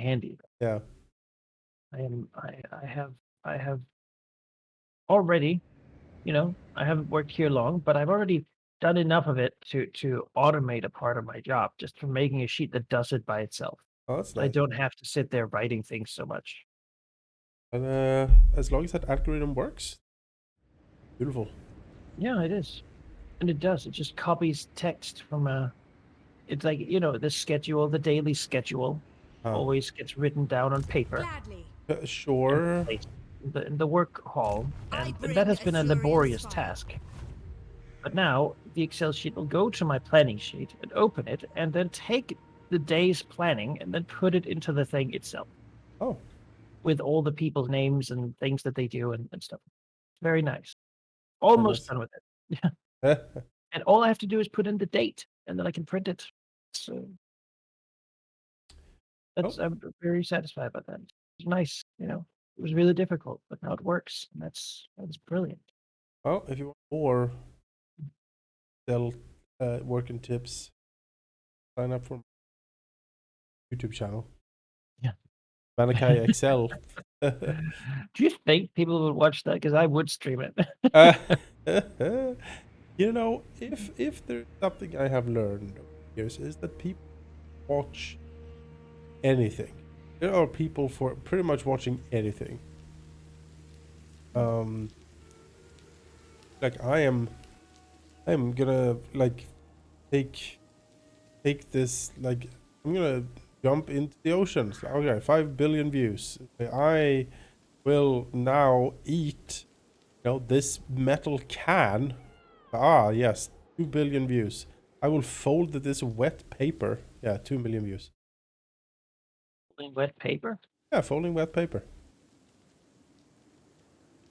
handy. Yeah. I have already, I haven't worked here long, but I've already done enough of it to automate a part of my job just from making a sheet that does it by itself. Oh, that's I nice. don't have to sit there writing things so much. And as long as that algorithm works, beautiful. Yeah, it is. And it does. It just copies text from it's like, the schedule, the daily schedule always gets written down on paper Gladly. and Sure. placed in the work hall. I And that bring has been a Eltharion's laborious fire. task. But now the Excel sheet will go to my planning sheet and open it and then take the day's planning and then put it into the thing itself Oh, with all the people's names and things that they do and stuff. Very nice. very Almost nice. done with it. Yeah. And all I have to do is put in the date and then I can print it. So Oh, I'm very satisfied about that. It's nice, It was really difficult, but now it works. And that's brilliant. well, if you want more Dell working tips, sign up for my YouTube channel. Yeah. Manikai Excel. Do you think people would watch that? Because I would stream it. You know, if there's something I have learned over the years is that people watch anything. There are people for pretty much watching anything. Like I'm gonna like take this, like I'm gonna jump into the oceans. Okay, 5 billion views. I will now eat, this metal can. Ah, yes, 2 billion views. I will fold this wet paper. Yeah, 2 million views. Wet paper? Yeah, folding wet paper.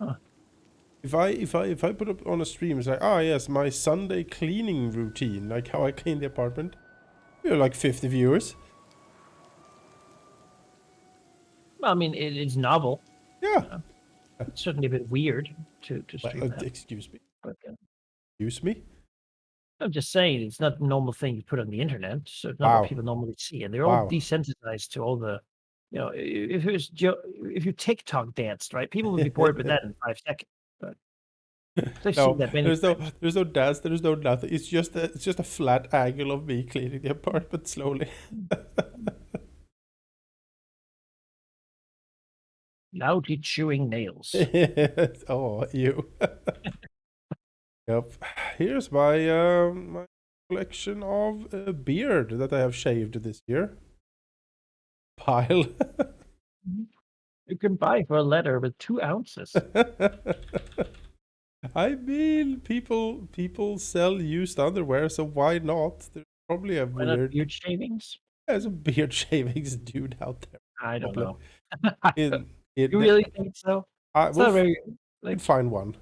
Huh. If I put up on a stream, it's like, ah, yes, my Sunday cleaning routine, like how I clean the apartment. We're like 50 viewers. Well, I mean, it's novel. Yeah. It's certainly a bit weird to stream that. Excuse me. But Excuse me. I'm just saying it's not a normal thing you put on the internet, so it's not what Wow. people normally see, and they're all Wow. desensitized to all the, if it was if you TikTok danced, right, people would be bored with that in 5 seconds. But I've No, seen that many times. there's no dance, there's no nothing. It's just a flat angle of me cleaning the apartment slowly. Loudly chewing nails. Oh, you. Yep. Here's my my collection of beard that I have shaved this year. Pile. You can buy for a letter with 2 ounces. I mean, people sell used underwear, so why not? There's probably a Why not weird, beard shavings? there's a beard shavings dude out there. I don't Probably. know. In You really think so? I It's will not very, can like, find one.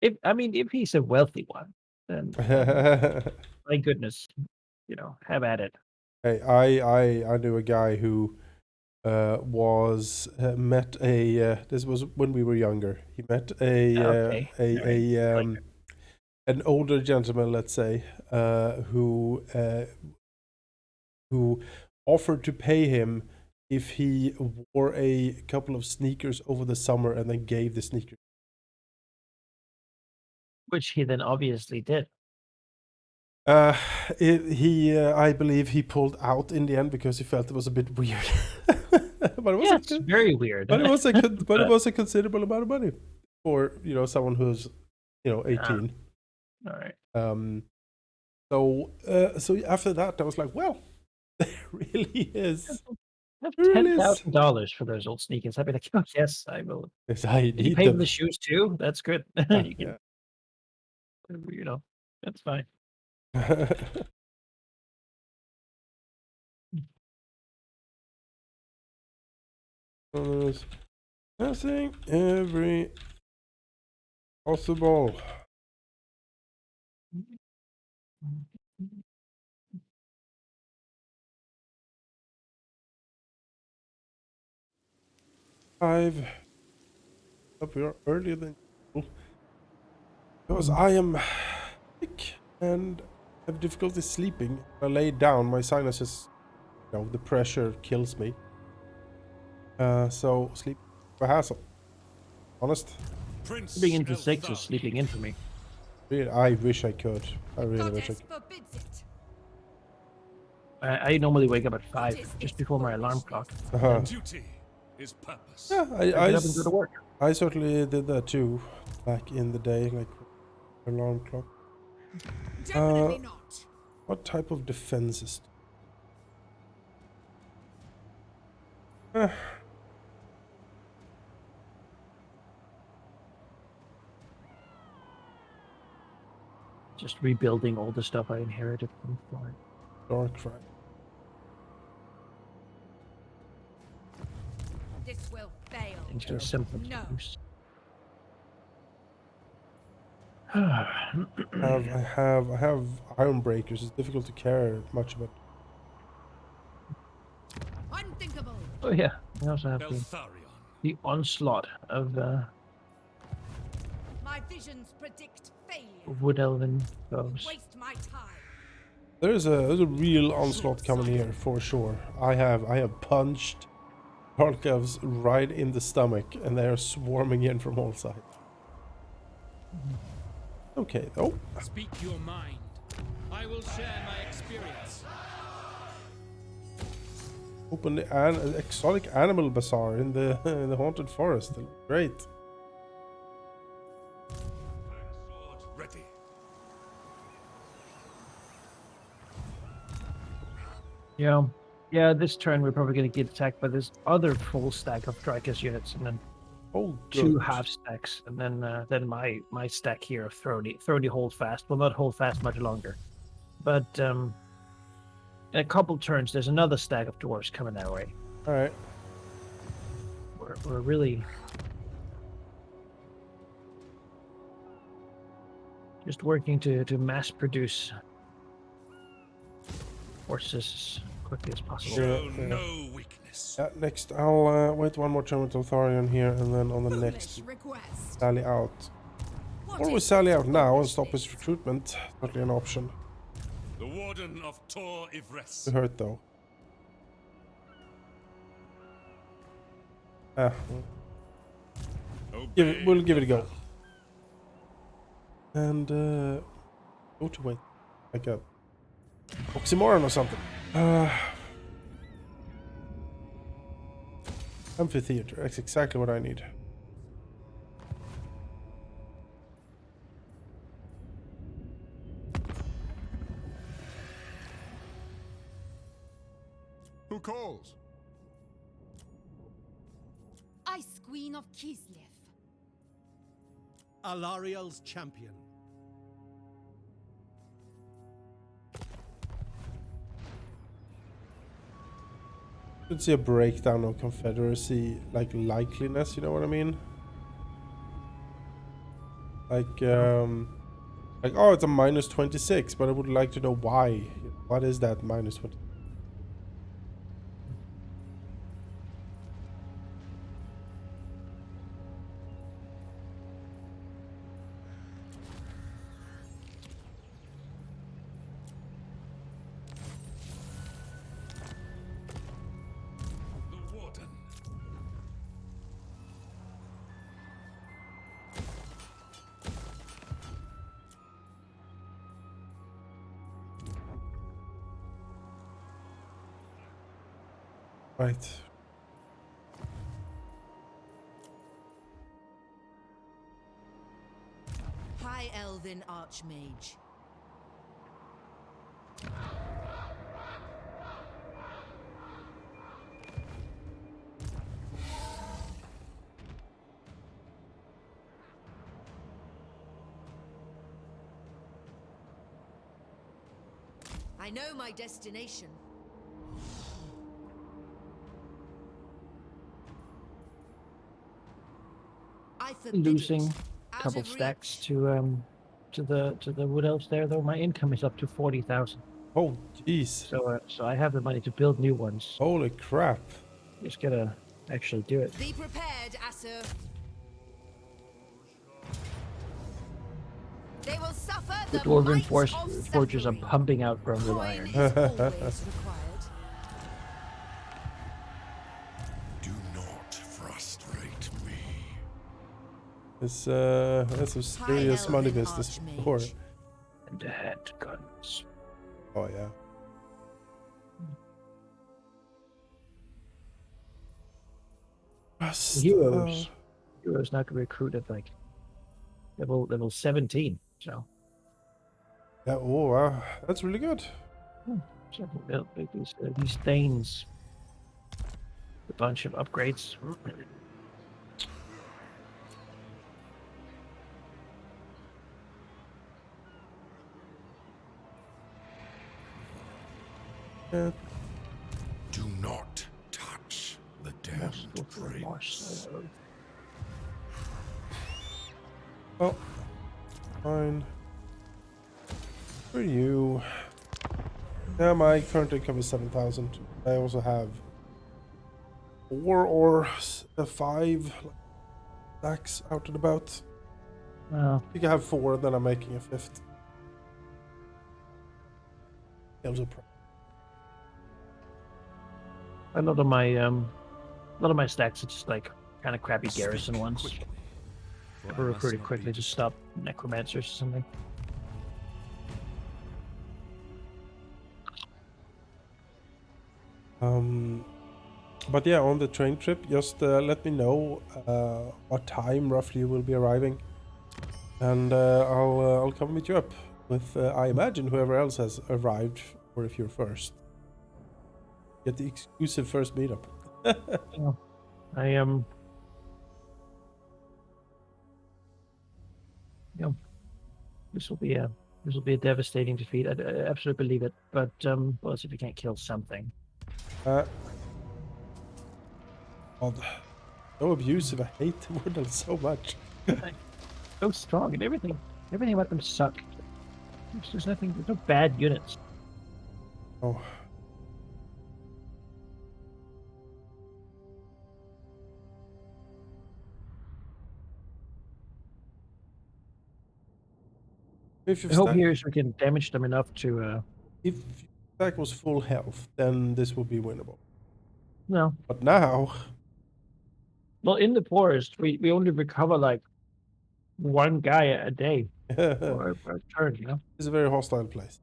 if he's a wealthy one, then my goodness, have at it. Hey, I knew a guy who was met a this was when we were younger. He met Okay. All right. Like, an older gentleman, let's say, who offered to pay him if he wore a couple of sneakers over the summer and then gave the sneakers. which he then obviously did. I believe he pulled out in the end because he felt it was a bit weird. But it was It's very weird. but it was a considerable amount of money for someone who's 18. All right. So after that I was like, well, there really is. Have There really is. $10,000 for those old sneakers. I'd be like, oh yes, I will. Yes, I Did you need pay for them. the shoes too? That's good. You can, that's fine. Passing every possible. Hope we are earlier than usual because I am sick and have difficulty sleeping. I lay down, my sinuses know, the pressure kills me. So sleep for hassle. Honest. Prince Sleeping into 6 is Eltharion. sleeping into me. Really, I wish I could. I really wish I Goddess could. forbids it. I normally wake up at 5, What is just this before my alarm foolishness? clock. Uh-huh. And Duty is purpose. Yeah, I get up and go to work. I certainly did that too, back in the day, like alarm clock. Definitely not. What type of defenses? Uh, Just rebuilding all the stuff I inherited from Florida. dark right. This will fail. Things are simple to No. use. I have iron breakers. It's difficult to care much about. Unthinkable. Oh yeah, I also have Eltharion. the onslaught of My visions predict failure. wood elven foes. Waste my time. There's a real onslaught coming here for sure. I have punched dark elves right in the stomach, and they are swarming in from all sides. Okay, though. Speak your mind. I will share my experience. Open the exotic animal bazaar in the in the haunted forest. Great. Sword ready. Yeah, this turn we're probably going to get attacked by this other full stack of Trikas units, and then Oh, two good. half stacks, and then my stack here of 30 hold fast. Will not hold fast much longer, but in a couple turns there's another stack of dwarves coming that way. All right. We're really just working to mass produce horses as quickly as possible. Show yeah. no weakness. Yeah, next I'll wait one more turn with Eltharion here, and then on the next Foolish request. sally out. What Or we is sally this out now and stop foolishness? his recruitment. Certainly an option. The Warden of Tor Ivres. To hurt though. Ah, we'll give it a go. And go to wait, like a oxymoron or something. Amphitheater. That's exactly what I need. Who calls? Ice Queen of Kislev. Alariel's champion. Should see a breakdown of Confederacy, like likeliness. You know what I mean? Like oh, it's a minus 26, but I would like to know why. What is that minus 20? The Warden. Right. High Elven Archmage. I know my destination. I forbid Losing it. a Out couple of stacks reach. to the wood elves there, though. My income is up to 40,000, Oh, jeez. so I have the money to build new ones. Holy crap. Just gotta actually do it. Be prepared, Asur. They will suffer The the dwarven might of forges are suffering. pumping out from the Coin iron. is always required. It's that's some serious High money Elven business Archmage. for. And the handguns. Oh yeah. Heroes. Heroes now can recruit at like level 17. So, Yeah. Oh wow, that's really good. so they'll make these Thanes a bunch of upgrades. Yeah. Do not touch the damned prince. Oh, fine. For you. Yeah, my current income is 7,000. I also have 4 or 5 stacks out and about. Well, I think I have 4, then I'm making a 5th. a lot of my stacks are just like kind of crappy garrison ones. Quickly, for I Were must recruited not quickly be to stop necromancers or something. But yeah, on the train trip, just let me know what time roughly you will be arriving, and I'll come meet you up with I imagine whoever else has arrived, or if you're first, get the exclusive first meetup. I am. This will be a devastating defeat. I absolutely believe it. But well, if you can't kill something. God, so abusive. I hate the Wordle so much. So strong and everything about them suck. There's nothing. There's no bad units. Oh. If your I hope stack, here is we can damage them enough to. if your stack was full health, then this would be winnable. No. But now, Well, in the forest, we only recover like one guy a day it's or a turn. You know, a very hostile place.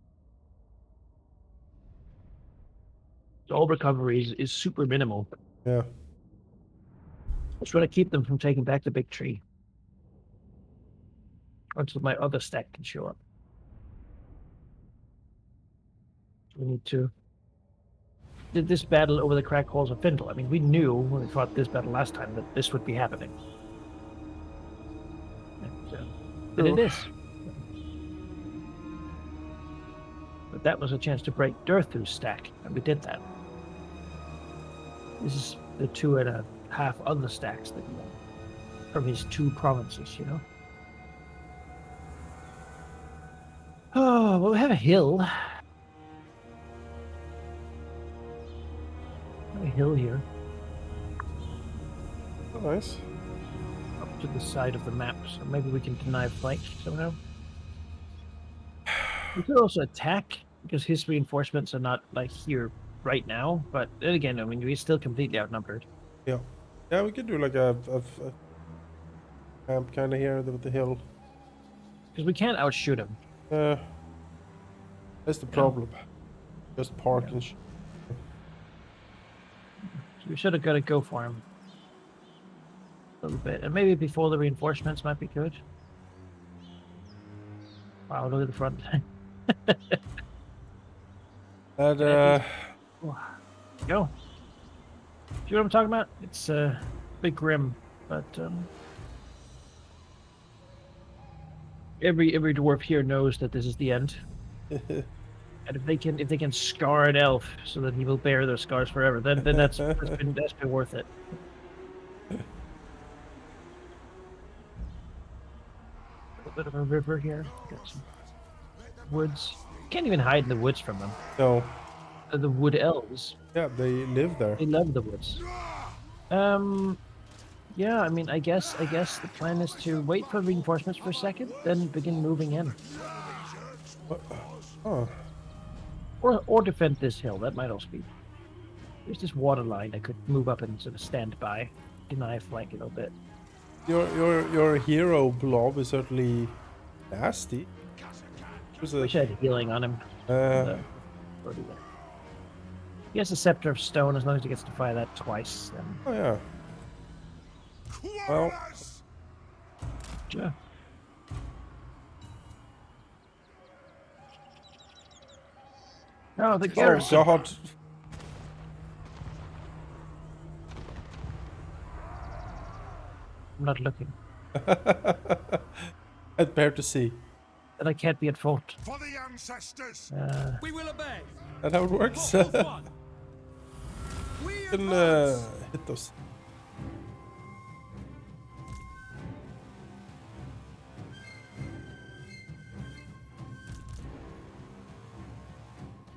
so all recovery is super minimal. Yeah. Just want to keep them from taking back the big tree until my other stack can show up. We need to. This battle over the crack halls of Findle. I mean, we knew when we fought this battle last time that this would be happening. And it is. But that was a chance to break Durthu's stack, and we did that. This is the 2.5 other stacks that he won from his 2 provinces, you know? Oh, well, we have a hill. A hill here. Oh, nice. Up to the side of the map, so maybe we can deny flank somehow. We could also attack, because his reinforcements are not, like, here right now, but then again, I mean, we're still completely outnumbered. Yeah. Yeah, we could do like a camp kind of here with the hill. Because we can't outshoot him. That's the problem. Just park and So we should have got to go for him. A little bit. And maybe before the reinforcements might be good. Wow, look at the front. and Go. See what I'm talking about? It's a bit grim, but every dwarf here knows that this is the end. And if they can scar an elf so that he will bear those scars forever, then that's been worth it. A bit of a river here. Got some woods. Can't even hide in the woods from them. no, The wood elves. yeah, they live there. They love the woods. Yeah, I mean, I guess the plan is to wait for reinforcements for a second, then begin moving in. Oh, Or defend this hill. That might also be. There's this water line I could move up and sort of stand by, deny a flank a little bit. Your hero blob is certainly nasty. There's a Wish I had healing on him. uh, Already there. He has a scepter of stone. As long as he gets to fire that twice, then oh yeah. Well, Quorus! sure. Oh, the oh garrison. god. I'm not looking. I'd bear to see. Then I can't be at fault. For the ancestors! We will obey. That's how it works. Both one. We Can advance. hit those.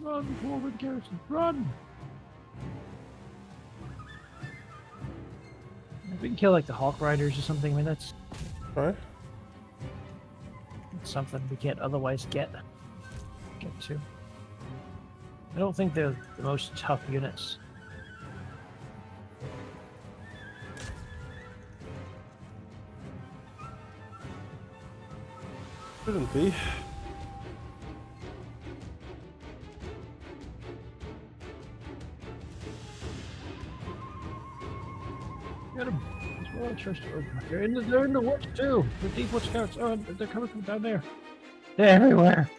Run, forward, garrison, run! If we can kill like the Hawk Riders or something, I mean that's Right. something we can't otherwise get to. I don't think they're the most tough units. Shouldn't be. Get them. They're in the woods too. The deep wood scouts. Oh, they're coming from down there. They're everywhere.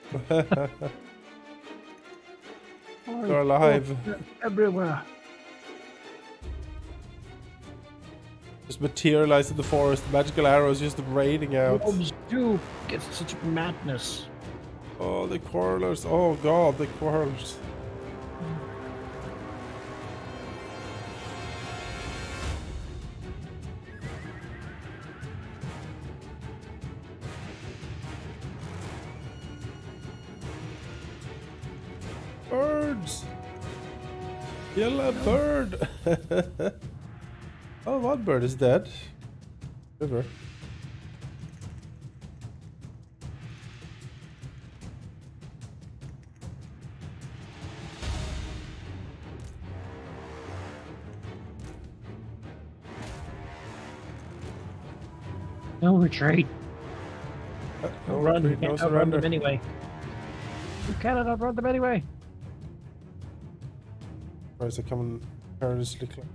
They're alive. They're everywhere. Just materialized in the forest. Magical arrows just raining out. Wolves do get such madness. Oh, the quarrelers. Oh god, the quarrelers. Birds! Kill a bird! Oh, one bird is dead. River. No retreat. No Run. You retreat, no can't outrun them surrender. anyway. You cannot outrun them anyway. Or is it coming perilously close?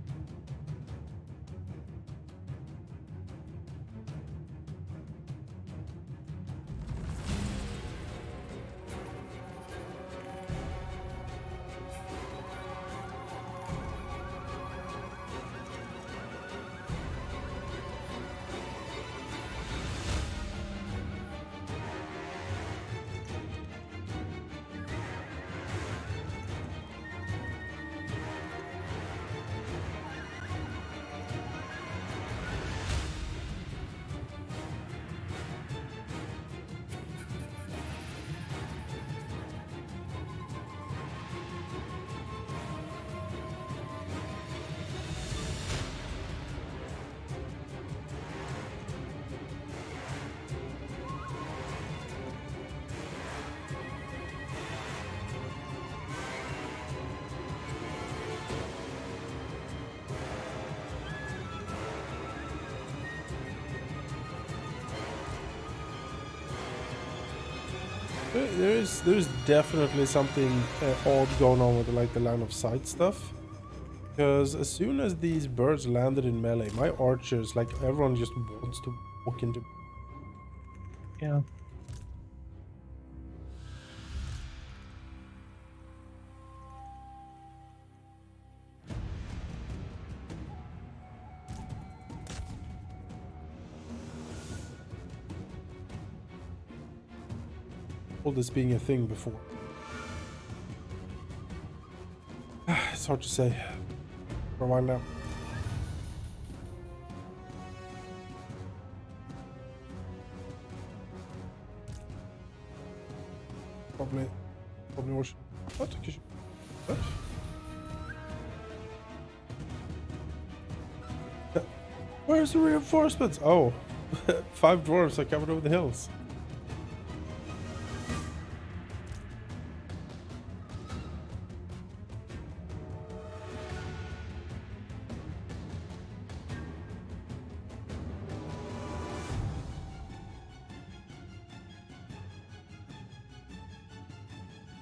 There's definitely something odd going on with like the line of sight stuff. Because as soon as these birds landed in melee, my archers, like everyone just wants to walk into. Yeah. All this being a thing before. It's hard to say. For a while now. Probably watch. What? What? Where's the reinforcements? Oh, 5 dwarves are coming over the hills.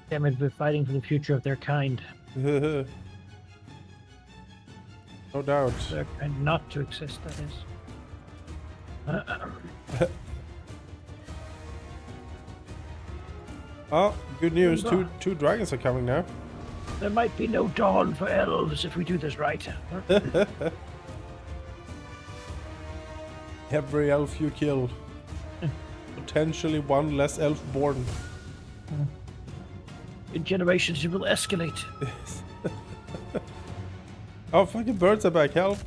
Damn it, we're fighting for the future of their kind. No doubt. Their kind not to exist, that is. Oh, good news. Two dragons are coming now. There might be no dawn for elves if we do this right. Every elf you kill. Potentially one less elf born. In generations, it will escalate. Oh, fucking birds are back. Help.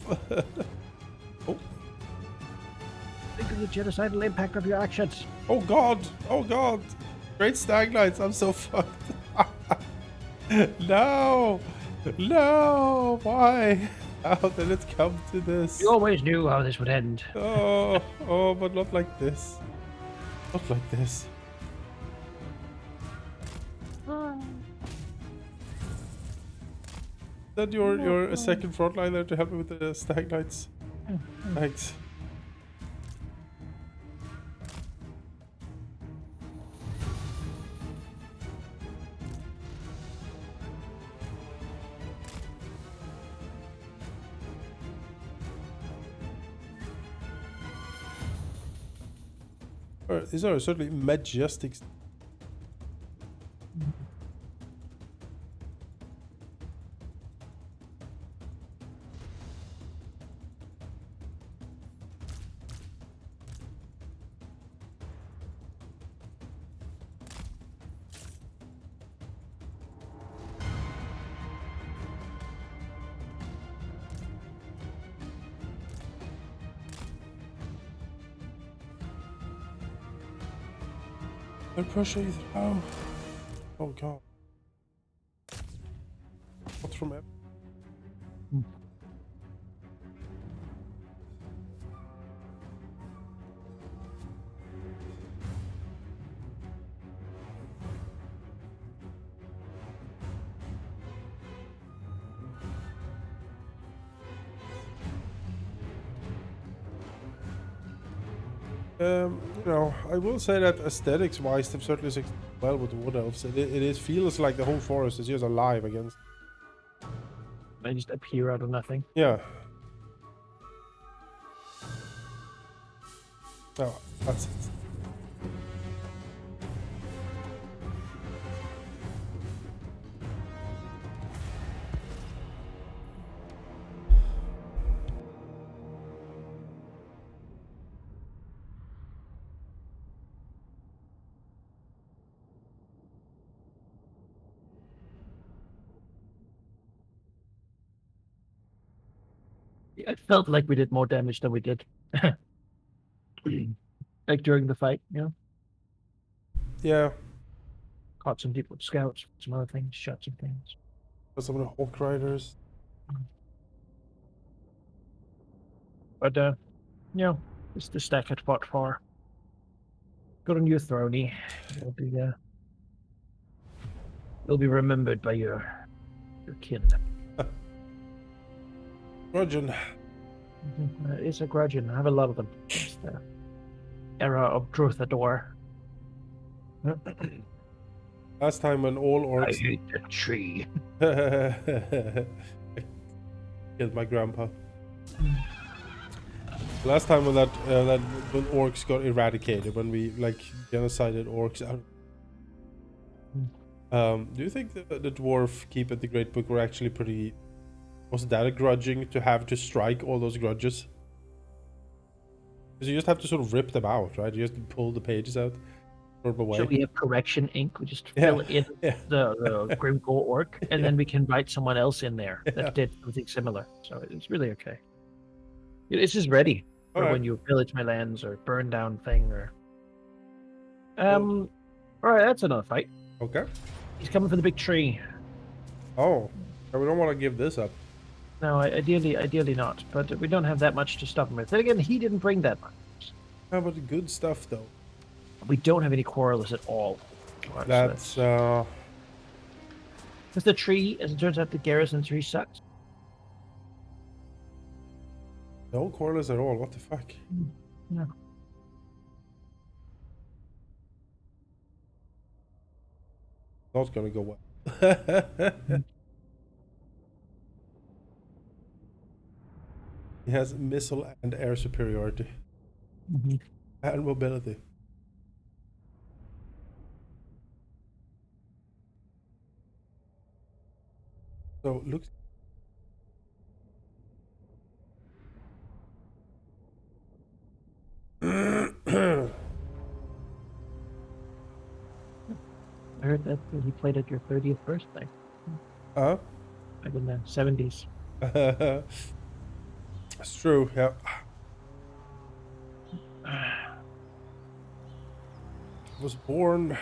Oh. Think of the genocidal impact of your actions. Oh god. Oh god. Great stag knights. I'm so fucked. No. No. Why? How did it come to this? You always knew how this would end. Oh, but not like this. Not like this. That you're a second frontliner to help me with the stag knights. Thanks. These are certainly majestic. They're pushing through. Oh god. What's from it? You know, I will say that aesthetics-wise, they've certainly succeeded well with the wood elves. It feels like the whole forest is just alive against. They just appear out of nothing. Yeah. No, that's it. It felt like we did more damage than we did. Like during the fight, you know? Yeah. Caught some people with scouts, some other things, shot some things. Some of the Hawk Riders. But, you know, it's the stack at fought for. Good on you, Throny. You'll be remembered by your kin. Grudgeon. It's a grudgeon. I have a lot of them. It's the era of Druthador. Last time when all I orcs hate the tree. killed my grandpa. Last time when when orcs got eradicated, when we like genocided orcs out. Do you think the dwarf keep at the Great Book were actually pretty? Was that a grudging to have to strike all those grudges? Because you just have to sort of rip them out, right? You just pull the pages out, throw them away. So we have correction ink. We just fill in the Grim Gore Orc, and then we can write someone else in there that did something similar. So it's really okay. It's just ready for when you pillage my lands or burn down thing or. All right, that's another fight. Okay. He's coming for the big tree. Oh, we don't want to give this up. No, ideally not. But we don't have that much to stop him with. Then again, he didn't bring that much. Yeah, but good stuff though. We don't have any quarrels at all. That's Because the tree, as it turns out, the garrison tree sucks. no quarrels at all. What the fuck? No. Not gonna go well. He has missile and air superiority. And mobility. So looks I heard that he played at your 30th birthday huh? back in the 70s. It's true, yeah. Was born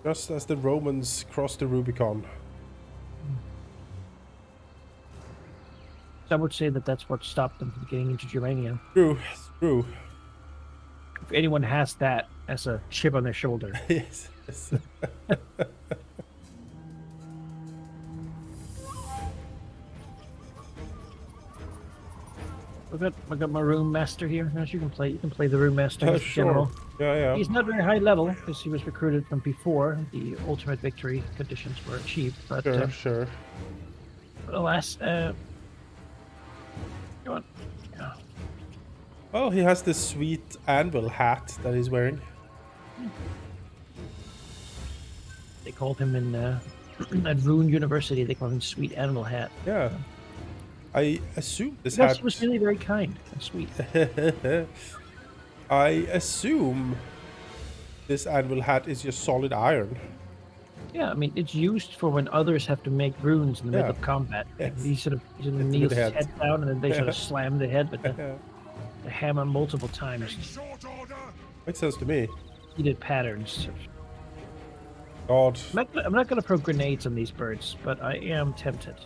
just as the Romans crossed the Rubicon. Some would say that that's what stopped them from getting into Germania. True, it's true. If anyone has that as a chip on their shoulder. Yes. Yes. I got my room master here. Yes, you can play the room master as Sure. general. Yeah, yeah. He's not very high level because he was recruited from before the ultimate victory conditions were achieved. But Sure, sure. alas, go on. Yeah. Well, he has this sweet anvil hat that he's wearing. They called him in at Rune University. They called him Sweet Animal Hat. Yeah. I assume this Because hat. he was really very kind and sweet. I assume this anvil hat is just solid iron. Yeah, I mean it's used for when others have to make runes in the middle Yeah. of combat. Like, Yes. he sort of Hit them with kneels the his head. head down and then they sort of slam the head with Yeah. the hammer multiple times. Short order. Makes sense to me. Repeated patterns. God. I'm not going to throw grenades on these birds, but I am tempted.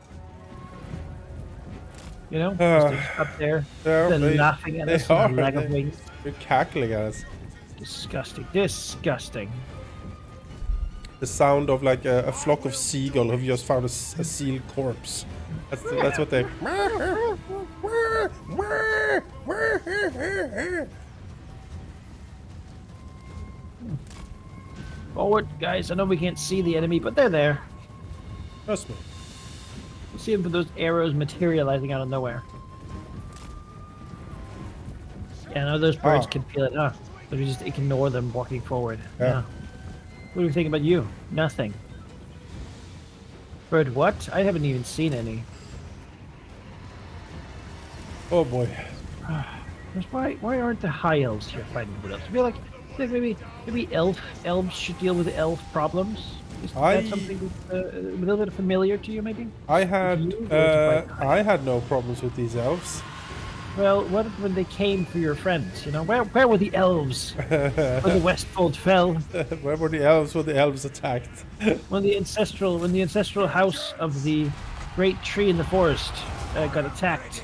You know, just they're up there, Yeah, they're they- laughing at they us on are, a lag of they- wings. You're cackling at us. Disgusting, disgusting. The sound of like a flock of seagull who've just found a seal corpse. That's what they. Forward, guys. I know we can't see the enemy, but they're there. Trust me. You see them for those arrows materializing out of nowhere. Yeah, I know those birds Ah. can feel it. Huh? But we just ignore them walking forward. Yeah. What do you think about you? Nothing. Bird what? I haven't even seen any. Oh boy. Just why aren't the high elves here fighting with us? I feel like maybe elves should deal with elf problems. Is I- that something that's a little bit familiar to you, maybe? I had You were to fight I had no problems with these elves. Well, what when they came for your friends? You know, where were the elves when the Westfold fell? Where were the elves when the elves attacked? When the ancestral house of the great tree in the forest got attacked,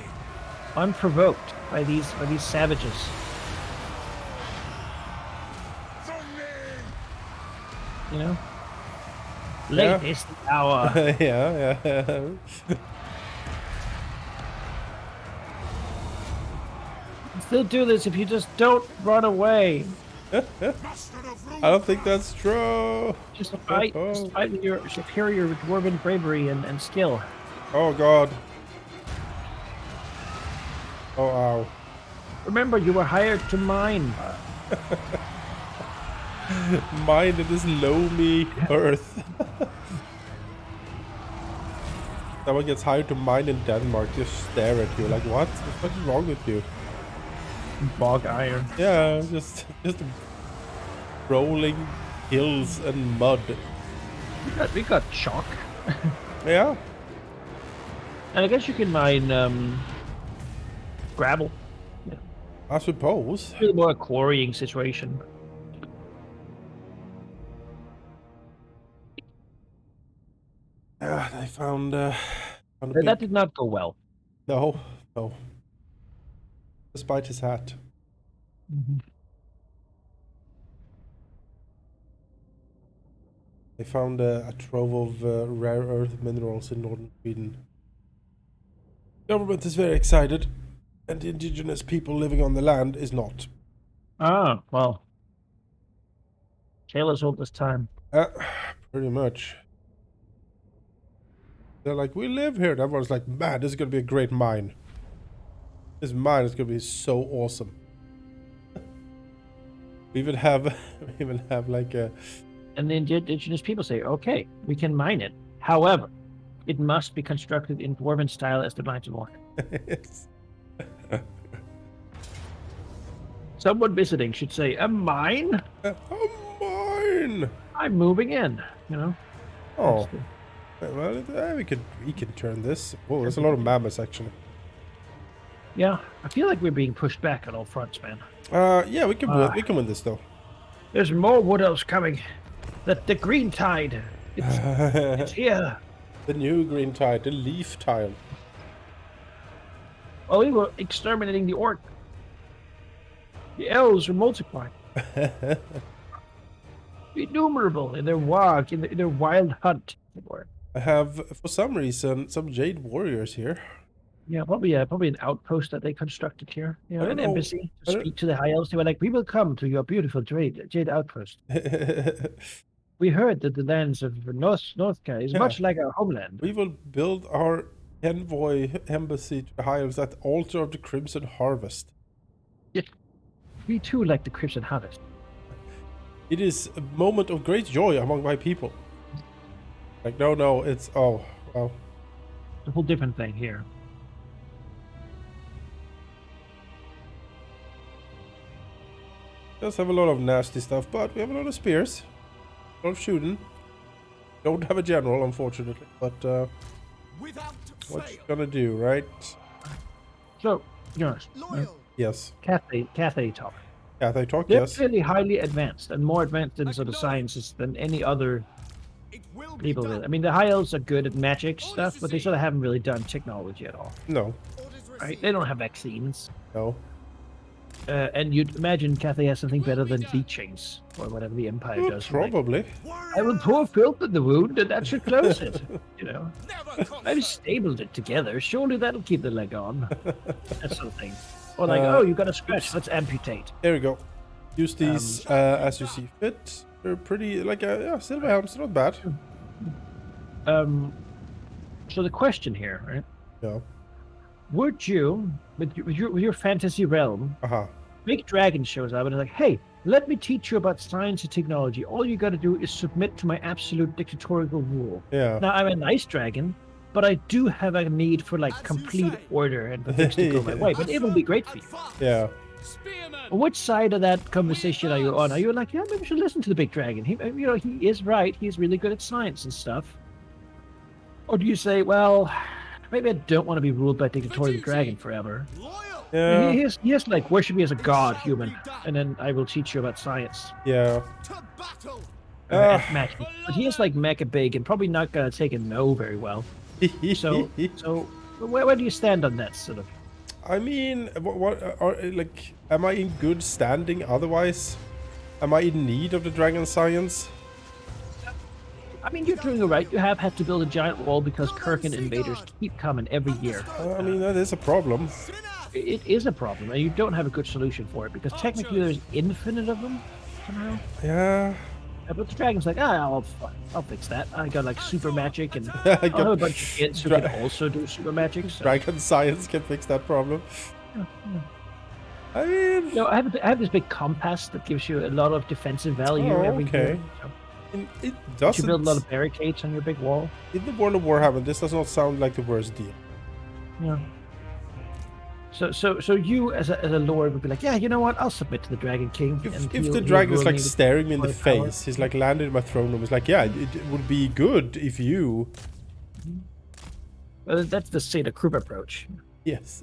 unprovoked by these savages. You know, Yeah. late is the hour. Yeah, yeah. They'll do this if you just don't run away. Master of Rune. I don't think that's true. Just fight with your superior dwarven bravery and skill. Oh god. Oh ow. Remember, you were hired to mine. Mine in this loamy earth. Someone gets hired to mine in Denmark, just stare at you like, what? What's wrong with you? Bog iron. Yeah, just rolling hills and mud. We got chalk. Yeah. And I guess you can mine gravel. I suppose. Really more a quarrying situation. Yeah, they found a That big... did not go well. No, no. Despite his hat. They found a trove of rare earth minerals in northern Sweden. Government is very excited, and the indigenous people living on the land is not. Ah, well. Taylor's all this time. Uh, Pretty much. They're like, we live here. And everyone's like, man, this is going to be a great mine. This mine is going to be so awesome. we even have like a... And the indigenous people say, okay, we can mine it. However, it must be constructed in dwarven style as the mines of Warhammer. Yes. Someone visiting should say, a mine? A mine! I'm moving in, you know? Oh. Well, we can turn this. Whoa, there's a lot of mammoths, actually. Yeah, I feel like we're being pushed back on all fronts, man. Yeah, we can win this, though. There's more wood elves coming. The green tide. It's here. The new green tide, the leaf tile. Oh, we were exterminating the orc. The elves are multiplying. Innumerable in their walk, in their wild hunt. I have, for some reason, some Jade warriors here. Yeah, probably an outpost that they constructed here. You know, I an don't know. embassy to speak to the high elves. They were like, we will come to your beautiful Jade outpost. We heard that the lands of Northka is much like our homeland. We will build our envoy embassy to the high elves at altar of the Crimson Harvest. We too like the Crimson Harvest. It is a moment of great joy among my people. Like, no, it's... Oh, well. It's a whole different thing here. Does have a lot of nasty stuff, but we have a lot of spears. A lot of shooting. Don't have a general, unfortunately, but Without what you fail. gonna do, right? So, Jonas, Loyal. Yes. Cathay talk. Yeah, they talk, They're yes. fairly highly advanced and more advanced in sort of sciences than any other It will be people. done. I mean, the high elves are good at magic stuff, but they sort of haven't really done technology at all. No, Orders Right? received. They don't have vaccines. no. And you'd imagine Cathay has something better than leechings or whatever the Empire does. Like, Probably. I will pour filth in the wound and that should close it. You know, Never I've stabled it together. Surely that'll keep the leg on. That sort of thing. Or like, Uh, oh, you got a scratch. Let's amputate. There we go. Use these as you see fit. They're pretty, like, yeah, silver helms, not bad. So the question here, right? Yeah. Would you, with your fantasy realm, Aha. big dragon shows up and is like, hey, let me teach you about science and technology. All you got to do is submit to my absolute dictatorial rule. Yeah. Now, I'm a nice dragon, but I do have a need for like complete order and for things to go my way. But it will be great for you. Yeah. Spearman! On which side of that conversation are you on? Are you like, yeah, maybe we should listen to the big dragon? He is right. He's really good at science and stuff. Or do you say, well, maybe I don't want to be ruled by a dictatorial dragon forever. Loyal. Yeah. He has like, worship me as a god, human, and then I will teach you about science. Yeah. To battle. And magic. But he is like mega big and probably not gonna take a no very well. So where do you stand on that sort of? I mean, what are, like, am I in good standing otherwise? Am I in need of the dragon science? I mean, you're doing it right. You have had to build a giant wall because Kirkin invaders keep coming every year. I mean, that is a problem. It is a problem, and you don't have a good solution for it because technically there's infinite of them somehow. Yeah. But the dragon's like, I'll fix that. I got like super magic, and I I have a got bunch of kids who can also do super magic. So. dragon science can fix that problem. I mean, You know, I have this big compass that gives you a lot of defensive value Oh, every okay. year. So it you doesn't. build a lot of barricades on your big wall. In the world of Warhammer, this does not sound like the worst deal. Yeah. So you as a lord would be like, yeah, you know what? I'll submit to the Dragon King. and If he'll the dragon is rule like me with staring me in the my power." face, he's like landed in my throne room. He's like, yeah, it would be good if you. Well, that's the Seder Krupp approach. Yes,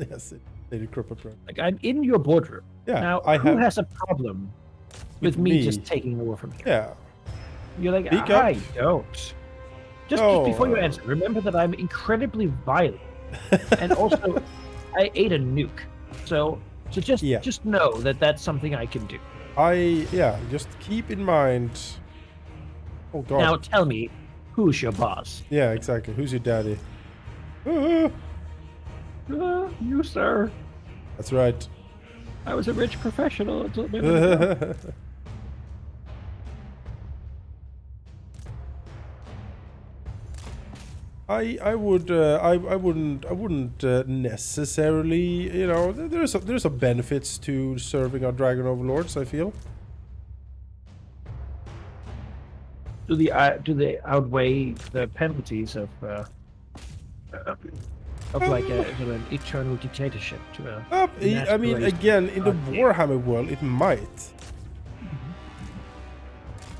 Lady Krupp approach. Like, I'm in your boardroom. Yeah, Now, I who have. has a problem with me me. just taking over from here? Yeah, You're like, Speak up. I don't. Just before you answer, remember that I'm incredibly violent. And also, I ate a nuke. So just know that that's something I can do. just keep in mind. Oh god. Now tell me, who's your boss? Yeah, exactly. Who's your daddy? You, sir. That's right. I was a rich professional until a minute ago. I wouldn't necessarily, you know, there's some benefits to serving our dragon overlords, I feel. Do they outweigh the penalties of like a sort of an eternal dictatorship to a? I mean, again, in the Warhammer world, it might.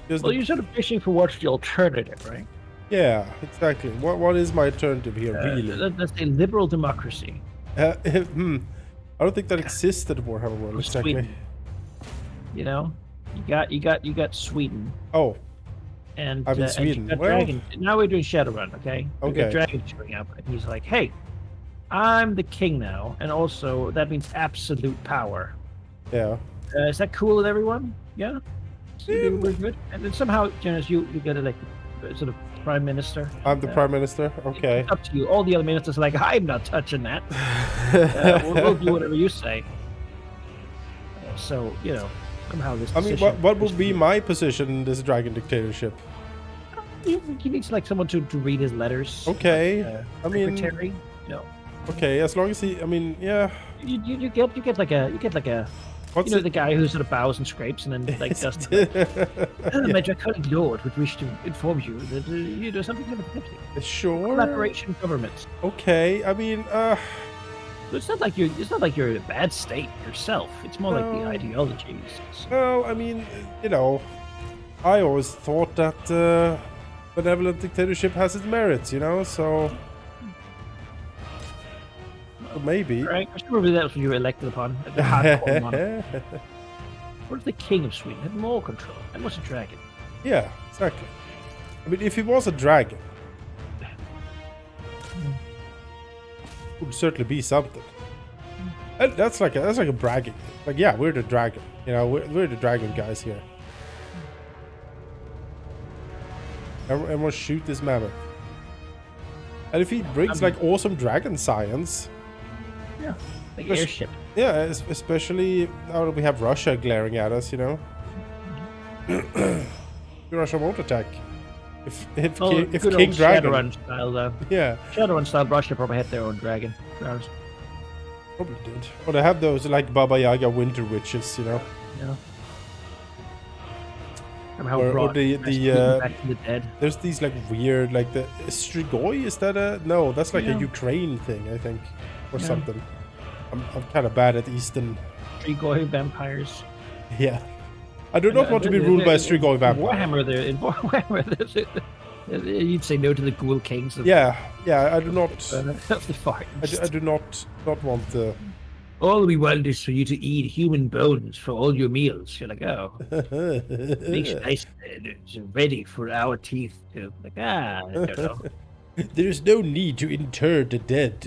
Well, you're sort of fishing for what's the alternative, right? Yeah, exactly. What is my alternative here, really? Let's say liberal democracy. I don't think that exists in the Warhammer world, Or exactly. Sweden. You know, you got Sweden. Oh, And, I'm in and Sweden. you got Well- Dragon. Now we're doing Shadowrun, okay? We got Okay. Dragon showing up, and he's like, "Hey, I'm the king now, and also that means absolute power. yeah. Is that cool with everyone? Yeah, so we're good." And then somehow, Jonas, you get elected sort of prime minister. I'm the prime minister. Okay. It's up to you. All the other ministers are like, "I'm not touching that. We'll do whatever you say." So you know, somehow this. I mean, decision what would is- be my position in this dragon dictatorship? He needs like someone to read his letters. Okay. Like, I mean, secretary. You know. okay, as long as he, I mean, yeah. You get like a What's you know it? the guy who sort of bows and scrapes and then like does my draconic lord would wish to inform you that you know something kind of happening. Sure. Collaboration government. Okay. I mean, It's not like you're in a bad state yourself. It's more like the No. ideologies. well, I mean, you know, I always thought that benevolent dictatorship has its merits, you know, so maybe. Right? Presumably that's what you were elected upon. The hardcore monarch. What if the king of Sweden had more control and was a dragon? Yeah, exactly. I mean, if he was a dragon, it would certainly be something. And that's like a bragging thing. Like, yeah, we're the dragon. You know, we're the dragon guys here. Everyone shoot this mammoth. And if he brings like awesome dragon science, Yeah. Like Yes. airship. yeah, especially now that we have Russia glaring at us, you know. Russia won't attack. If Well, good King old Dragon, Shadowrun style yeah, Shadowrun style Russia probably had their own dragon. Grounds. probably did. Or they have those like Baba Yaga winter witches, you know. Yeah. Somehow Or brought the Rasputin back from the dead. There's these like weird like the Strigoi. Is that a no? That's like Yeah. a Ukraine thing, I think, or Yeah. something. I'm kind of bad at Eastern. Strigoi vampires. Yeah, I do not want to be ruled by a Strigoi vampire. Warhammer, there in Warhammer, you'd say no to the Ghoul Kings. Of, Yeah, I do not. of the far I do not want the. All we want is for you to eat human bones for all your meals. You're like, oh, makes it nice. It's ready for our teeth to like. I don't know. There is no need to inter the dead.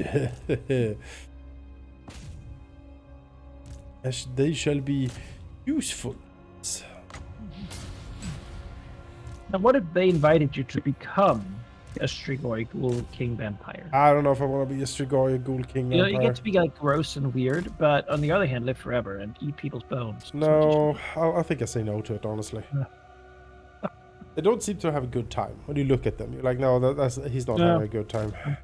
As they shall be useful. Now, what if they invited you to become a Strigoi Ghoul King vampire? I don't know if I want to be a Strigoi, a Ghoul King You know, vampire. you get to be like gross and weird, but on the other hand, live forever and eat people's bones. No, I think I say no to it, honestly. Yeah. They don't seem to have a good time. When you look at them, you're like, no, he's not No. having a good time. I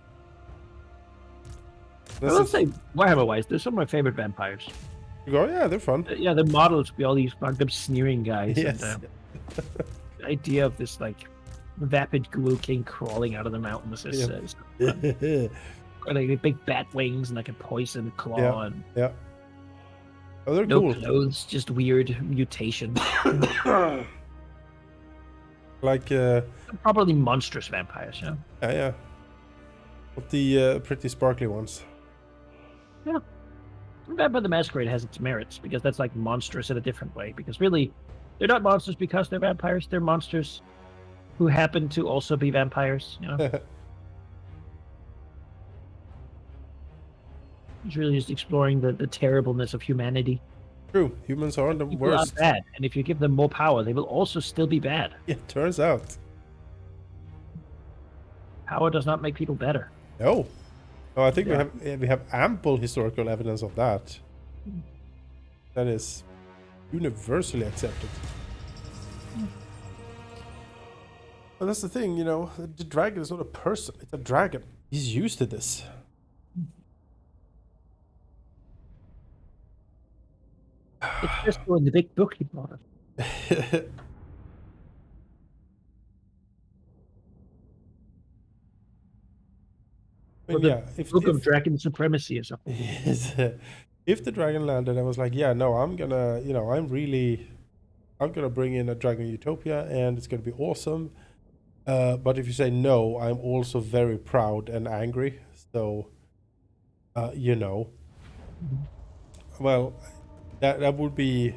This will is- say, Warhammer-wise, they're some of my favorite vampires. you go, yeah, they're fun. Yeah, the models be all these fucked up sneering guys. Yes. And, the idea of this like vapid ghoul king crawling out of the mountains is, Yeah. is fun. Or like the big bat wings and like a poison claw Yeah. and Yeah. Oh, they're no cool. clothes, just weird mutations. Like, Probably monstrous vampires, you know? yeah. But the pretty sparkly ones. Vampire the Masquerade has its merits because that's like monstrous in a different way. Because really, they're not monsters because they're vampires. They're monsters who happen to also be vampires. You know, it's really just exploring the terribleness of humanity. True, humans are the People worst. are bad, and if you give them more power, they will also still be bad. Yeah, turns out. Power does not make people better. No. No, I think Yeah. we have ample historical evidence of that. That is universally accepted. But that's the thing, you know, the dragon is not a person, it's a dragon. He's used to this. It's just in the big book he bought it. Or the Yeah, book of dragon supremacy or something. yes, if the dragon landed, I was like, yeah, no, I'm gonna, you know, I'm gonna bring in a dragon utopia, and it's gonna be awesome. But if you say no, I'm also very proud and angry. So, you know, well, that would be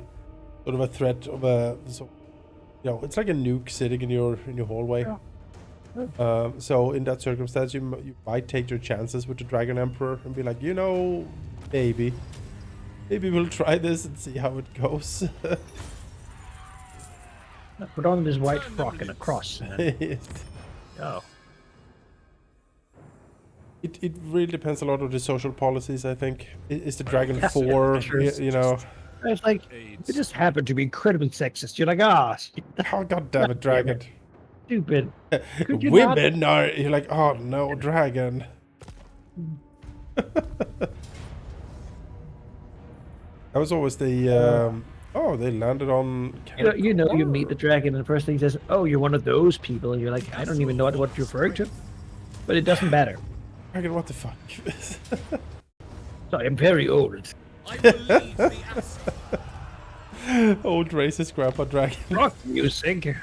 sort of a threat of a, so, you know, it's like a nuke sitting in your hallway. Yeah. So in that circumstance, you might take your chances with the Dragon Emperor and be like, you know, maybe we'll try this and see how it goes. Put on this white frock and a cross. And then, oh, It really depends a lot on the social policies, I think. Is the Dragon Yes, 4, sure. you know? it's like it just happened to be incredibly sexist. You're like, Oh, god damn it, Dragon. stupid. Could you not? Women are, you're like, oh no, Dragon. That was always the, oh, they landed on... You meet the dragon, and the first thing he says, "Oh, you're one of those people." And you're like, I don't even know what you're referring to, but it doesn't matter. Dragon, what the fuck? Sorry, I'm very old. I will leave the Aster. Old racist grandpa Dragon. Rock music.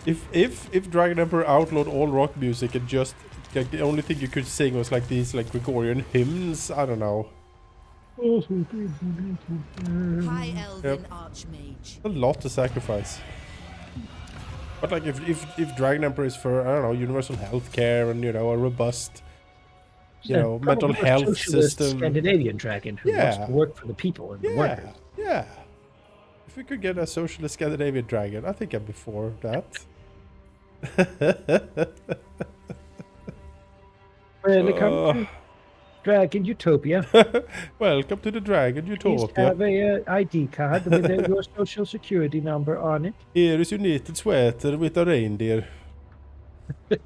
If Dragon Emperor outlawed all rock music and just like the only thing you could sing was like these like Gregorian hymns, I don't know. High Elven Archmage. A lot to sacrifice. But like if Dragon Emperor is for, I don't know, universal healthcare and, you know, a robust, you know, mental Probably a health socialist system. Scandinavian dragon who wants Yeah. to work for the people and the Yeah, workers. yeah. If we could get a socialist Scandinavian dragon, I think I'm before that. Welcome to Dragon Utopia. Welcome to the Dragon Please Utopia. have a ID card with your social security number on it. Here is your knitted sweater with a reindeer. It'd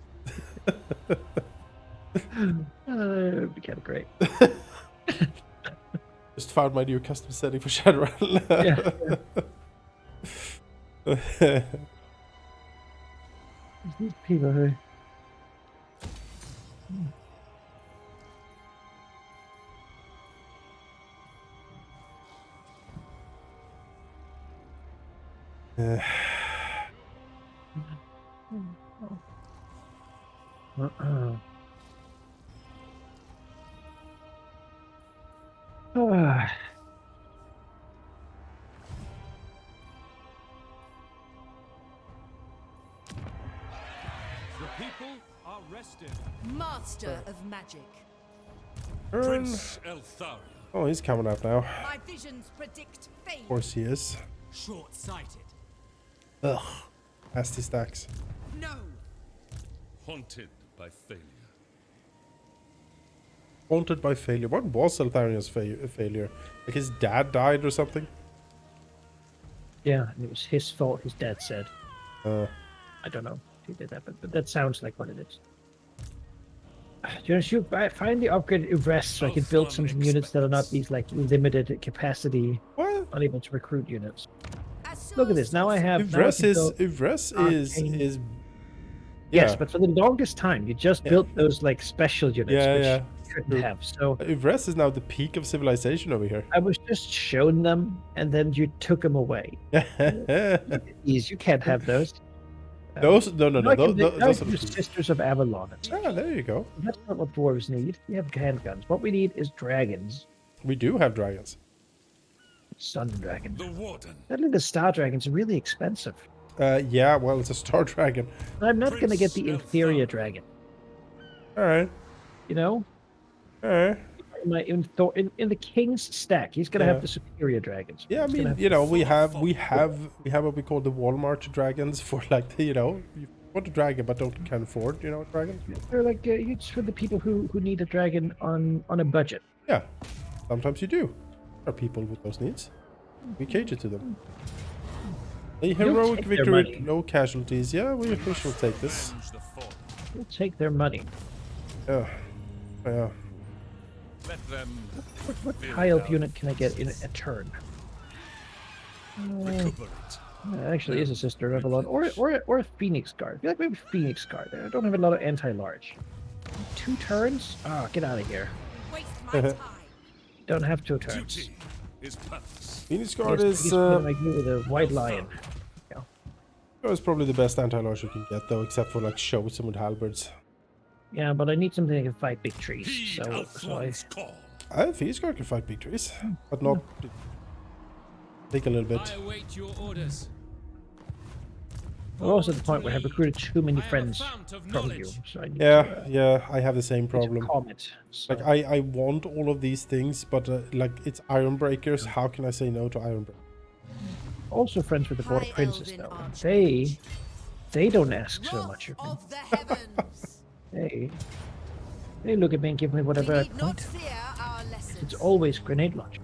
be kind of great. Just found my new custom setting for Shadowrun. Yeah. These people who. Ah. The people are rested. Master of magic. Prince Eltharion. Oh, he's coming up now. My visions predict fate. Of course he is. Short-sighted. Ugh. Nasty stacks. No. Haunted by failure. Haunted by failure. What was Eltharion's failure? Like his dad died or something? Yeah, and it was his fault, his dad said. Uh, I don't know if he did that, but that sounds like what it is. You know, should I find the upgraded rest so I can build some units that are not these like limited capacity, what? unable to recruit units. Look at this. Now I have. now I Uvres can is build- Uvres arcane. is Yes, yeah. but for the longest time, you just Yeah. built those like special units, Yeah, which yeah, you couldn't true. have. So Uvres is now the peak of civilization over here. I was just showing them, and then you took them away. These you can't have those. Those no. Now I can Those now I are can the do peak. Sisters of Avalon. Ah, there you go. That's not what dwarves need. We have handguns. What we need is dragons. We do have dragons. Sun dragons. The Warden. Sadly, the star dragons are really expensive. Yeah, well, it's a star dragon. I'm not going to get the Prince inferior Eltharion. dragon. All right, You know, all right. in the king's stack, he's going to Yeah. have the superior dragons. Yeah, I He's gonna mean, have- you know, we have what we call the Walmart dragons for like the, you know, you want a dragon but can't afford, you know, a dragon. they're like it's for the people who need a dragon on a budget. Yeah, sometimes you do. There are people with those needs. We cater to them. A You'll heroic take their victory money. with no casualties. Yeah, we officially take this. Avenge the fallen. We'll take their money. Yeah. Yeah. Let them What build high elf out unit can I get in a turn? recuperate. Actually, is a sister of a lot, or a phoenix guard. I feel like maybe phoenix guard. I don't have a lot of anti-large. 2 turns? Ah, get out of here. Waste my time. Don't have 2 turns. Duty is purpose. Phoenix Yes, Guard biggest is unit I do with a white lion. probably the best anti-large you can get, though, except for like shows with halberds. Yeah, but I need something that can fight big trees. Heed So I Althron's call. Phoenix Guard can fight big trees, but not take a little bit. I await your orders. we're also at the point where I have recruited too many I am a friends fount of from you. knowledge. So I need Yeah, to, yeah, I have the same need to problem. comment. So, Like I want all of these things, but like it's Iron Breakers. How can I say no to Iron Breakers? also friends with the Border High Princess, Elven though. Archmage. They don't ask so Wrath much of me. of the heavens. They look at me and give me We whatever I need not want. fear our lessons. It's always grenade launchers.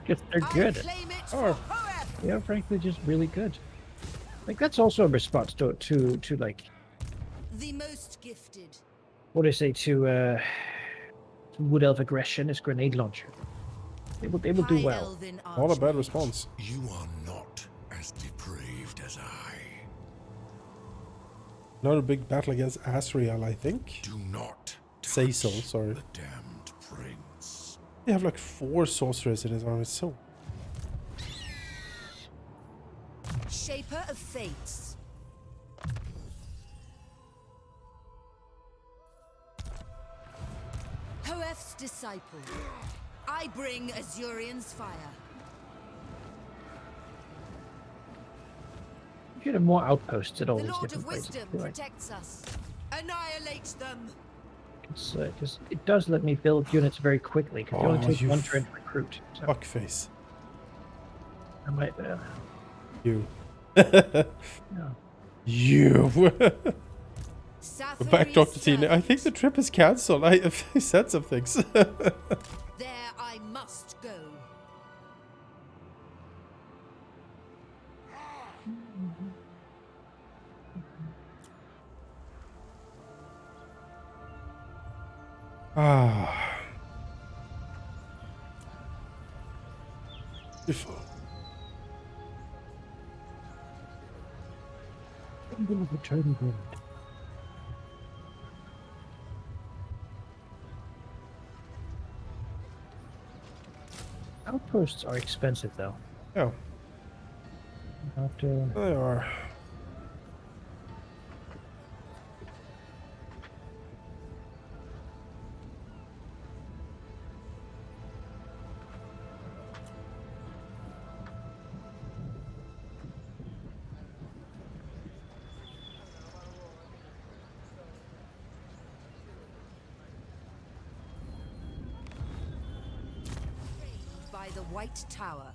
Because they're I good. claim it Oh. for Hoeth. They are frankly just really good. Like that's also a response to like The most gifted. what do I say to wood elf aggression is grenade launcher. They will do High well. Elven Not a bad Archmage. response. You are not as depraved as I. Another big battle against Asriel, I think. Do not Say so, touch sorry. the damned prince. They have like 4 sorcerers in his army. It's so Shaper of fates. Hoeth's disciple. I bring Azurion's fire. You should have more outposts at all The these Lord different of places. Wisdom I feel like. protects us. Annihilate them. Because it does let me build units very quickly. Because you Oh, only take you 1 turn to recruit. So fuckface. I might. You. No. You. Back, Dr. Tina. I servant. think the trip is cancelled. I said some things. There I must go. Ah. Beautiful. Kingdom of the Turning Wind. Outposts are expensive, though. Yeah, Not, uh, they are. By the White Tower.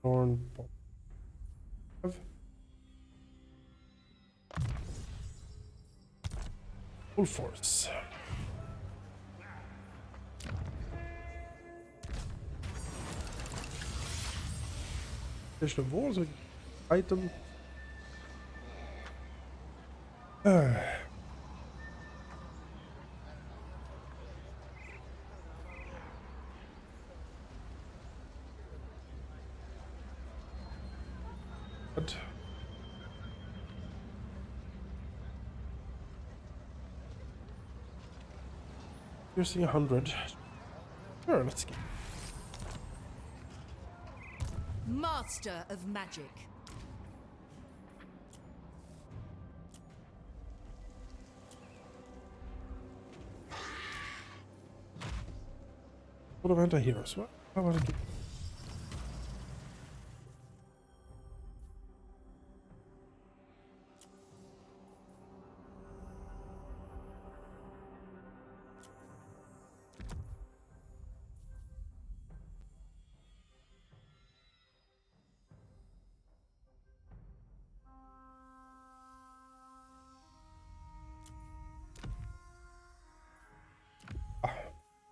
Thorn. Full force. Additional walls, item. Good. Piercing 100. Sure, let's get. Master of Magic. What of anti-heroes? What? How about I get...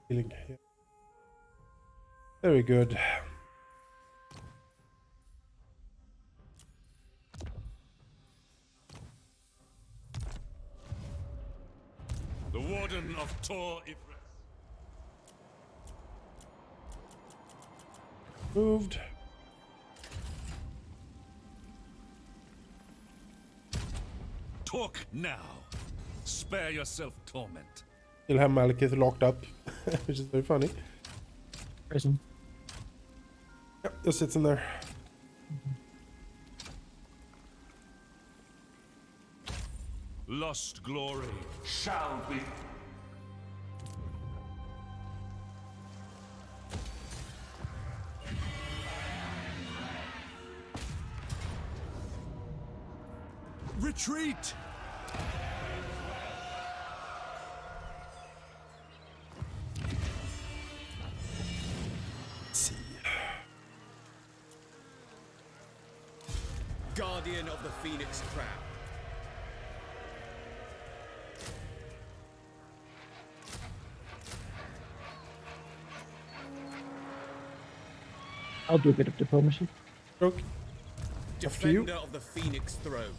Healing. Yeah. Very good. The Warden of Tor Ifres. Moved. Talk now. Spare yourself torment. Still have Malekith locked up, which is very funny. Prison. Yep, just sits in there. Lost glory shall be. Retreat! Let's see. Guardian of the Phoenix Crown. I'll do a bit of diplomacy. Stroke. After you. Defender of the Phoenix Throne.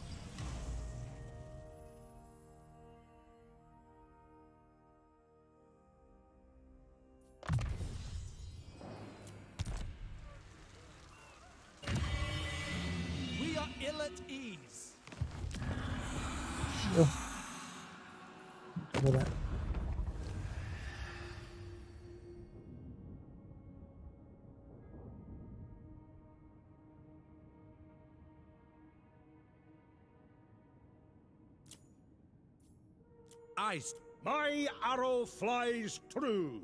We are ill at ease. Double that. Ice. My arrow flies true.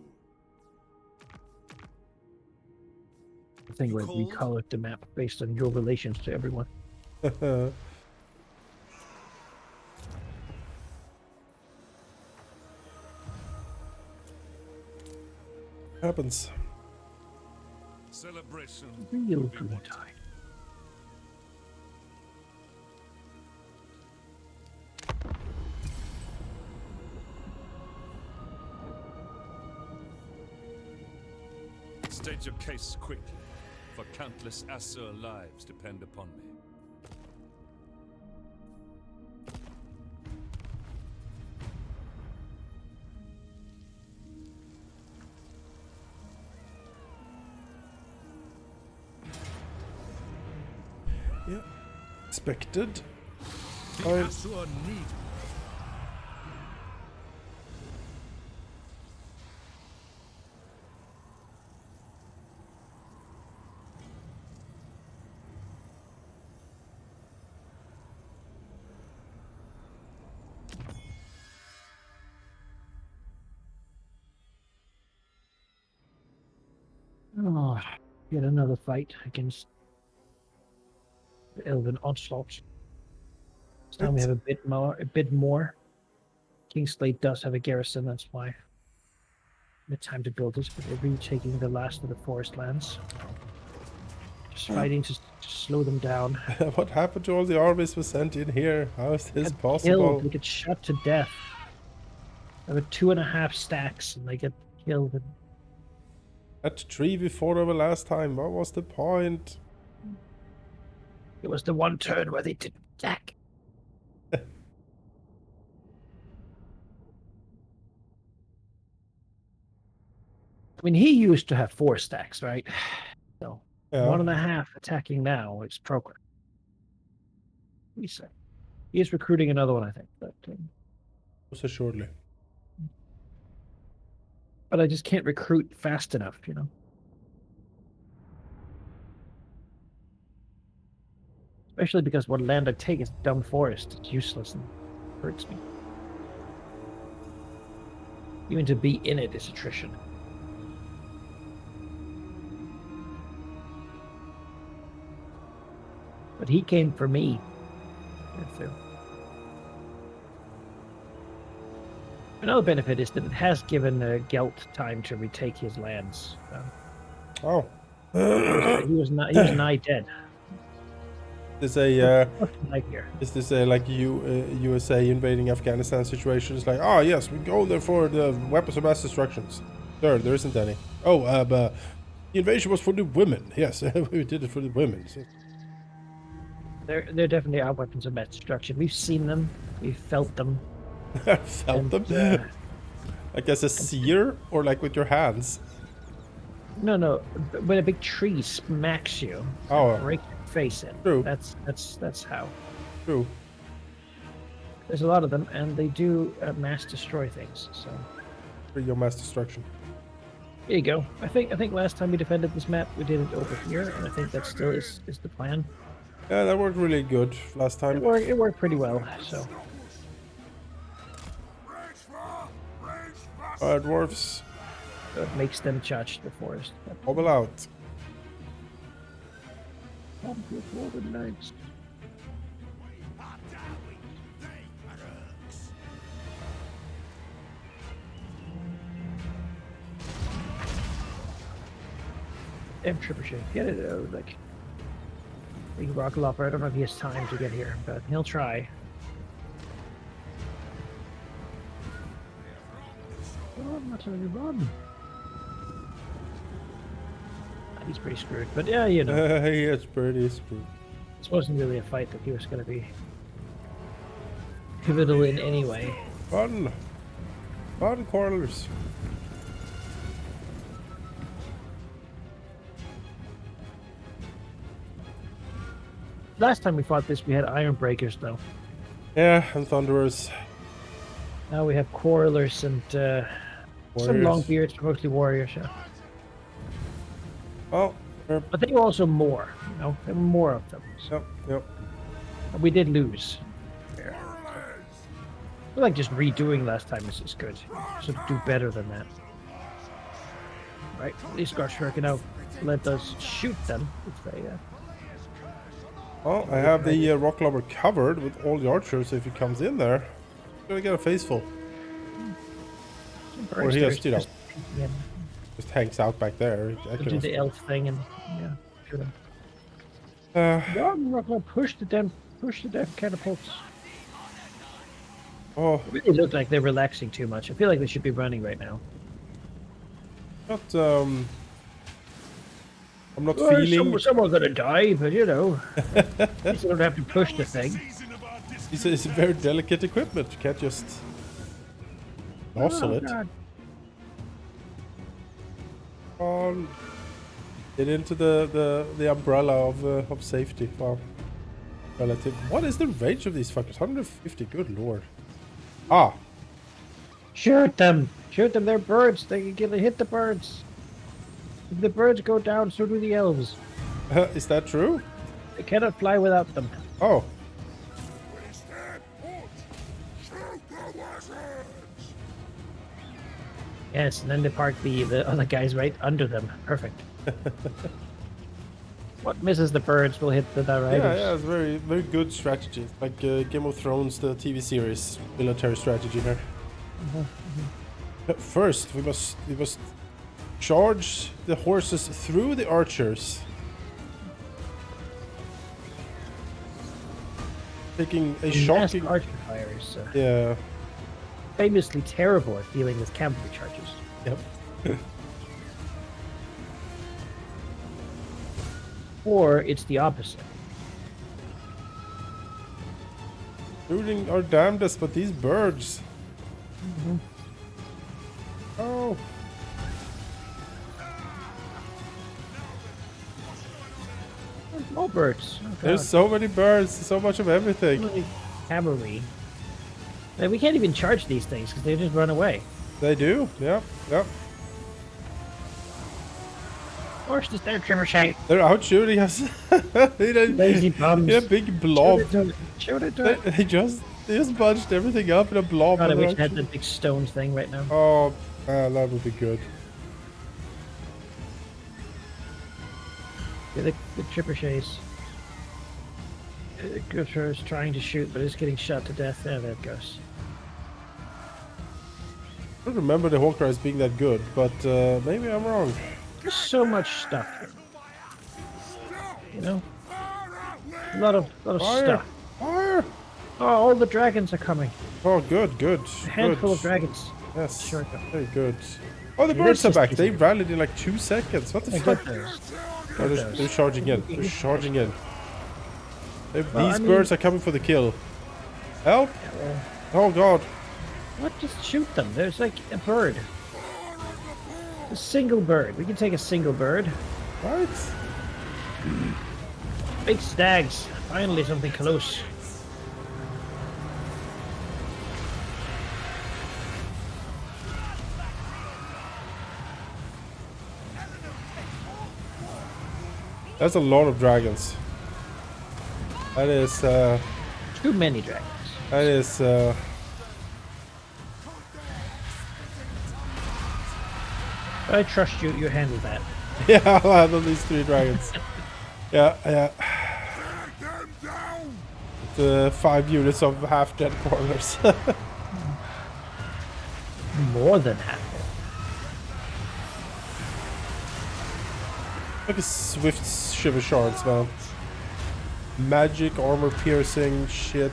The thing where we Cold? colored the map based on your relations to everyone. Happens. Celebration. Real good time. State your case quickly, for countless Asur lives depend upon me. Yeah. Expected. The Fine. Asur need. Oh, yet another fight against the Elven Onslaught. This time we have a bit more. Kingslade does have a garrison, that's why. The time to build this, but they're retaking the last of the forest lands. Just fighting to slow them down. What happened to all the armies we sent in here? How is this Get possible? killed, they get shot to death. There were 2.5 stacks and they get killed. And At 3v4 over last time. What was the point? it was the one turn where they didn't attack. I mean, he used to have 4 stacks, right? So Yeah. 1.5 attacking now is progress. He is recruiting another one, I think. Most assuredly. But I just can't recruit fast enough, you know. Especially because what land I take is dumb forest. It's useless and hurts me. Even to be in it is attrition. But he came for me. So. Another benefit is that it has given Gelt time to retake his lands. Oh. He was nigh dead. Is a Like here. is this a like USA invading Afghanistan situation? It's like, oh yes, we go there for the weapons of mass destructions. Sure, there isn't any. Oh, but the invasion was for the women. Yes, we did it for the women. So- They're definitely our weapons of mass destruction. We've seen them. We've felt them. Felt And, them. Like as a seer or like with your hands. no. When a big tree smacks you, Oh, break your face in. True. That's how. true. There's a lot of them, and they do mass destroy things. So For your mass destruction. here you go. I think last time we defended this map, we did it over here, and I think that still is the plan. Yeah, that worked really good last time. It worked pretty well. So Dwarves, it makes them charge the forest. hobble out. Damn Trebuchet, get it out, like big Rockalopper. I don't know if he has time to get here, but he'll try. Oh, I'm not trying to run. He's pretty screwed, but yeah, you know, It's pretty screwed. this wasn't really a fight that he was going to be pivotal in any way. Fun. Fun quarrelers. Last time we fought this, we had Iron Breakers, though. Yeah, and Thunderers. Now we have Quarrelers and some Warriors. Longbeards, mostly warriors. Yeah. Well, But they were also more, you know, there were more of them. So yep. we did lose. I feel like just redoing last time is good. Should do better than that. Right, these guards can now let us shoot them if they. Well, I have the rock lobber covered with all the archers. If he comes in there, he's gonna get a faceful. Or he has, you know, Yeah, just hangs out back there. I do can the elf thing and yeah, shoot them. Push the damn catapults. Oh, They really look like they're relaxing too much. I feel like they should be running right now. not I'm not feeling. Someone's gonna die, but you know, at least you don't have to push the thing. It's a very delicate equipment. You can't just nozzle it. God. Get into the umbrella of safety. Wow. Relative. What is the range of these fuckers? 150. Good lord. Ah. Shoot them! Shoot them! They're birds. They can hit the birds. If the birds go down, so do the elves. Is that true? They cannot fly without them. Oh. Yes, and then they park the other guys right under them. Perfect. What misses the birds will hit the riders. Yeah, it's very, very good strategy. It's like Game of Thrones, the TV series, military strategy here. But first, we must charge the horses through the archers, taking a shocking. Archer fire is Yeah. famously terrible at dealing with cavalry charges. Yep. Or it's the opposite. Shooting our damnedest, but these birds. Oh. More birds. Oh, There's God. so many birds, so much of everything. So many cavalry. Man, we can't even charge these things because they just run away. They do. Yep. Yep. Horse is there, Trebuchet. They're out shooting us. Lazy bums. In a big blob. Shoot it to it. They just bunched everything up in a blob. God, I and wish I they're had the big stone thing right now. Oh, that would be good. Yeah, the Trebuchets. Guthrie is trying to shoot, but it's getting shot to death. There it goes. I don't remember the Hawkeyes being that good, but maybe I'm wrong. There's so much stuff here. You know? A lot of Fire! stuff. Fire! Oh, all the dragons are coming. Oh, good. A handful good. of dragons. Yes. Sure. Very good. Oh, the Yeah, birds that's are just back. They easy. rallied in like 2 seconds. What the I fuck? got those. Oh, they're charging in. They're charging in. Well, These I mean- birds are coming for the kill. Help! Oh god. What? Just shoot them. There's like a bird. A single bird. We can take a single bird. Right? Big stags. Finally something close. That's a lot of dragons. That is, Too many dragons. that is, I trust you. You handle that. yeah, I'll handle these 3 dragons. Yeah, yeah. The 5 units of half-dead corners. More than half. Look at Swift Shiver Shards, man. Magic, armor piercing, shit.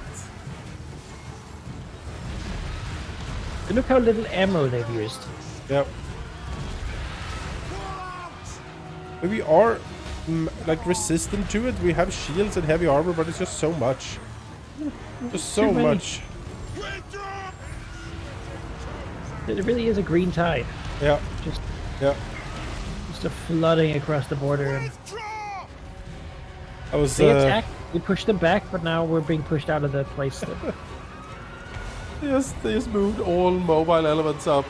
Look how little ammo they've used. Yep. But we are like resistant to it. We have shields and heavy armor, but it's just so much. Just so Too many. much. It really is a green tide. Yeah. Just, Yeah. just a flooding across the border. And I was they attacked. We pushed them back, but now we're being pushed out of the place. they just moved all mobile elements up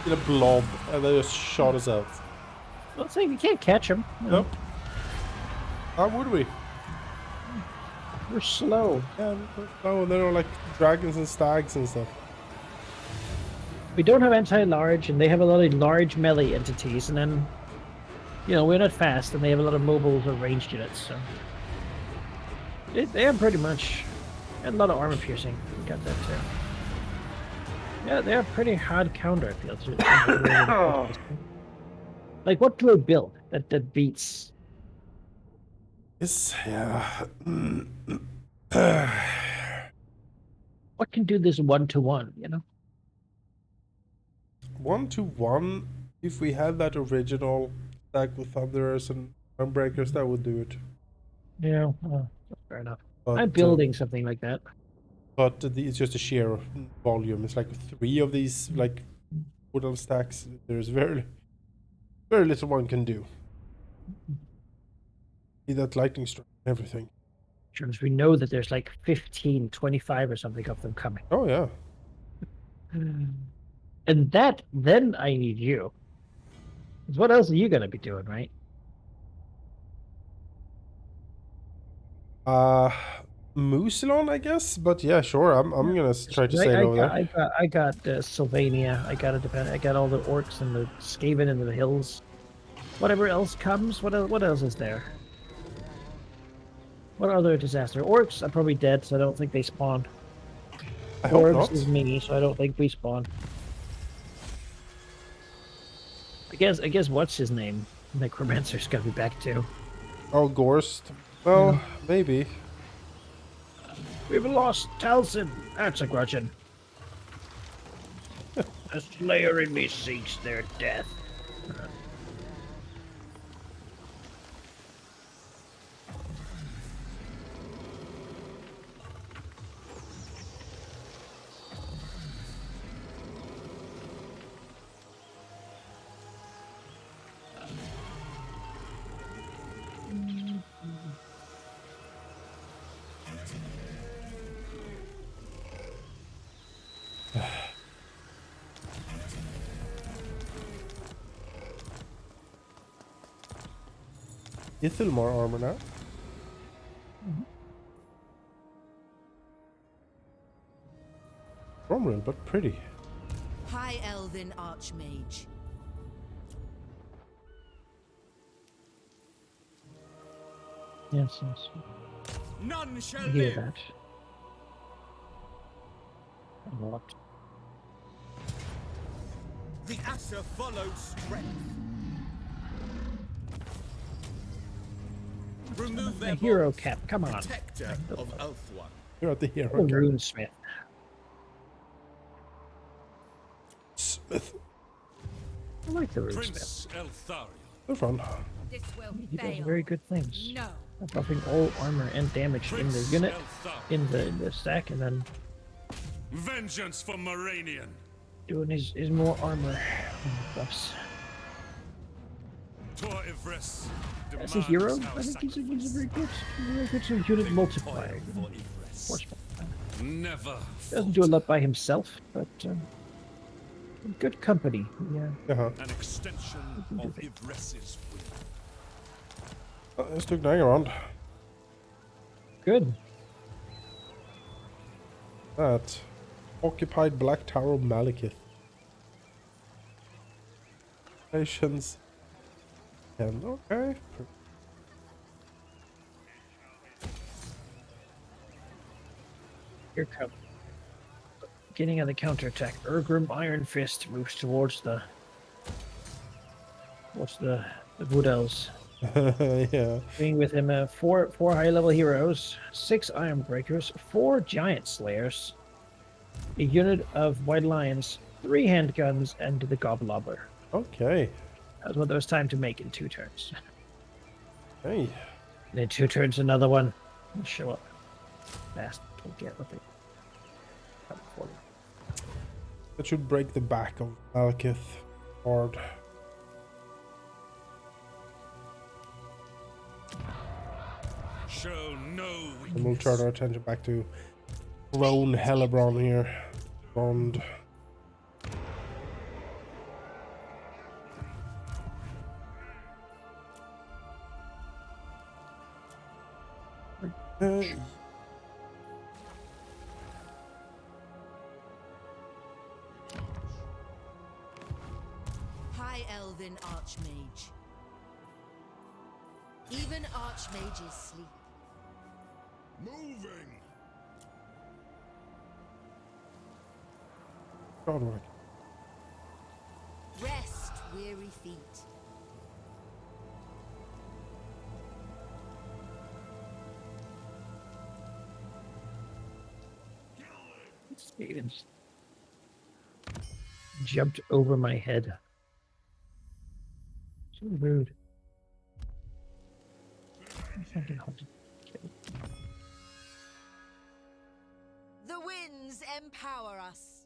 in a blob and they just shot us out. Well, saying we can't catch them. Nope. How would we? We're slow. Yeah, no, they're like dragons and stags and stuff. We don't have anti-large, and they have a lot of large melee entities, and then, you know, we're not fast, and they have a lot of mobiles or ranged units, so... They are pretty much... And a lot of armor piercing. We got that, too. Yeah, they're a pretty hard counter, I feel. Like, what do I build that beats? Yes, yeah. What can do this one-to-one, you know? 1-to-1, if we had that original stack with Thunderers and Unbreakers, that would do it. Yeah, fair enough. But, I'm building something like that. But it's just a sheer volume. It's like 3 of these like wooden stacks. There's very little one can do. See that lightning strike and everything. Because we know that there's like 15, 25 or something of them coming. Oh yeah. And then I need you. 'Cause what else are you gonna be doing, right? Mucilon, I guess. But yeah, sure. I'm gonna try to sail over there. I got Sylvania. I got all the orcs and the Skaven and the hills. Whatever else comes. What else is there? What other disaster? Orcs are probably dead, so I don't think they spawn. I hope Orcs not. is me, so I don't think we spawn. I guess what's his name? Necromancer's gotta be back too. Oh, Gorst. Well, maybe. We've lost Talcin. That's a grudgeon. The Slayer in me seeks their death. More armor now. Cromwell, but pretty. High Elven Archmage. Yes. None shall I hear live. that. A lot. The Asher follows strength. Remove My their hero bonds. cap, come on. Protector of Eltharion. You're at the hero. Oh, card. Runesmith. Smith. I like the rootsmith. Prince Eltharion. They're fun. This will He does fail. very good things. No. Buffing all armor and damage in the Prince unit, Eltharion. in the stack, and then Vengeance for Moranion. doing his more armor buffs. Tor Ivres As a hero, demands our I think he's a very sacrifice. good sort of unit multiplier. Toil for Ivres. Force Never. doesn't do a lot by himself, but good company. Yeah. Jaha. An extension of Ivres's will. Een stuk Dangerand. Good. That. Occupied Black Tower of Malekith. Nations. And okay. Here comes. Beginning of the counterattack. Urgrim Iron Fist moves towards the. What's the Wood Elves? Yeah. Bringing with him four high-level heroes, 6 Iron Breakers, 4 Giant Slayers, a unit of White Lions, 3 handguns, and the Goblobber. Okay. That was what there was time to make in 2 turns. Hey. And in 2 turns, another one will show up. Fast. Don't get what they. That should break the back of Malekith hard. Show no And we'll turn our attention back to Roan Hellebron here. Bond. High Elven Archmage. Even Archmages sleep. Moving. Godric. Rest, weary feet. Stevens jumped over my head. So rude. Fucking hard to kill. The winds empower us.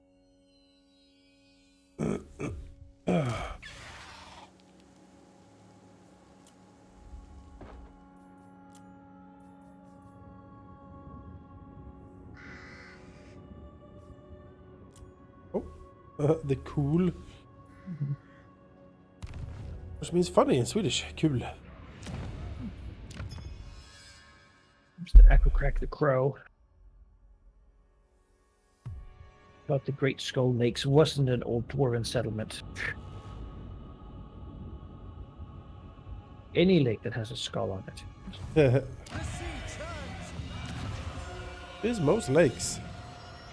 The cool. Which means funny in Swedish. Kul. Mr. Aquacrack the Crow. Thought the Great Skull Lakes wasn't an old dwarven settlement. Any lake that has a skull on it. It The sea turns. is most lakes.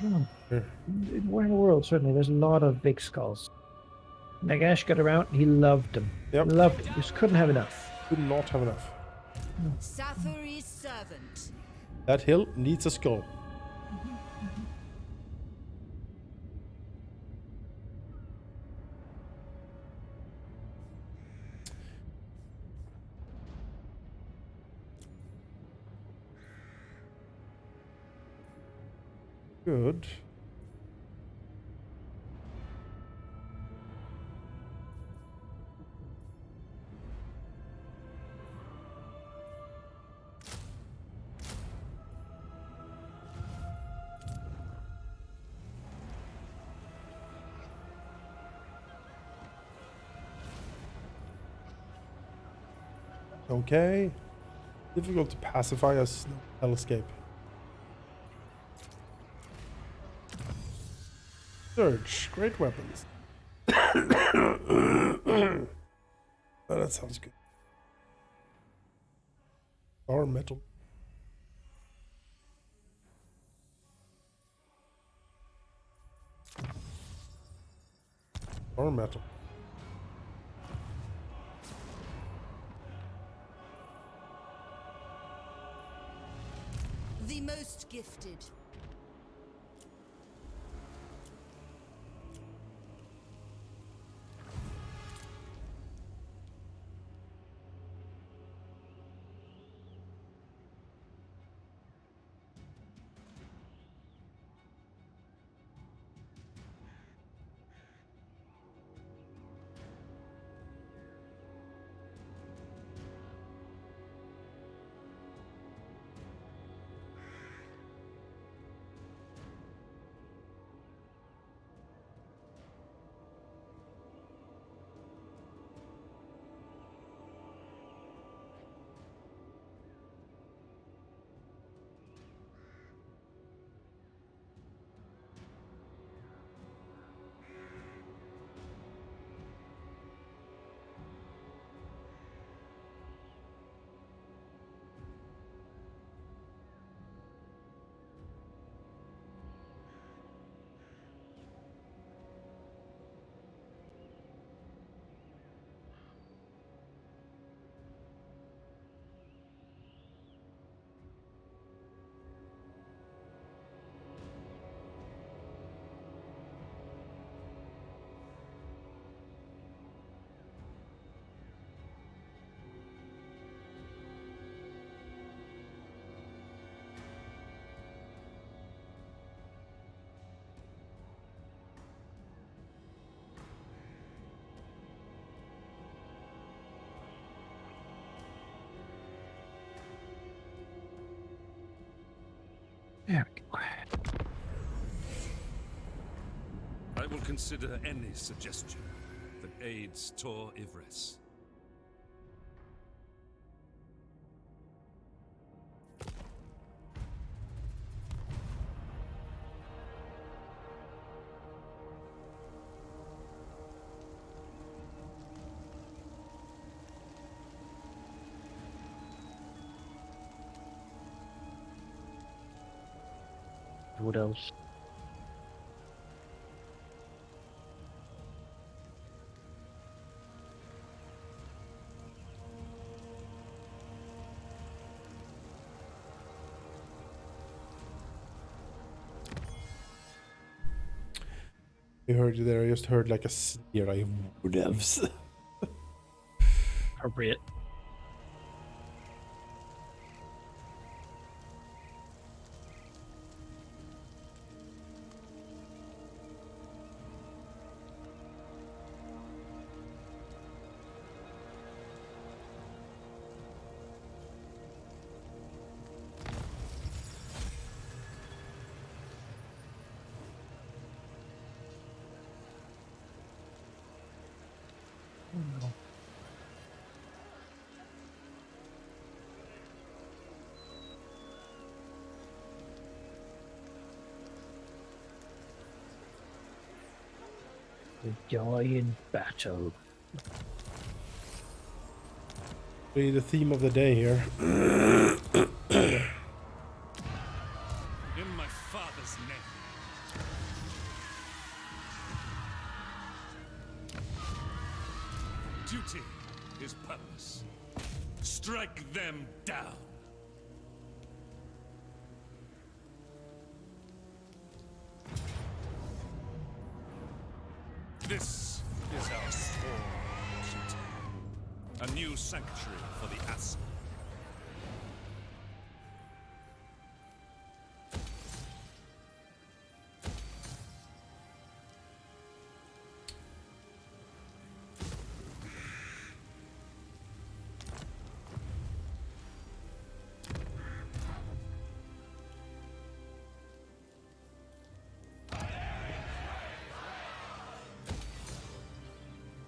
Hmm. Here. In Warhammer World, certainly, there's a lot of big skulls. Nagash got around, he loved them. Yep. Loved it. Just couldn't have enough. Could not have enough. Sathuri's servant. That hill needs a skull. Good. Okay. Difficult to pacify us. Hellscape. Surge. Great weapons. Oh, that sounds good. Or metal. Or metal. The most gifted. There we go. I will consider any suggestion that aids Tor Ivres. What else? I heard you there. I just heard like a sneer, like whatevs. Appropriate. The giant battle. Really the theme of the day here. In my father's name. Duty is purpose. Strike them down. This is our sworn duty. A new sanctuary for the Asur.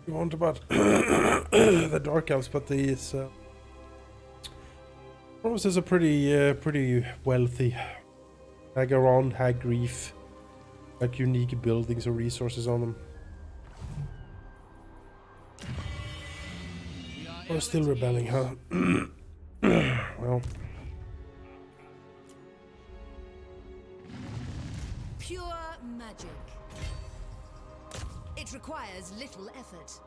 You want about the Dark Elves, but these provinces are pretty wealthy. Agaron, Hagreef, like unique buildings or resources on them. We're still rebelling, huh? Well, Pure magic. It requires little effort.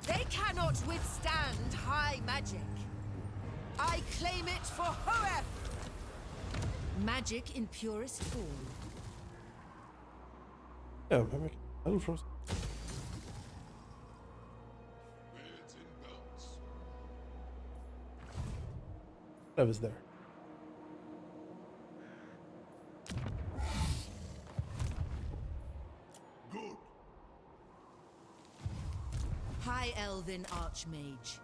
They cannot withstand high magic. I claim it for Hoef! Magic in purest form. yeah, maybe Elfrost. That was there. High Elven Archmage.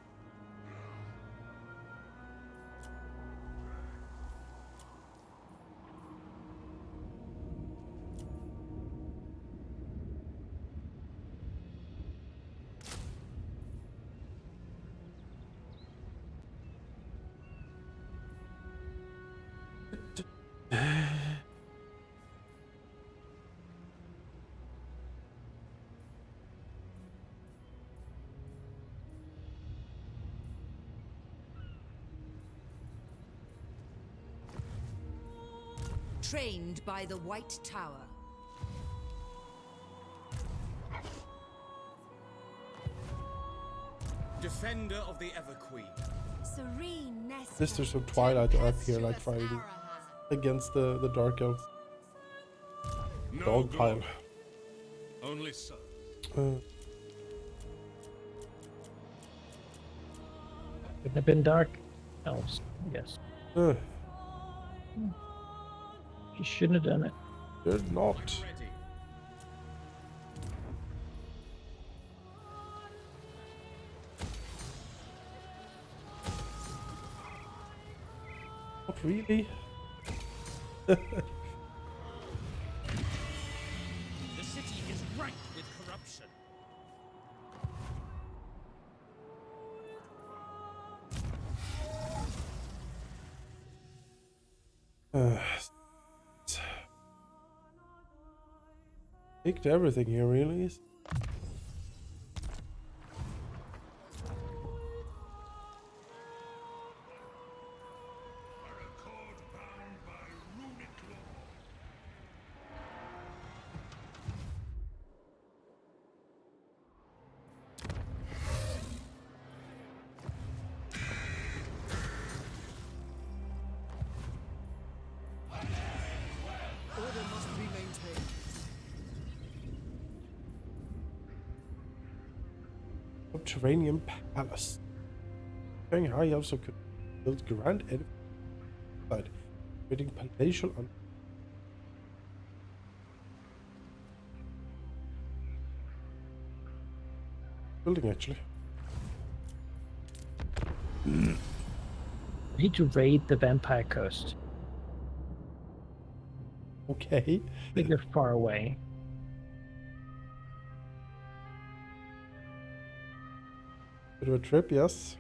Trained by the White Tower. Defender of the Everqueen. Serene Nesta. Sisters of Twilight are up here, like fighting against the Dark Elves. No Dog pile. glory. Only son. Couldn't have been dark elves, yes. You shouldn't have done it. They're not. Ready. Not really. The city is ripe with corruption. Picked everything here, really. Order must be maintained. Subterranean palace. Showing how he also could build grand edifices, creating palatial building actually. I need to raid the Vampire Coast. Okay. I think they're far away. Bit of a trip, yes.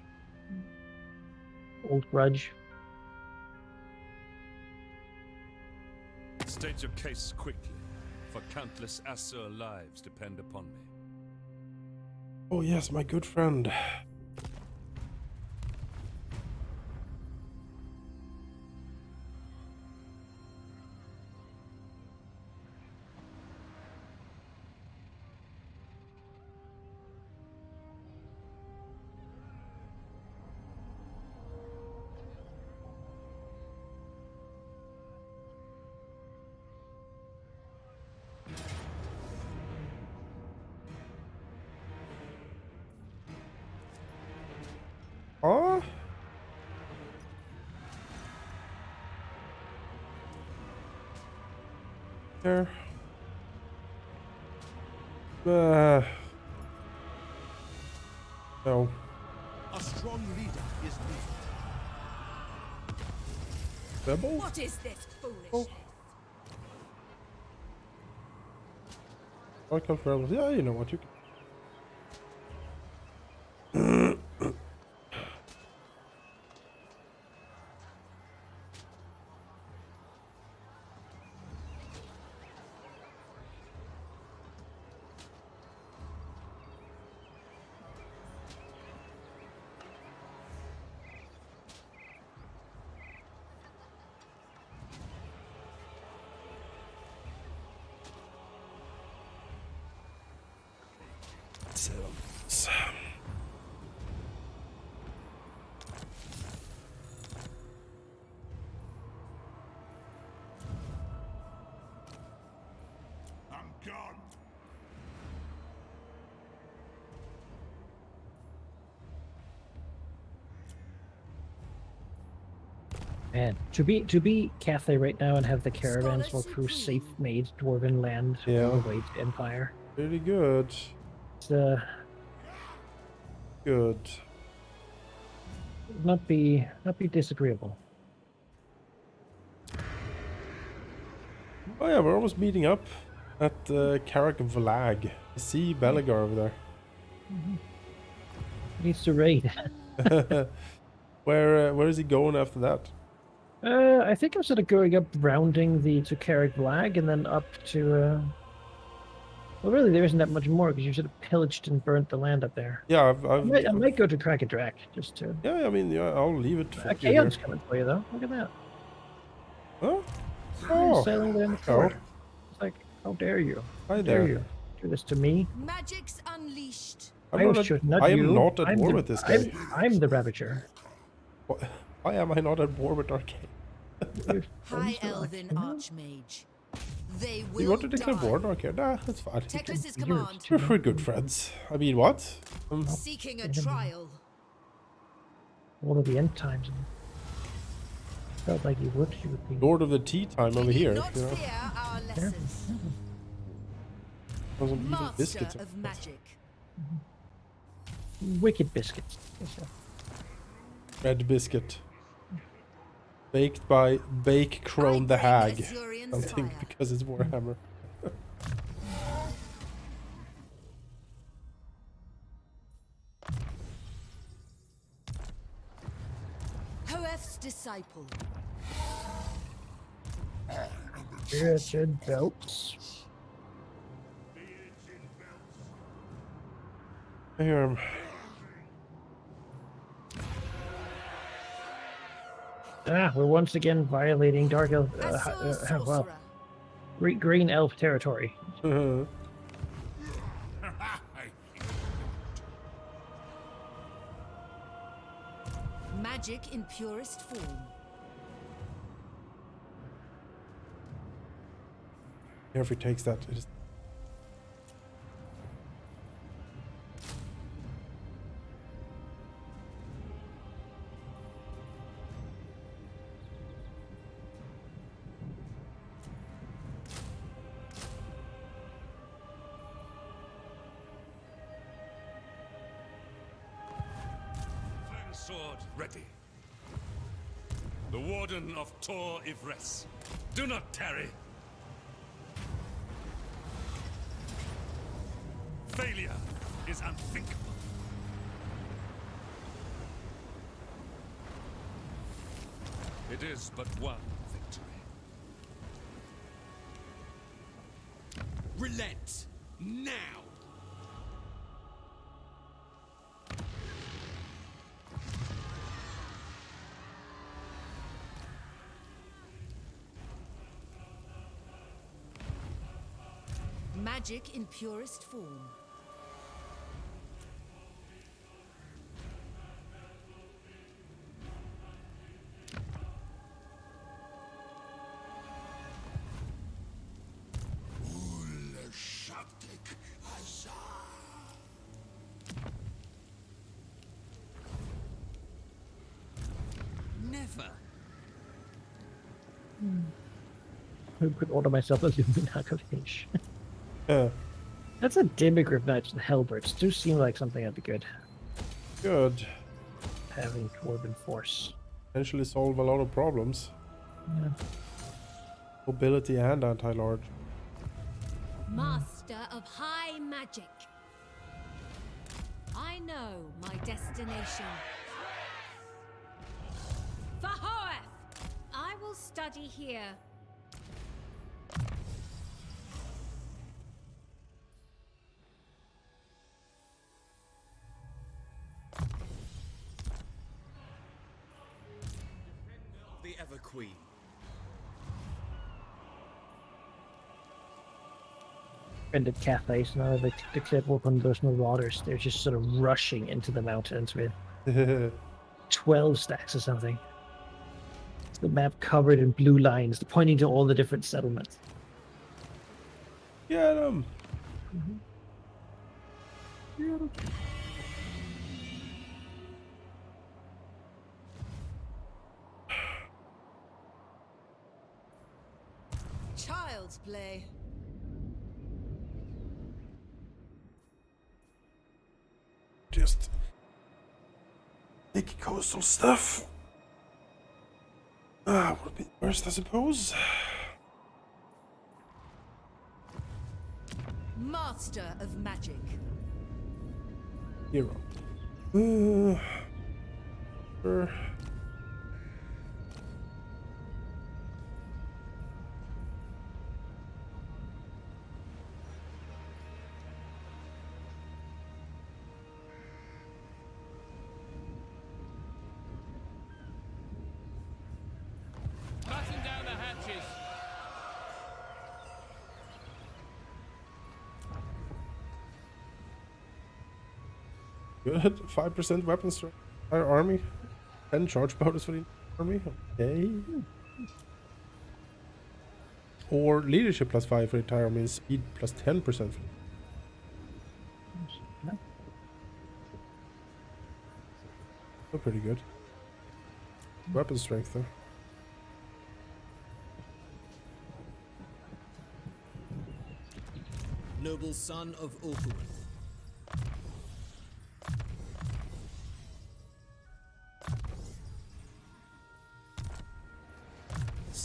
Old grudge. State your case quickly, for countless Asur lives depend upon me. Oh yes, my good friend. Oh. There. No. A strong leader is needed. Rebel? What is this foolishness? Oh. I come for rebels. Yeah, you know what you can. I'm gone. Man, to be Cathay right now and have the caravans walk through Scholar safe-made dwarven land Yeah. all the way to Empire. Pretty good. It's Good. not be disagreeable. Oh yeah, we're almost meeting up at Carrick Vlag. I see Belegar over there. Needs to raid. Where is he going after that? I think I'm sort of going up, rounding the Carrick Vlag, and then up to. Well, really, there isn't that much more because you sort of pillaged and burnt the land up there. Yeah, I might go to Krakadrak just to. Yeah, I mean, yeah, I'll leave it for you here. Chaos coming for you though. Look at that. Huh? Oh, Oh, sailing there in the port. It's like, how dare you? hi How dare there. you do this to me? Magic's unleashed. I'm I not was at, not I you. am not at I'm war the- with this guy. I'm the Ravager. Why am I not at war with Arcane? High Elven Archmage. They will You want to declare die. war on Arcane? Nah, that's fine. Tekris' command. We're good friends. I mean, what? Seeking a trial. All of the end times. Felt like you would be. Lord of the tea time over We need here. not You know, fear our lessons. some evil Master biscuits. of magic. Wicked biscuits. Red biscuit. Baked by Bake Crone the bring Hag. Eltharion I think fire. because it's Warhammer. Hoef's disciple. Bearded belts. Here. We're once again violating Dark Elf, Azure well, sorcerer. Green Elf territory. Magic in purest form. If he takes that, it is. Fang sword ready. The Warden of Tor Ivres. Do not tarry. Failure is unthinkable. It is but one victory. Relent now. Magic in purest form. Never. I could order myself a Luminagavage. Yeah, That's a Demigryph Knights with Hellbirds. Do seem like something that'd be good. good. Having Dwarven Force. Potentially solve a lot of problems. Yeah. Mobility and anti-large. Master of high magic. I know my destination. For Hoeth, I will study here. The Ever Queen. Defended cafes now they declared open those marauders. They're just sort of rushing into the mountains with 12 stacks or something. The map covered in blue lines pointing to all the different settlements. Get him! Child's play. Just take coastal stuff. Would be worst, I suppose. Master of magic. Hero. Sure. Batten down the hatches. Good. 5% weapon strength. Entire army. 10 charge bonus for the army. Okay. Or leadership plus 5 for the entire army and speed plus 10% for the... Oh, pretty good. Weapon strength though. Noble son of Ulthuan.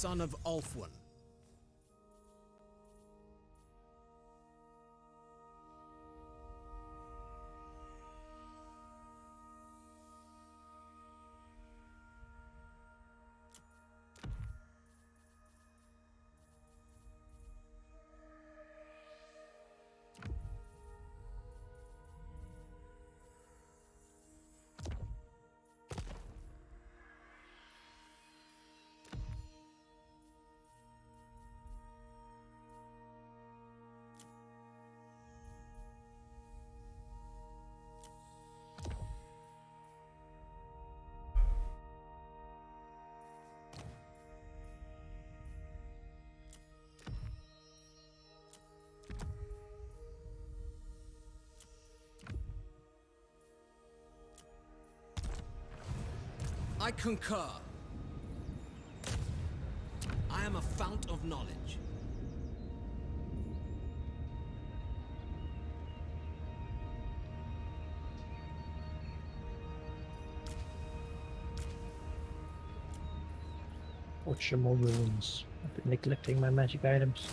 son of Ulfwin. I concur. I am a fount of knowledge. Watch more runes. I've been neglecting my magic items.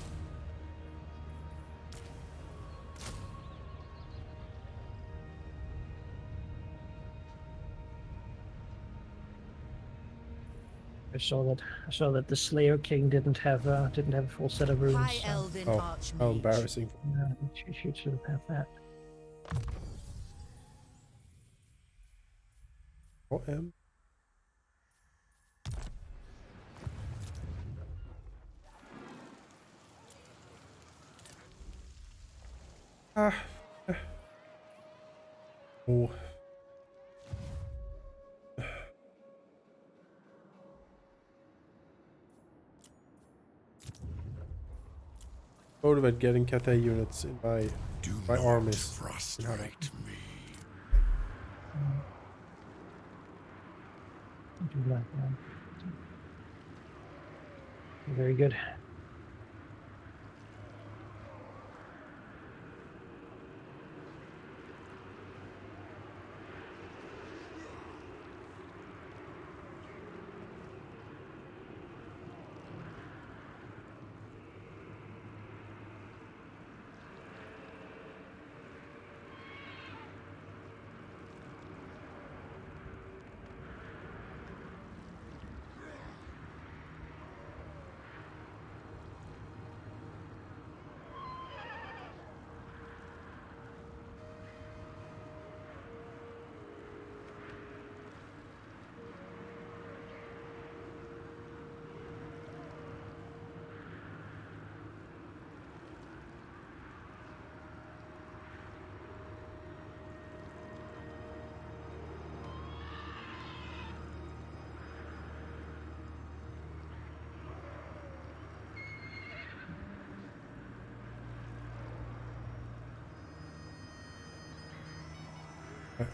I saw that the Slayer King didn't have a full set of runes. High So, Elven Oh, Archmage. how embarrassing. she should have that. Oh, M. Ah. Oh. Thought about getting Cathay units in my armies. Frustrate me. Do like that. Very good.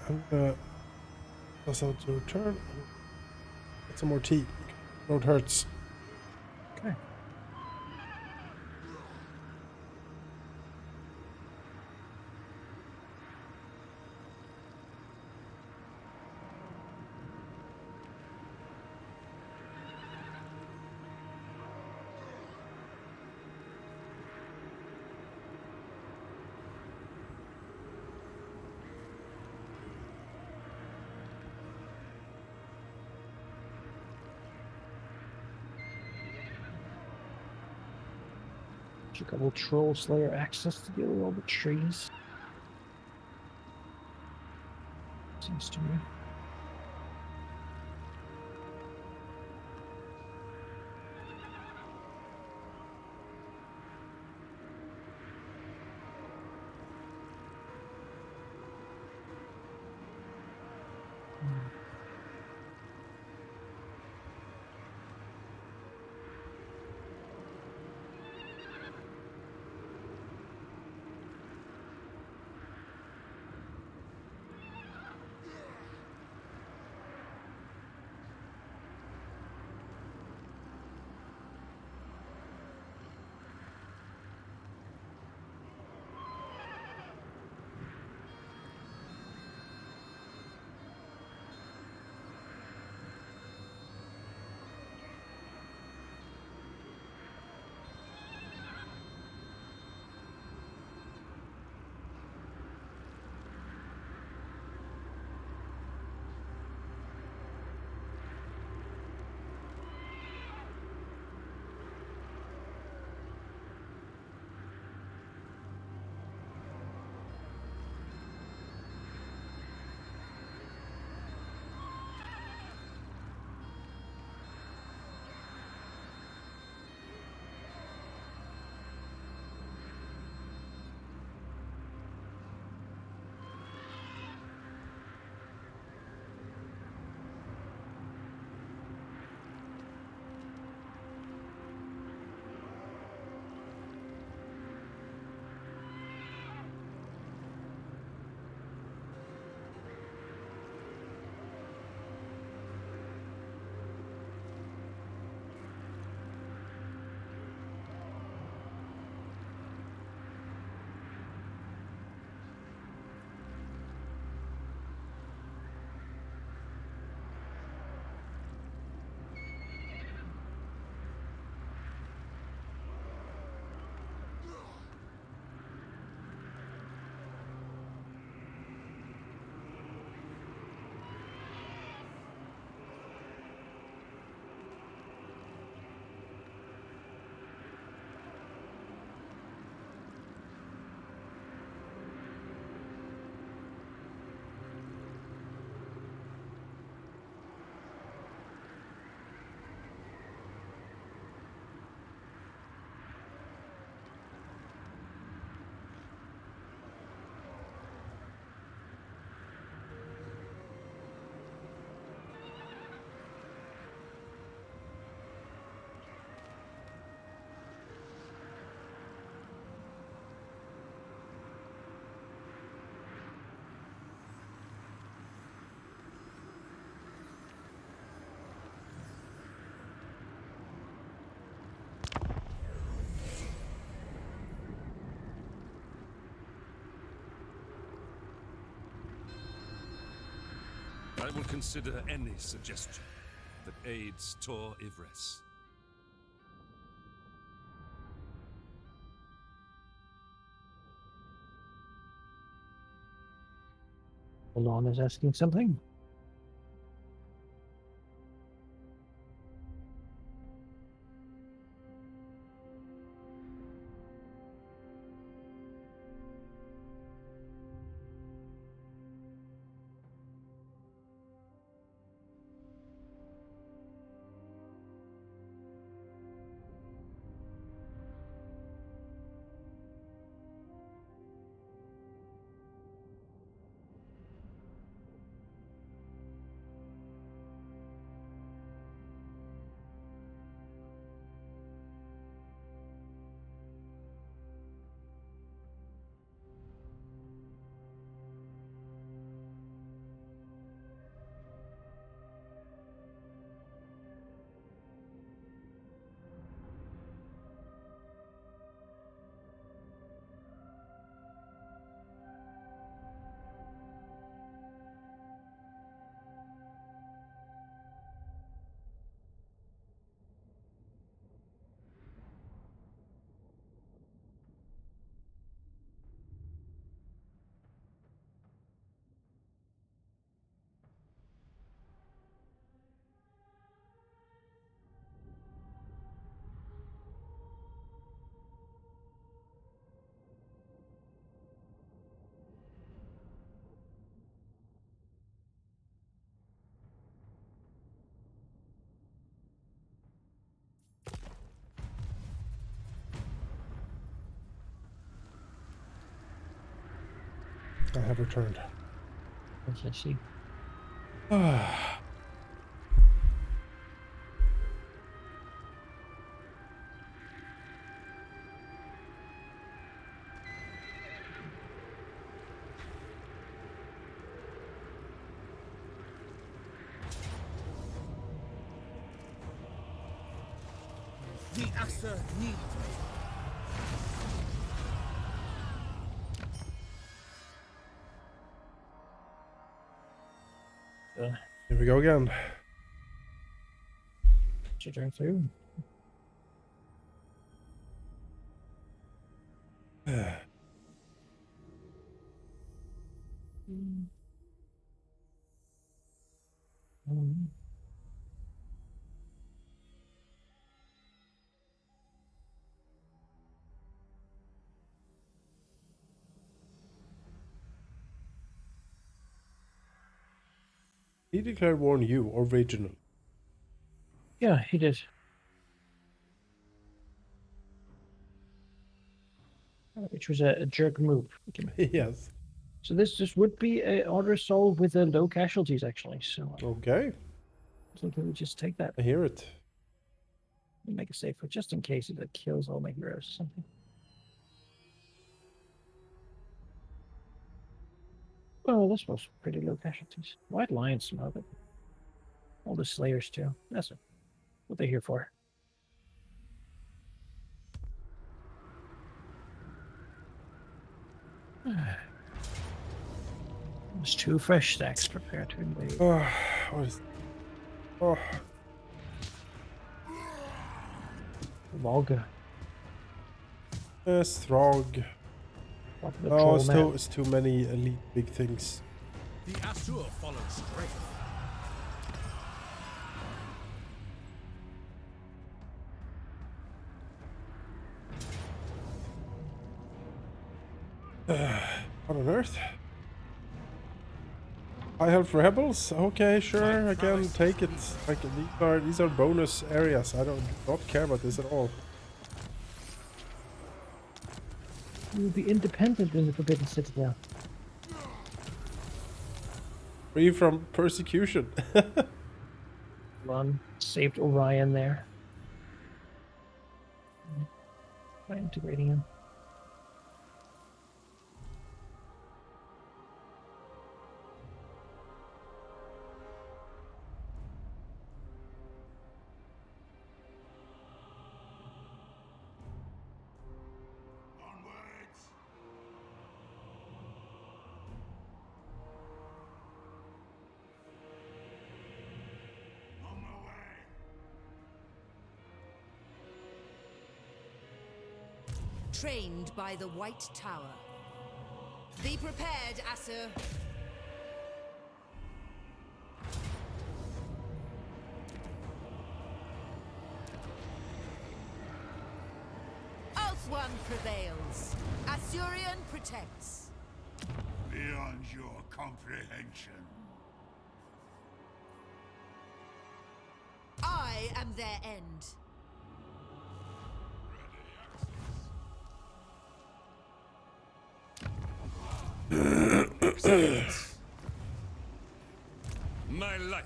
I'm gonna toss out to return. Get some more tea. Throat hurts. Okay. A couple Troll Slayer access to deal with all the trees. Seems to me. I will consider any suggestion that aids Tor Ivres. Alon is asking something. I have returned. Yes, I see. The Aster need me. Here we go again. It's your turn through. He declared war on you or regional. Yeah, he did. Which was a jerk move. Yes. So this would be a order soul with a low casualties actually. So Okay. I think we just take that I hear it. and make a save for just in case it kills all my heroes or something. Oh, this was pretty low casualties. White Lions smelled it. All the Slayers too. That's what they're here for. There's 2 fresh stacks prepared to invade. Oh, what is... Oh, Volga. Throg. What the Oh, troll man. it's too many elite big things. The Asur follow strength. What on earth? High health rebels? Okay, sure, I can take it. Like these are bonus areas. I do not care about this at all. You will be independent in the Forbidden Citadel. Free from persecution. Run. Saved Orion there. By integrating him. trained by the White Tower. Be prepared, Asur. One prevails. Eltharion protects. Beyond your comprehension. I am their end. My life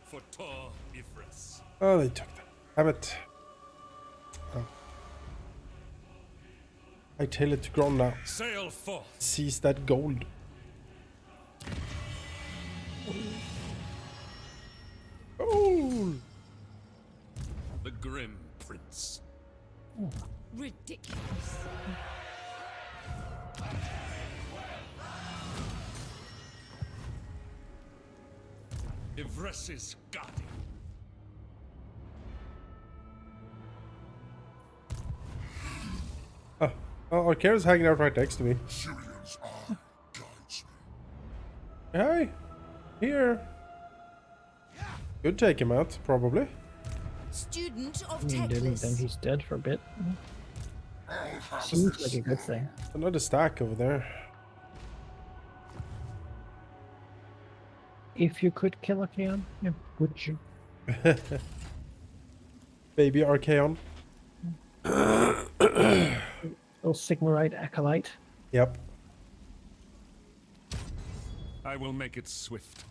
for Tor Ifres. Oh, they took that. Have it. Oh. I tail it to ground now. Sail forth. Seize that gold. Gold! The Grim Prince. Ridiculous. Ifres's guardian. Oh, Arcara's hanging out right next to me. Syrian's eye guides me. Hey, here. Could take him out, probably. Student of I mean, then Teclis. he's dead for a bit. Seems like a good thing. Another stack over there. If you could kill Archaon, yeah, would you? Baby Archaon. Little Sigmarite acolyte. Yep. I will make it swift.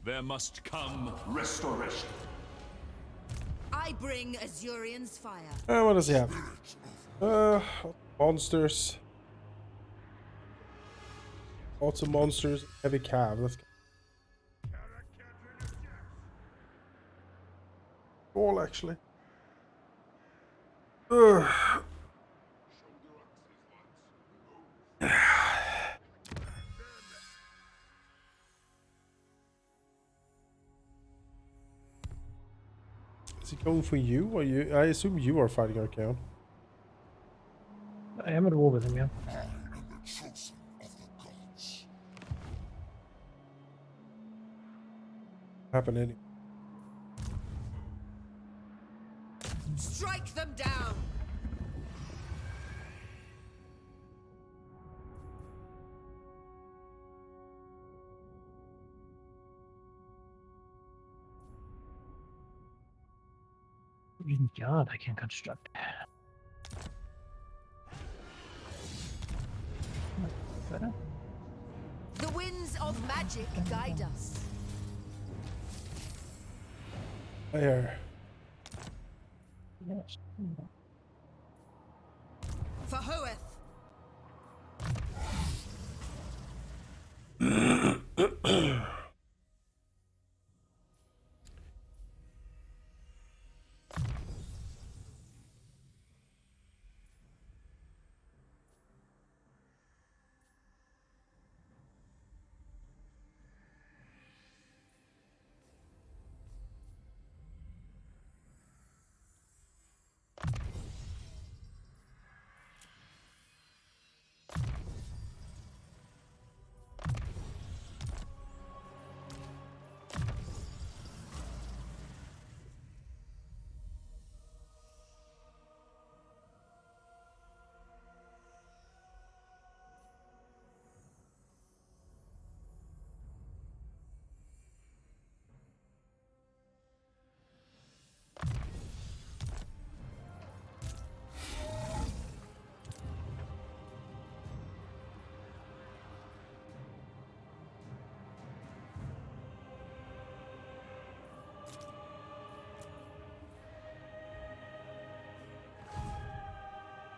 There must come restoration. I bring Azurion's fire. What does he have? Monsters. Lots of monsters. Heavy cab. Let's go. All actually. Ugh. Is he going for you, or you? I assume you are fighting Archaon. I am at war with him, yeah. I am the chosen of the gods. Happen any? Strike them down. God, I can construct. Better. The winds of magic guide us. There. Yes. For Hoeth.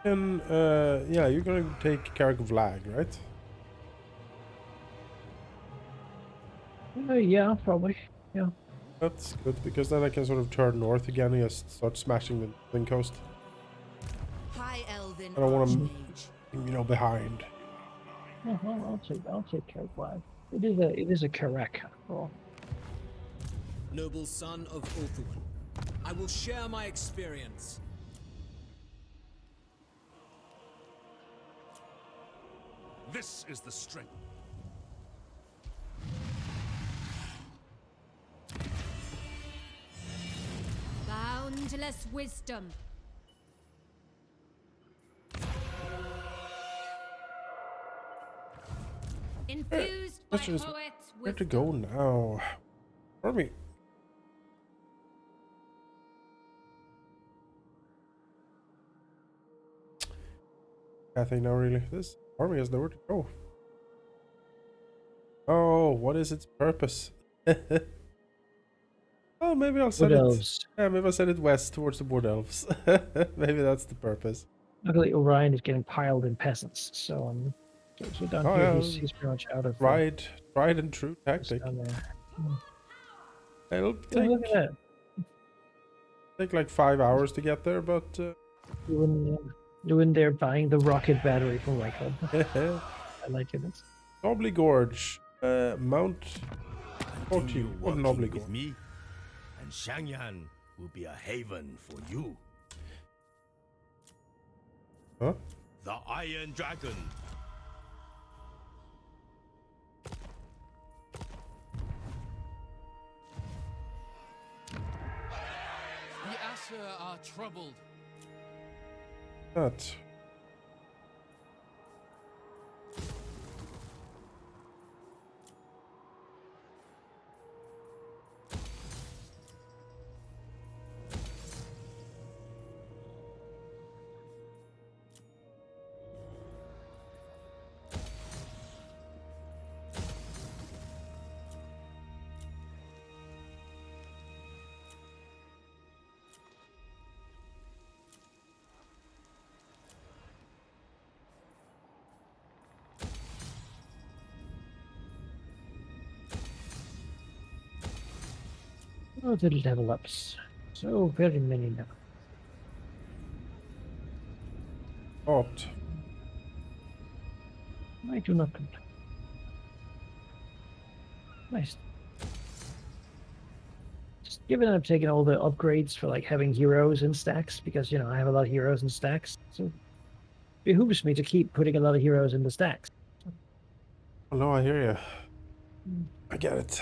And yeah, you're gonna take Carrick of Lag, right? Yeah, probably. Yeah. That's good, because then I can sort of turn north again and just start smashing the Twin Coast. High Elven I don't want 'em- Archmage. You know, behind. Yeah, well, I'll take care of Flag. It is a correct roll. Noble son of Eltharion, I will share my experience. This is the strength. Boundless wisdom. Infused by Let's just- poets Where to wisdom. go now? Army. I think now really this army has nowhere to go. Oh, what is its purpose? Oh, maybe I'll Wood send it. elves. Yeah, maybe I'll send it west towards the wood elves. Maybe that's the purpose. Luckily, Orion is getting piled in peasants, so so down Oh, here yeah. he's pretty much out of Tried and true tactic. down there. It'll Yeah, look at that. take like 5 hours to get there, but You in there buying the rocket battery from Reichel. I like it. Knobbly Gorge, Mount Continue 40. What working Knobbly with Gorge? me, and Xiangyan will be a haven for you. Huh? The Iron Dragon. The Asher are troubled. That. Oh, the level ups. So very many now. Opt. I do not complain. Nice. Just given that I'm taking all the upgrades for like having heroes in stacks, because you know I have a lot of heroes in stacks, so it behooves me to keep putting a lot of heroes in the stacks. Oh no, I hear you. I get it.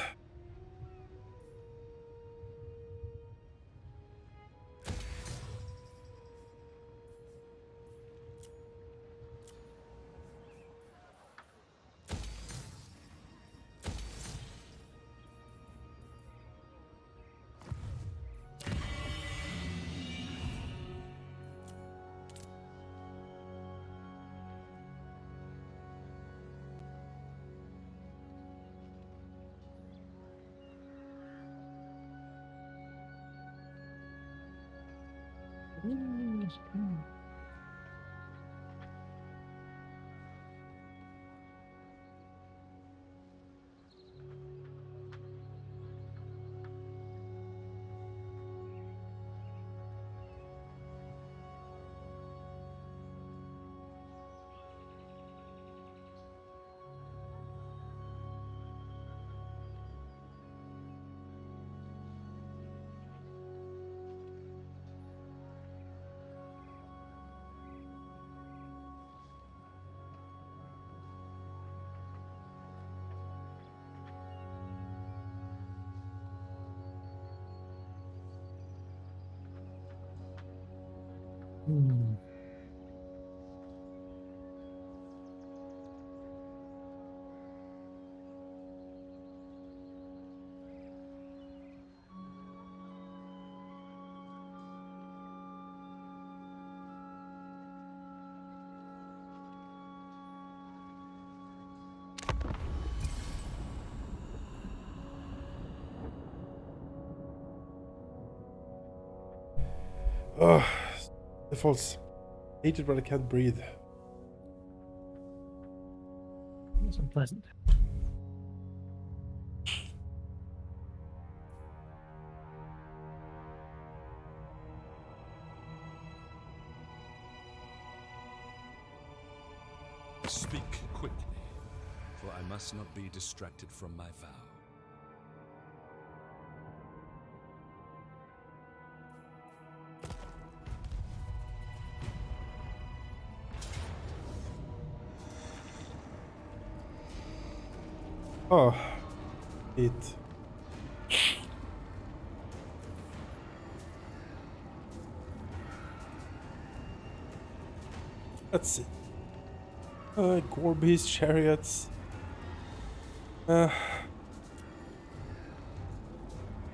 Hmm. Ugh. Defaults. Hate it, but I can't breathe. That's unpleasant. Speak quickly. for I must not be distracted from my vow. Oh, it. Let's see. Gorby's chariots.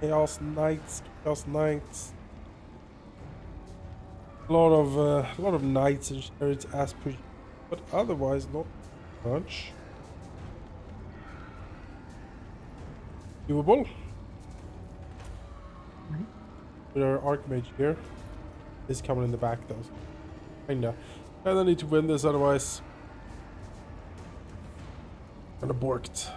Chaos knights. A lot of knights and chariots as per, but otherwise not much. Doable. With our archmage here. Is coming in the back though. Kinda need to win this, otherwise kinda borked.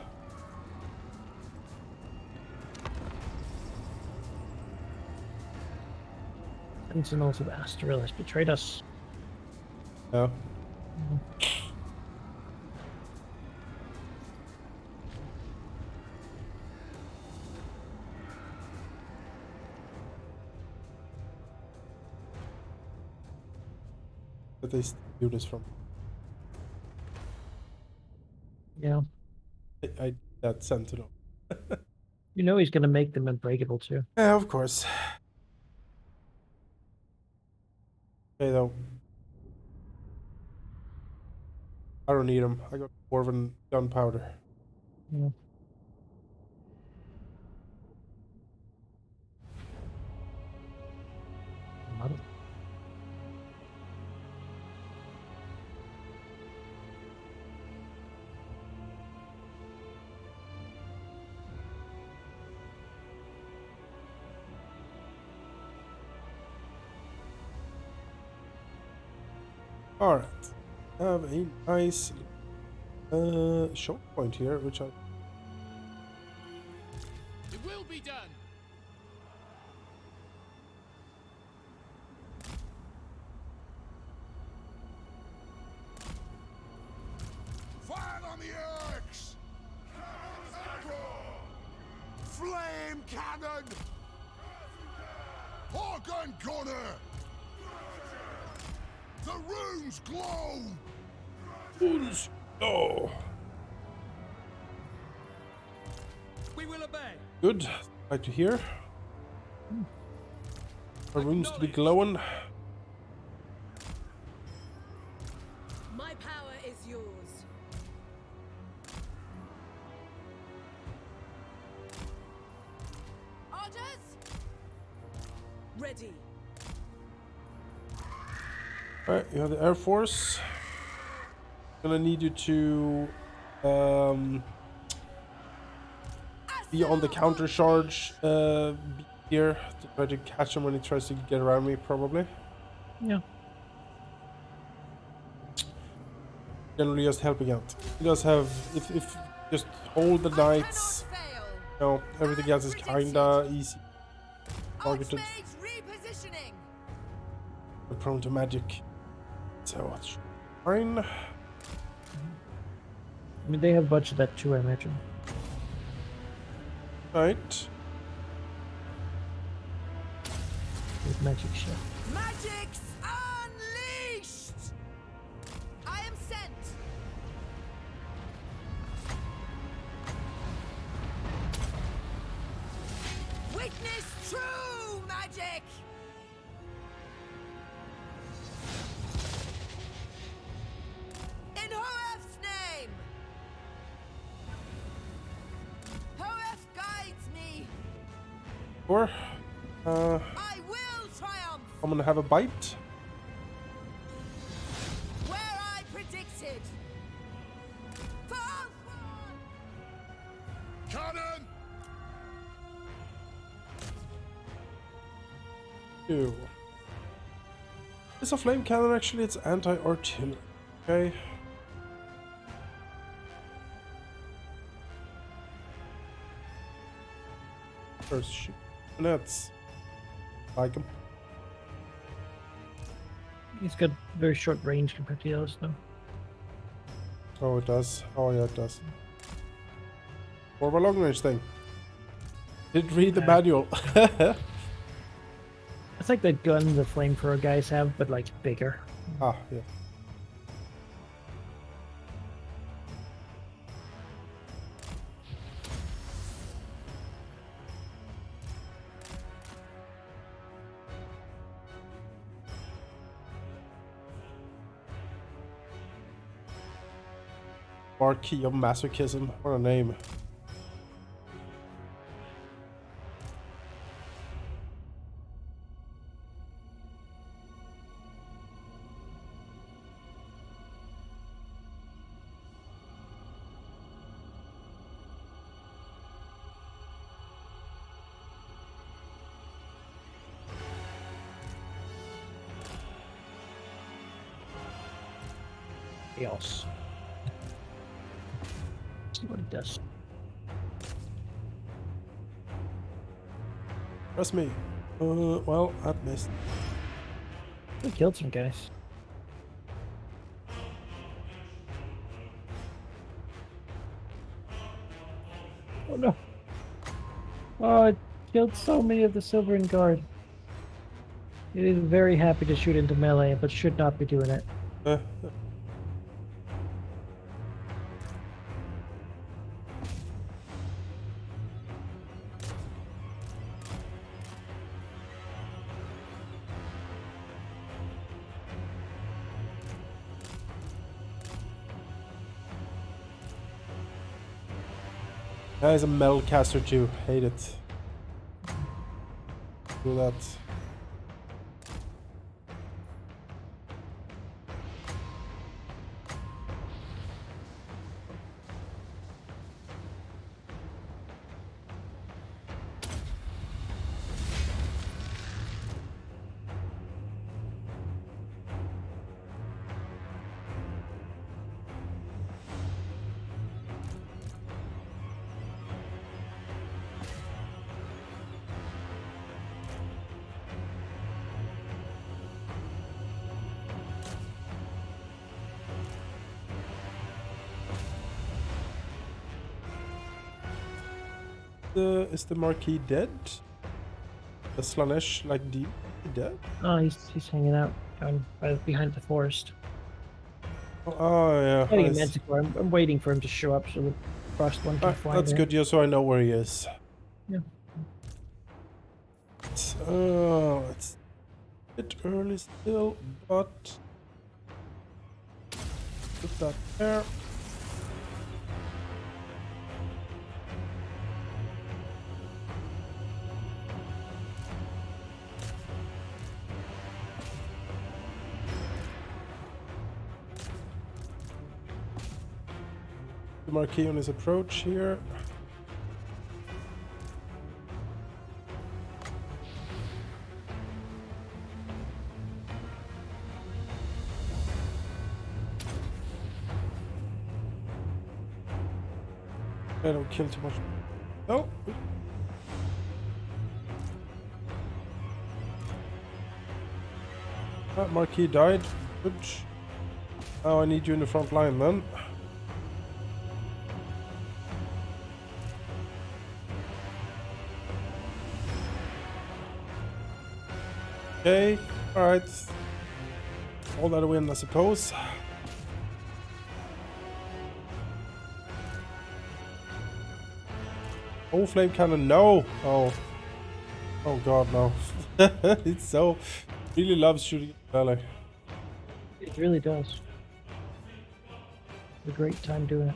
Sentinels of Asterolis betrayed us. No. But they do this from. Yeah. I that sentinel. You know he's gonna make them unbreakable too. Yeah, of course. Okay, though. I don't need them. I got dwarven gunpowder. Yeah. Love it. Alright. Have a nice shot point here, which I It will be done. Fire on the axe! Flame cannon! Organ gunner! The runes glow! Oh, We will obey. good. Like to hear. Our runes to be glowing. My power is yours. Orders? Ready. Alright, you have the Air Force. Gonna need you to be on the counter charge here to try to catch him when he tries to get around me, probably. Yeah. Generally just helping out. He does have, if just hold the knights, you know, everything else is kinda easy. Targeted. Repositioning. They're prone to magic. So it's fine. I mean, they have a bunch of that too, I imagine. Right. With magic shit. Magic's unleashed! I am sent! Witness true magic! In Hoef's name! Hoef guides me! Or I will triumph! I'm gonna have a bite. Where I predicted! For Cannon! Ew. It's a flame cannon actually, it's anti-artillery. Okay. First shoot. Nets. Like him. He's got very short range compared to the others, though. Oh, it does. Oh, yeah, it does. More of a long range thing. Did read the manual. It's like the gun the flamethrower guys have, but like bigger. Ah, yeah. Marquis of Masochism. What a name. Chaos. See what it does. Trust me. Well, that missed. We killed some guys. Oh no. Oh, it killed so many of the Silverin Guard. It is very happy to shoot into melee, but should not be doing it. That is a metal caster too. Hate it. Do that. Is the Marquis dead? The Slanesh like deep dead? Oh, he's hanging out down behind the forest. Oh yeah. Getting a nice. manticore. I'm waiting for him to show up so the frost one can fly That's there. good, just so I know where he is. Yeah. It's a bit early still, but put that there. The Marquis on his approach here. I don't kill too much. No. That Marquis died. Good. Now I need you in the front line then. Okay, alright. All that a win, I suppose. Oh, flame cannon, no! Oh. Oh god, no. It's so... really loves shooting melee. It really does. A great time doing it.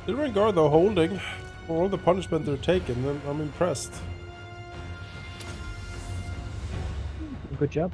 The Belegar though holding for all the punishment they're taking, I'm impressed. Good job.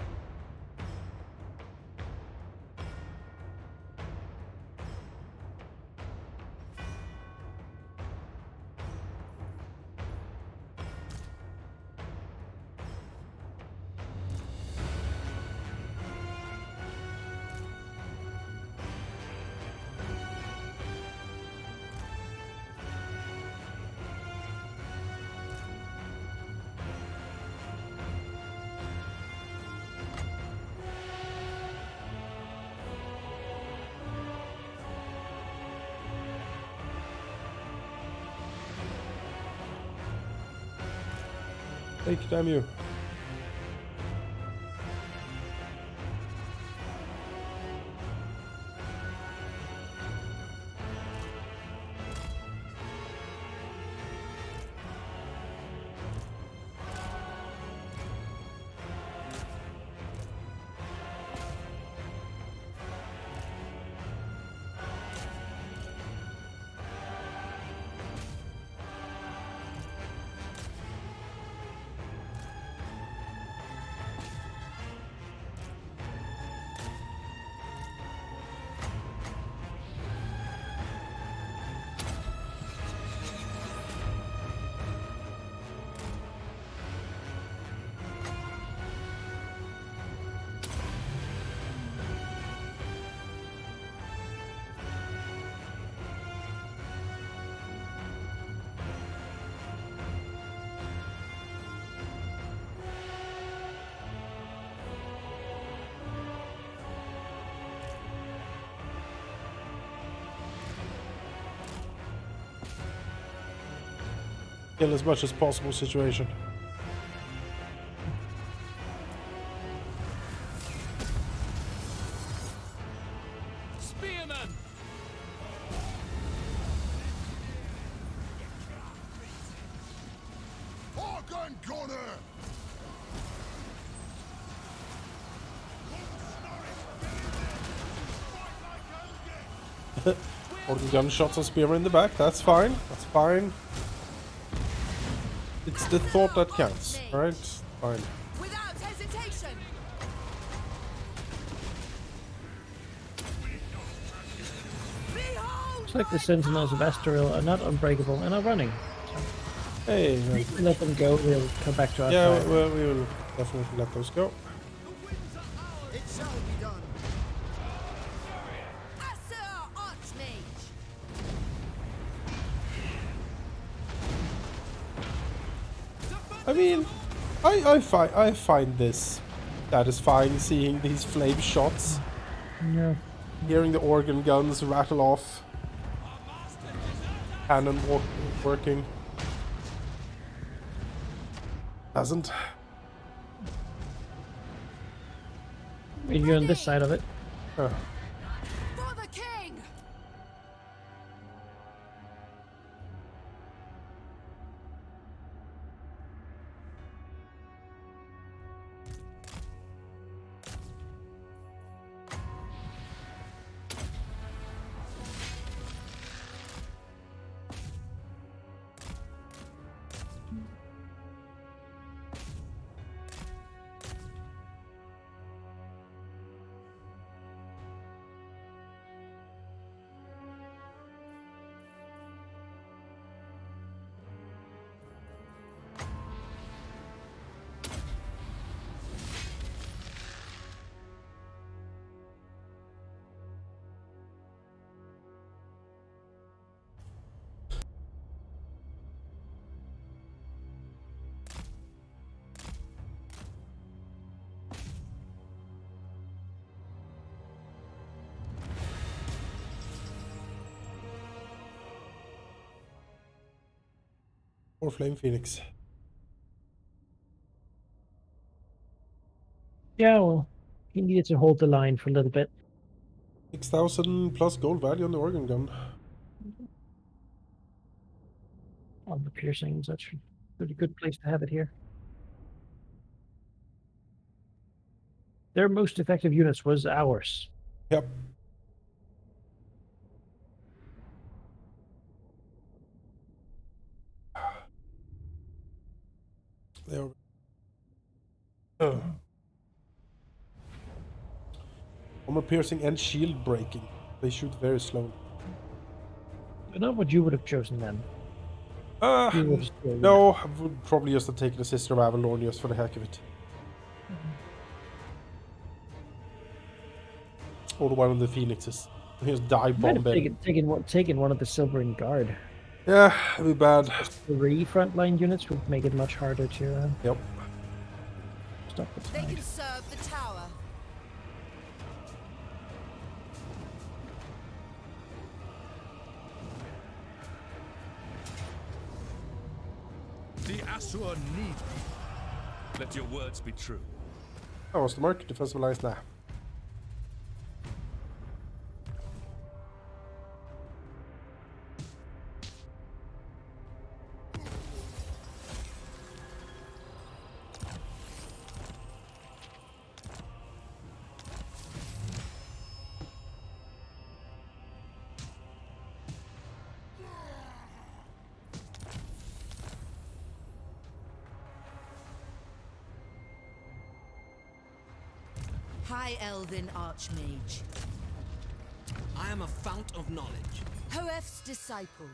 Take, damn you. Kill as much as possible situation. Spearman! Organ Gunner! Organ gunshots and spear in the back. That's fine. That's fine. It's the thought that counts, right? Fine. Without hesitation. Behold! Looks like the Sentinels of Estoril are not unbreakable and are running. Hey, If we let them go, they'll come back to us. yeah, well, we will definitely let those go. It shall be done. Assur Archmage! I mean, I find this satisfying, seeing these flame shots, Yeah. hearing the organ guns rattle off, cannon working. Hasn't. You're on this side of it. For the king! Or Flame Phoenix. Yeah, well, he needed to hold the line for a little bit. 6,000 plus gold value on the organ gun. On the piercing, such a pretty good place to have it here. Their most effective units was ours. Yep. They are. Armor piercing and shield breaking. They shoot very slowly. But not what you would have chosen then. You would have still- No, I would probably just have taken the Sister of Avalon just for the heck of it. Or one of the Phoenixes. Just dive Might bomb have it. taken one of the Silvering Guard. Yeah, it'd be bad. 3 frontline units would make it much harder to Yep. stop the They tide. can serve the tower. The Assur need me. Let your words be true. That was the mark. Defensive lines now. High Elven Archmage. I am a fount of knowledge. Hoef's disciple.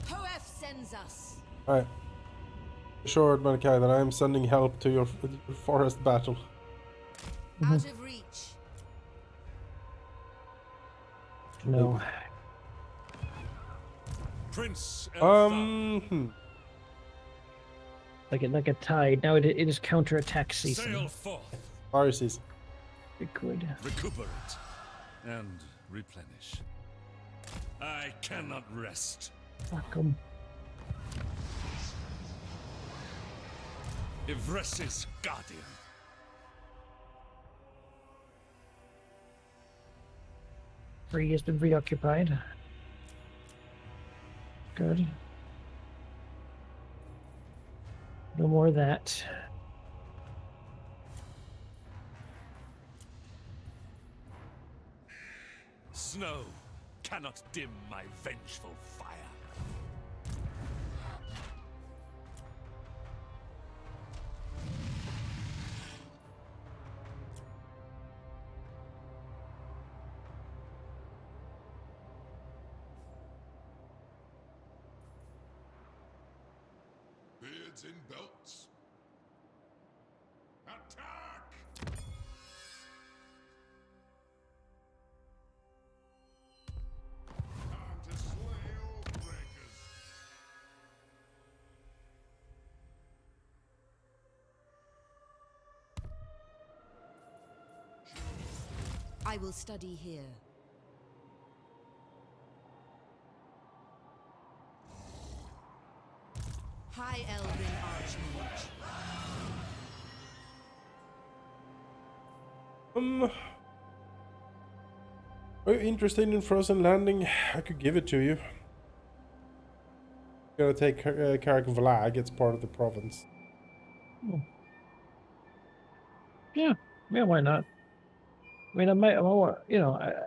Hoef sends us. Alright. Assured, Malachi, that I am sending help to your forest battle. Out of reach. No. Prince Eltharion, Like a tide. Now it is counterattack season. sail forth, Fire season. Liquid. recuperate, and replenish. I cannot rest. Fuck 'em. Ivres's guardian. Free has been reoccupied. Good. No more of that. Snow cannot dim my vengeful fire. Beards in belts. Attack! Time to slay all breakers. I will study here. High Elven Archmage. Are you interested in Frozen Landing? I could give it to you. Gonna take Karak Vlag, it's part of the province. Yeah, why not? I mean, I might,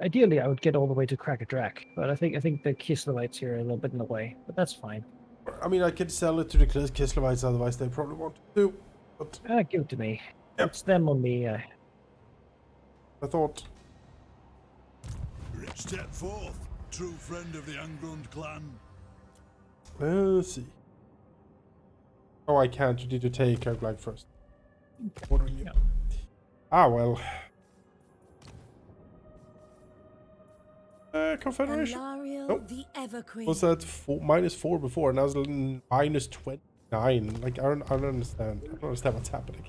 ideally I would get all the way to Krakadrak, but I think the Kislevites here are a little bit in the way, but that's fine. I mean, I could sell it to the Kislevites, otherwise they probably want to. But Give it to me. Yep. It's them on me. I thought. Step forth, true friend of the Angrund clan. Let's see. Oh, I can't. You need to take Karak Vlag first. Ordering you. Yeah. Ah, well. Confederation. Eltharion Nope. the Evergreen. Was that -4 before? Now it's -29. Like I don't understand. I don't understand what's happening.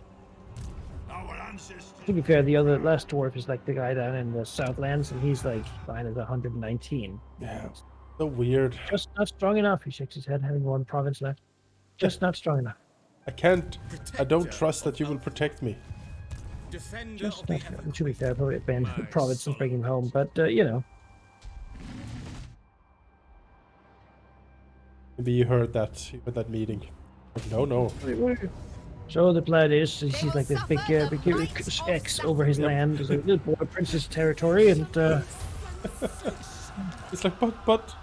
Our ancestors. To be fair, the other last dwarf is like the guy down in the Southlands, and he's like fine as 119. Yeah. So weird. Just not strong enough. He shakes his head, having one province left. Just not strong enough. I can't. I don't trust that you will protect me. Defender Just of the not. Evergreen. To be fair, probably abandon the province and bring him home, but you know. Maybe you heard that at that meeting. Like, no. So the plan is, he's will like this big suffer the might of X over his Yep. land. It's like, this boy prince's territory, and It's like, but.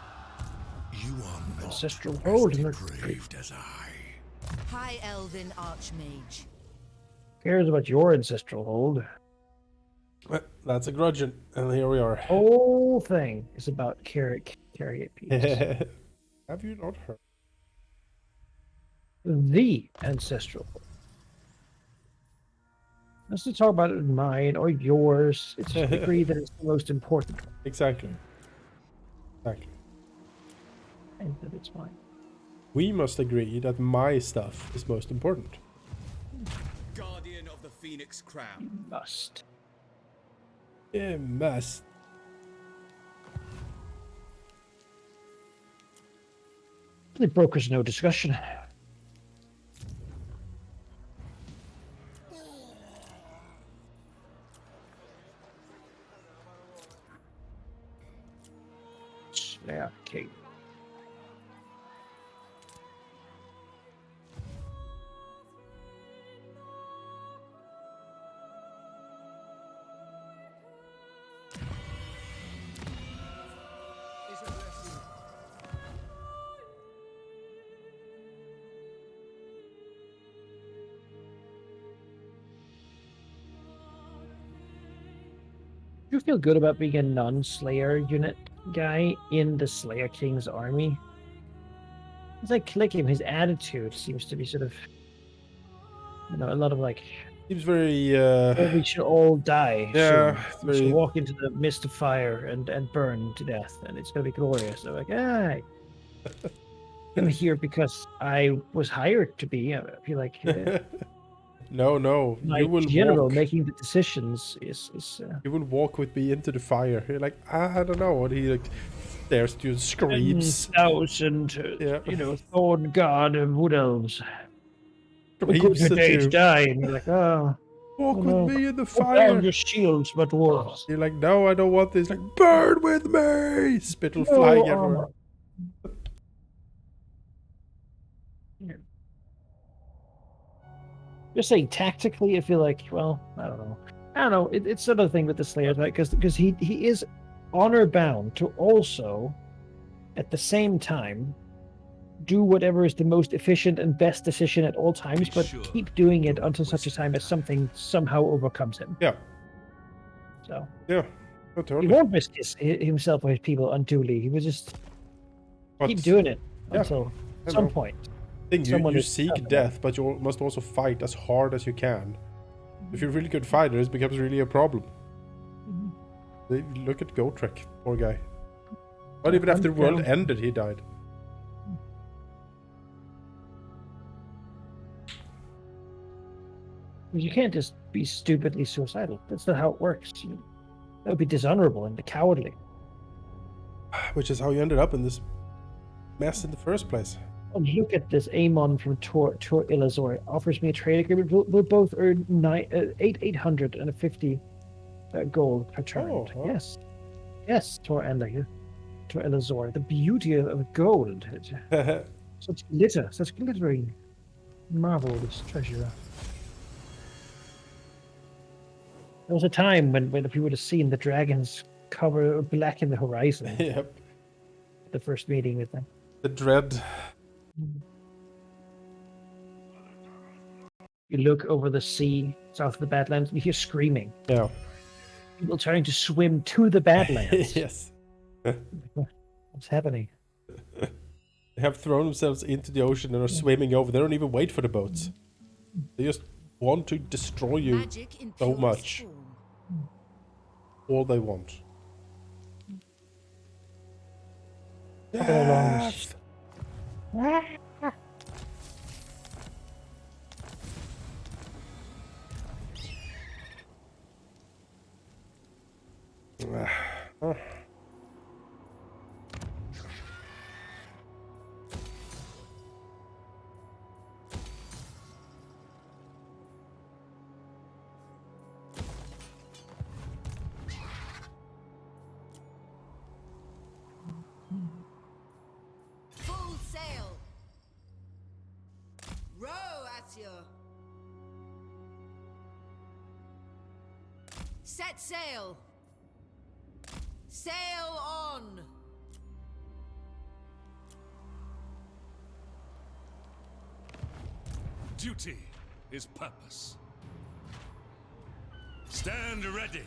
You are not ancestral as hold. And depraved as I. High Elven Archmage. cares about your ancestral hold. Well, that's a grudgeon, and here we are. Whole thing is about carrot piece. Have you not heard? The ancestral hold. Let's not talk about it in mine or yours. It's just agree that it's the most important one, Exactly. and that it's mine. We must agree that my stuff is most important. Guardian of the Phoenix Crown. Must. Yeah, must. The broker's no discussion. Slayer King. Do you feel good about being a non-Slayer unit guy in the Slayer King's army? As I click him, his attitude seems to be sort of, a lot of like, Seems very we should all die yeah, soon. it's We should very walk into the mist of fire and burn to death, and it's gonna be glorious. So like, I'm here because I was hired to be. I feel like no, my you will general walk. making the decisions is You will walk with me into the fire. You're like, I don't know. And he like stares at you and screams. 10,000, Yeah. Thorn God of Wood Elves. A good Screams at day to you. die, and you're like, Walk with no. me in the Put down fire. your shields, but dwarves. You're like, no, I don't want this. Like, burn with me. Spittle No flying armor. everywhere. Just saying, tactically, I feel like, well, I don't know. It's sort of thing with the Slayers, right? Because he is honor bound to also, at the same time, do whatever is the most efficient and best decision at all times, but keep doing it until such a time as something somehow overcomes him. Yeah. So Yeah. Oh, totally. he won't risk himself or his people unduly. He will just keep doing it until some point. You seek death, but you must also fight as hard as you can. If you're a really good fighter, this becomes really a problem. Look at Gotrek, poor guy. Not even after the world ended, he died. You can't just be stupidly suicidal. That's not how it works. That would be dishonorable and cowardly. Which is how you ended up in this mess in the first place. Oh, look at this. Amon from Tor Ilazor offers me a trade agreement. We'll both earn 850 gold per turn. Oh, wow. Yes, Tor Ilazor. The beauty of gold. Such glitter, such glittering marvelous treasure. There was a time when people would have seen the dragons cover black in the horizon. Yep. The first meeting with them. The dread. You look over the sea south of the Badlands, and you hear screaming. Yeah. People trying to swim to the Badlands. Yes. What's happening? They have thrown themselves into the ocean and are swimming over. They don't even wait for the boats. They just want to destroy you so much. All they want. Death! Full sail. Row at you. Set sail. Sail on. Duty is purpose. Stand ready.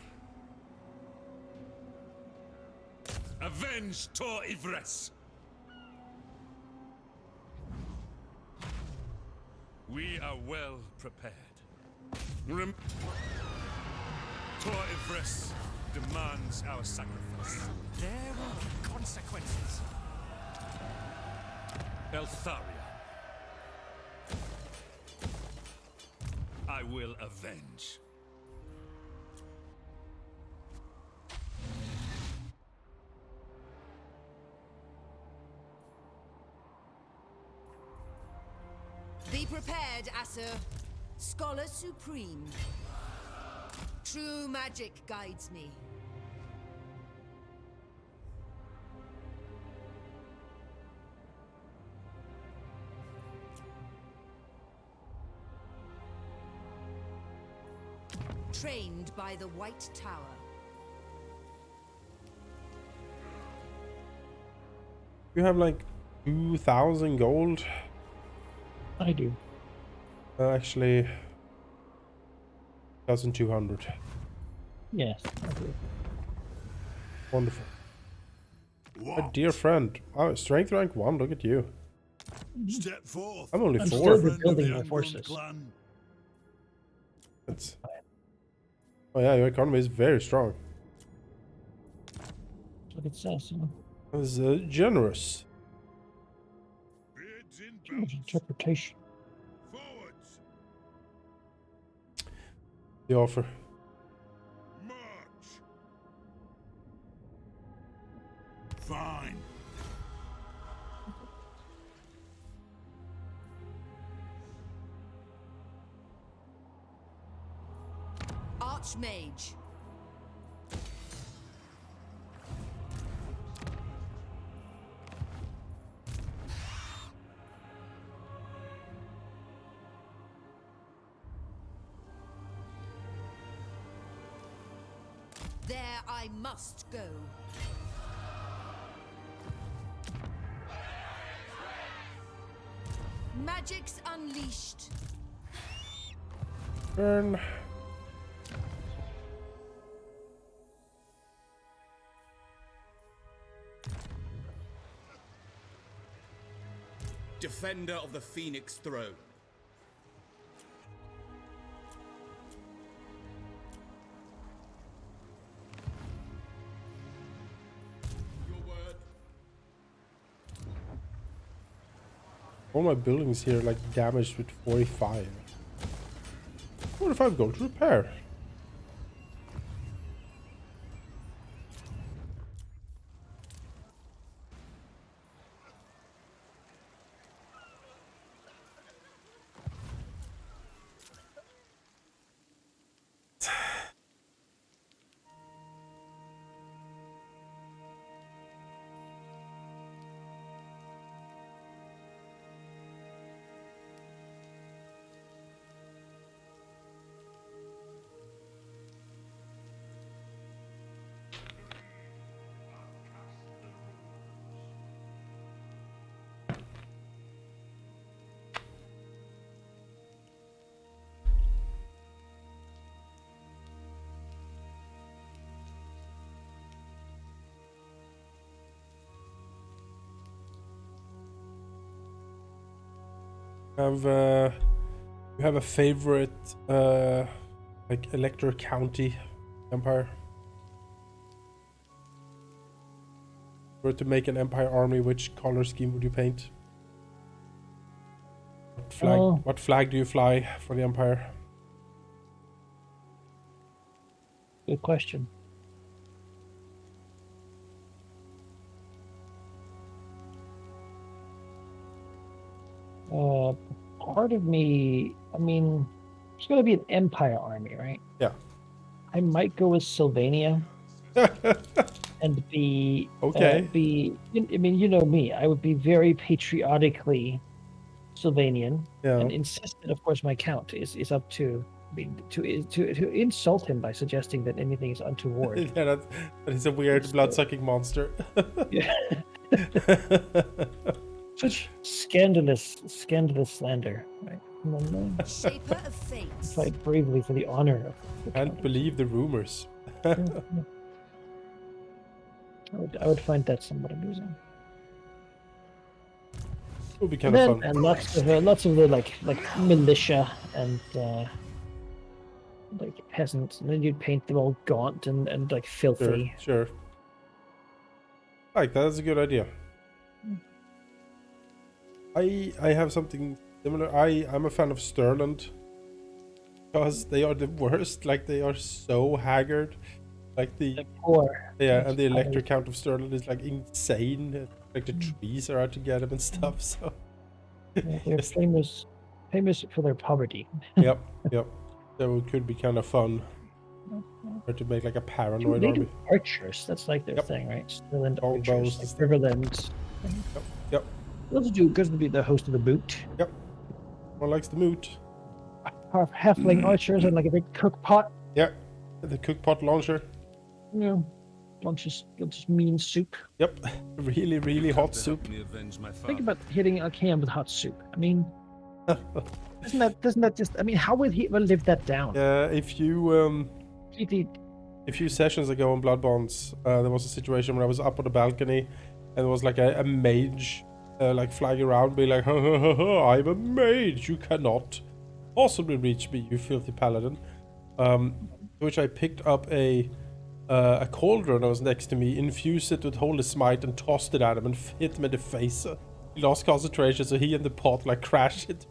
Avenge Tor Ivres. We are well prepared. Tor Ivres demands our sacrifice. There will be consequences. Eltharion. I will avenge. prepared, Asur. Scholar supreme. True magic guides me. Trained by the White Tower. You have like 2,000 gold. I do. Actually, 1,200. Yes, I do. Wonderful. My dear friend. Oh, strength rank 1, look at you. Step forth. I'm only I'm 4. still Friend of rebuilding the my Ungun forces. clan. That's... Oh yeah, your economy is very strong. That's what it says. You know. That's generous. Bids in Too much balance. interpretation. Forwards. The offer. March. Fine. Archmage. There I must go. Magic's unleashed. Turn. Defender of the Phoenix Throne. Your word. All my buildings here like damaged with 45. 45 gold to repair. You have a favorite like elector county empire? If you were to make an empire army, which color scheme would you paint? What flag do you fly for the empire? Good question. Part of me, I mean, it's going to be an empire army, right? Yeah. I might go with Sylvania and be Okay. I mean, you know me, I would be very patriotically Sylvanian Yeah. and insist that, of course, my count is up to, I mean, to insult him by suggesting that anything is untoward. Yeah, that is a weird blood-sucking monster. Yeah. Such scandalous slander, right? Shaper of fate. Fight bravely for the honor of the Can't country. believe the rumors. Yeah. I would find that somewhat amusing. It would be And kind of then fun. and lots of the like militia and like peasants, and then you'd paint them all gaunt and like filthy. Sure. Like that's a good idea. I have something similar. I'm a fan of Stirland because they are the worst. Like they are so haggard. Like the Poor. yeah, and the electric count of Stirland is like insane. Like the trees are out to get them and stuff. So Yeah, they're famous for their poverty. Yep, yep. So it could be kind of fun. Or to make like a paranoid They army. do archers. That's like their Yep. thing, right? Sterland Longbows archers, and like stuff. Riverland. Yep, Those do good to be the host of the boot. yep. One likes the moot. Halfling archers and like a big cook pot. Yeah, the cookpot launcher. You know, lunches mean soup. Yep, really, really hot soup. Help me avenge my father. Think about hitting a can with hot soup. I mean, doesn't that just? I mean, how would he ever live that down? If you Completely. a few sessions ago on Blood Bonds, there was a situation where I was up on the balcony, and there was like a mage, like flying around, being like, "I'm a mage. You cannot possibly reach me, you filthy paladin." Which I picked up a cauldron that was next to me, infused it with holy smite, and tossed it at him and hit him in the face. He lost concentration, so he and the pot like crashed it.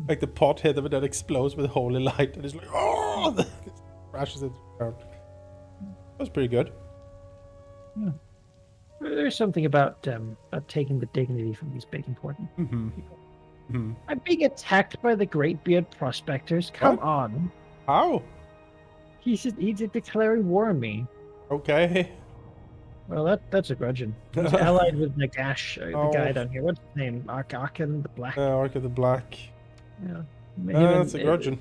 Like the pot hit him and then explodes with holy light, and he's like, "Oh!" crashes into the ground. That was pretty good. Yeah. There's something about taking the dignity from these big important people. I'm being attacked by the Great Beard prospectors. Come What? on. How? He's declaring war on me. Okay. Well, that's a grudging. He's allied with Nagash, the Oh. guy down here. What's his name? Arkan the Black. Ark of the Black. Yeah. That's a grudging.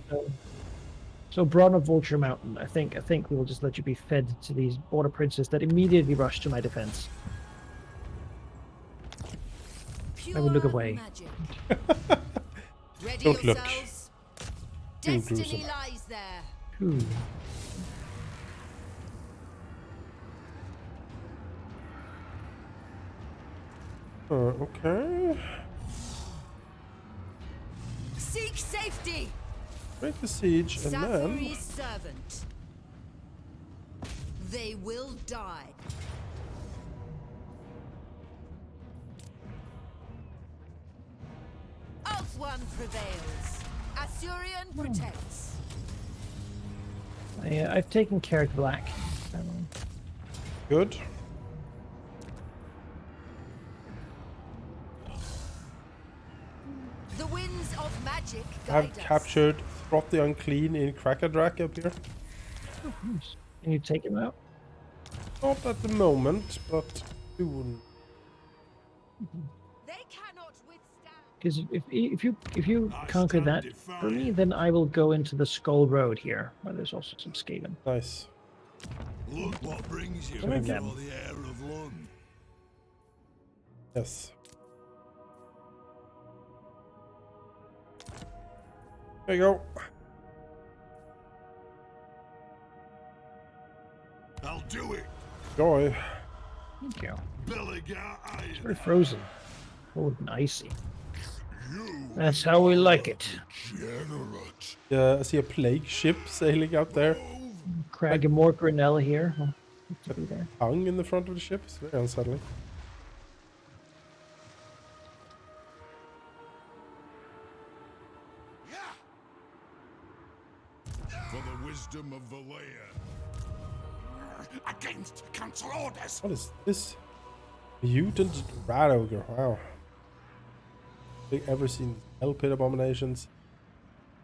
So Braun of Vulture Mountain. I think we will just let you be fed to these border princes that immediately rush to my defense. I would look Pure away. magic. Ready Don't look. yourselves. Too Destiny gruesome. lies there. Ooh. Okay. Seek safety. Break the siege, and then Safari's servant. They will die. One prevails. Assyrian protects. I've taken Carrot Black. good. The winds of magic I've guide us. captured Throt the Unclean in Krakadrak up here. Can you take him out? Not at the moment, but soon. They cannot withstand. Because if you conquer that for me, then I will go into the Skull Road here, where there's also some Skaven. Nice. Look what brings you Come in, for then. the air of Lund. Yes. There you go. I'll do it. Joy. Thank you. Belegar It's very frozen, cold and icy. you That's how we like it. generate. Yeah, I see a plague ship sailing out there. Crag and more Grinnell here. Well, to be there. Hung in the front of the ship. It's very unsettling. For the wisdom of Valea. Against council orders. What is this? Mutant rat ogre. Wow. Have you ever seen these hell pit abominations?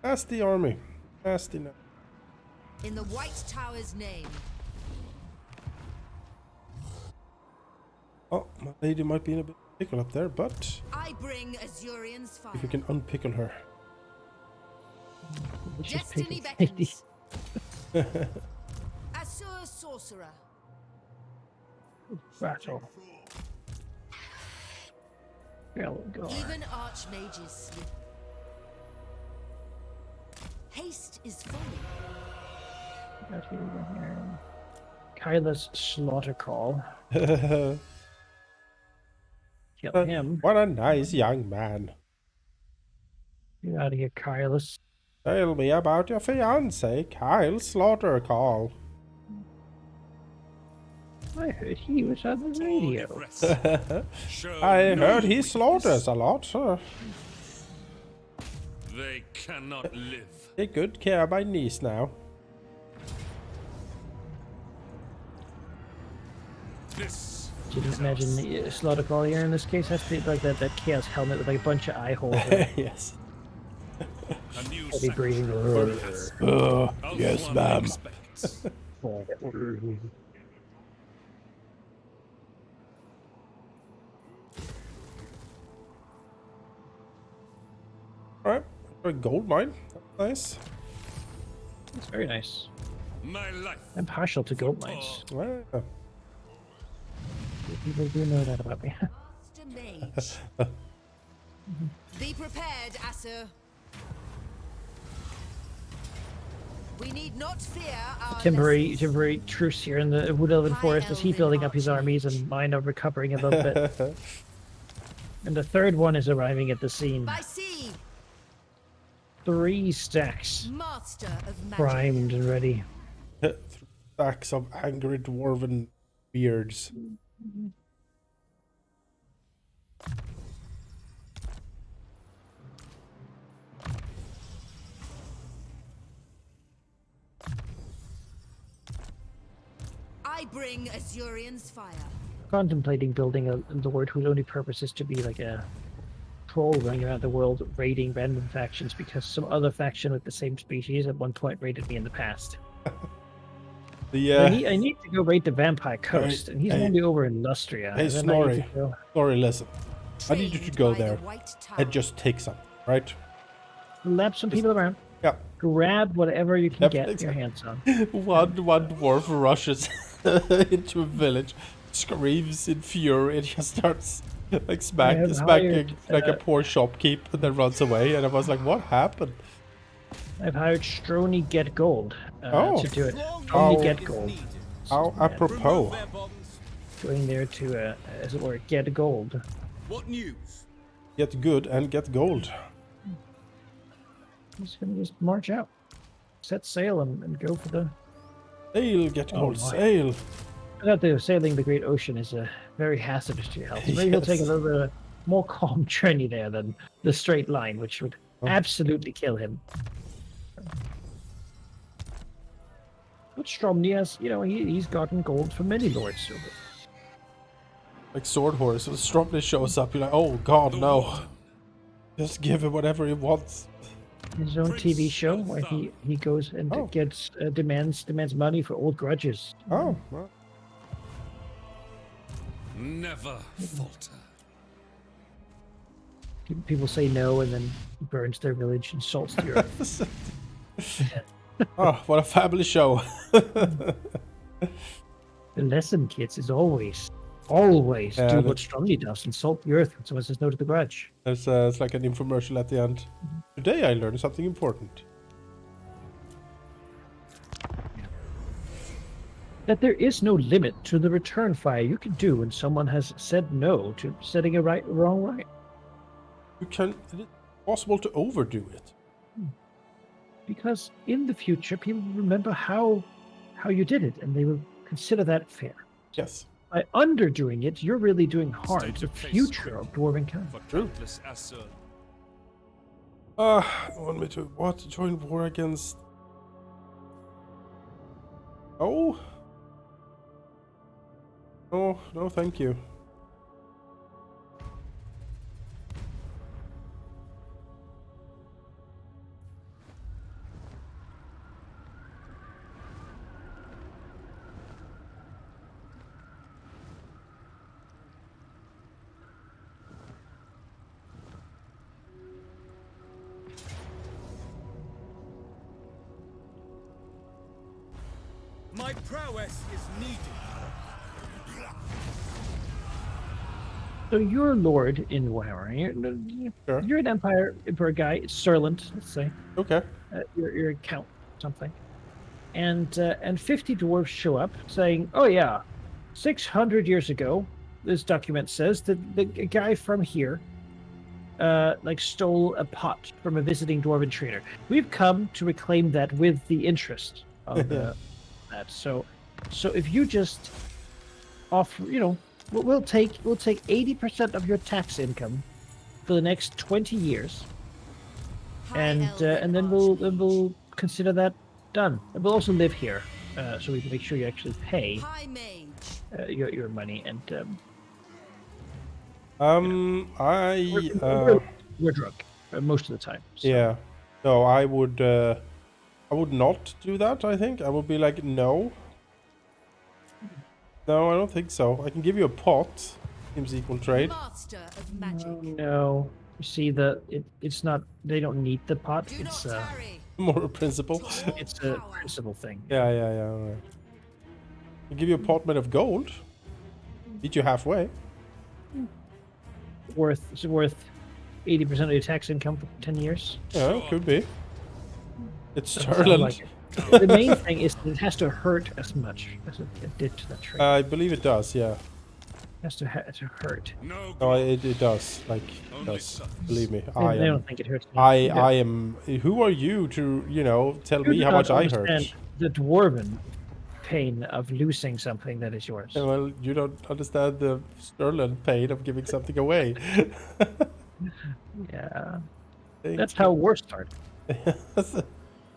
Nasty army. Nasty. In the White Tower's name. Oh, my lady might be in a bit of a pickle up there, but I bring Azurian's fire. if we can unpickle her. Which is Destiny pickles. beckons. Assur sorcerer. Battle. Belegar. Even archmages slip. Haste is folly. Got you over here. Kyla's slaughter call. Kill him. What a nice young man. Get out of here, Kylus. Tell me about your fiance, Kyle Slaughter Call. I heard he was on the radio. I heard he slaughters a lot. They cannot live. Take good care of my niece now. This You just imagine the Slaughter Collier in this case has to be like that chaos helmet with like a bunch of eye holes. In it. Yes. A new Heavy breathing. Yes, Ulthuan ma'am. expects. Alright. A gold mine. That's nice. It's very nice. My life. I'm partial to gold mines. Well, People do know that about me. Master Mage. Be prepared, Asur. We need not fear our Temporary truce here in the Wood Elven Forest as he building up his armies and mine are recovering a little bit. And the third one is arriving at the scene. By sea, 3 stacks master of magic. primed and ready. stacks of angry dwarven beards. I bring Azurion's fire. Contemplating building a lord whose only purpose is to be like a troll running around the world raiding random factions because some other faction with the same species at one point raided me in the past. I need to go raid the Vampire Coast, and he's only over in Lustria. Hey, and then I need Snorri. to go- Snorri, listen. I need you to go Trained by there the White Tower. and just take some, right? lap some people around, Yeah. grab whatever you can Yep, get exactly. your hands on. One dwarf rushes into a village, screams in fury, and just starts like smacking like a poor shopkeep, and then runs away. And I was like, "What happened?" I've hired Strony Get Gold to do it. Oh. Strony Get Gold. How apropos. Going there to, as it were, get gold. What news? Get good and get gold. I'm just gonna just march out, set sail, and go for the. Sail, get gold, my. sail. I thought the sailing the great ocean is very hazardous to your health. So maybe he'll take a Yes. little bit of a more calm journey there than the straight line, which would absolutely kill him. But Stromny has, he's gotten gold from many lords. So Like Sword Horse, when Stromny shows up, you're like, "Oh God, no! Warden. Just give him whatever he wants." his own TV show where he goes and Oh. gets demands money for old grudges. Oh, well. Never falter. People say no, and then he burns their village and salts the earth. Oh, what a family show! The lesson, kids, is always Yeah, do what Stromny does and salt the earth when someone says no to the grudge. There's it's like an infomercial at the end. Today I learned something important. That there is no limit to the return fire you can do when someone has said no to setting a wrong right. It is possible to overdo it. Because in the future, people will remember how you did it, and they will consider that fair. Yes. By underdoing it, you're really doing harm State to the of case future of Dwarven kind. For countless Asur. You want me to what? Join war against? Oh. No, no, thank you. My prowess is needed. So you're Lord in Warhammer. Sure. You're an Emperor guy. It's Serlant, let's say. Okay. You're a count, something. And 50 dwarves show up saying, "Oh yeah, 600 years ago, this document says that a guy from here, stole a pot from a visiting dwarven trader. We've come to reclaim that with the interest of that. So if you just offer, we'll take 80% of your tax income for the next 20 years, and then we'll consider that done. And we'll also live here, so we can make sure you actually pay. High Mage. your money, and we're drunk most of the time. So. Yeah. No, I would not do that, I think. I would be like, no. No, I don't think so. I can give you a pot. Seems equal trade. Master of magic. No, you see it's not. They don't need the pot. Do not It's tarry. More a principle. it's a principal thing. Yeah. Alright. I'll give you a pot made of gold. Beat you halfway. It's worth 80% of your tax income for 10 years. Yeah, it could be. It's Doesn't sound Sterling. like it. The main thing is that it has to hurt as much as it did to the tree. I believe it does, yeah. It has to hurt. No No, it does. Like, it Only does. sons. Believe me. They I don't am. think it hurts. I Yeah. am. Who are you to, tell You me do how not much I understand hurt? the dwarven pain of losing something that is yours. Yeah, well, you don't understand the Sterling pain of giving something away. Yeah, Thank that's you. how war started.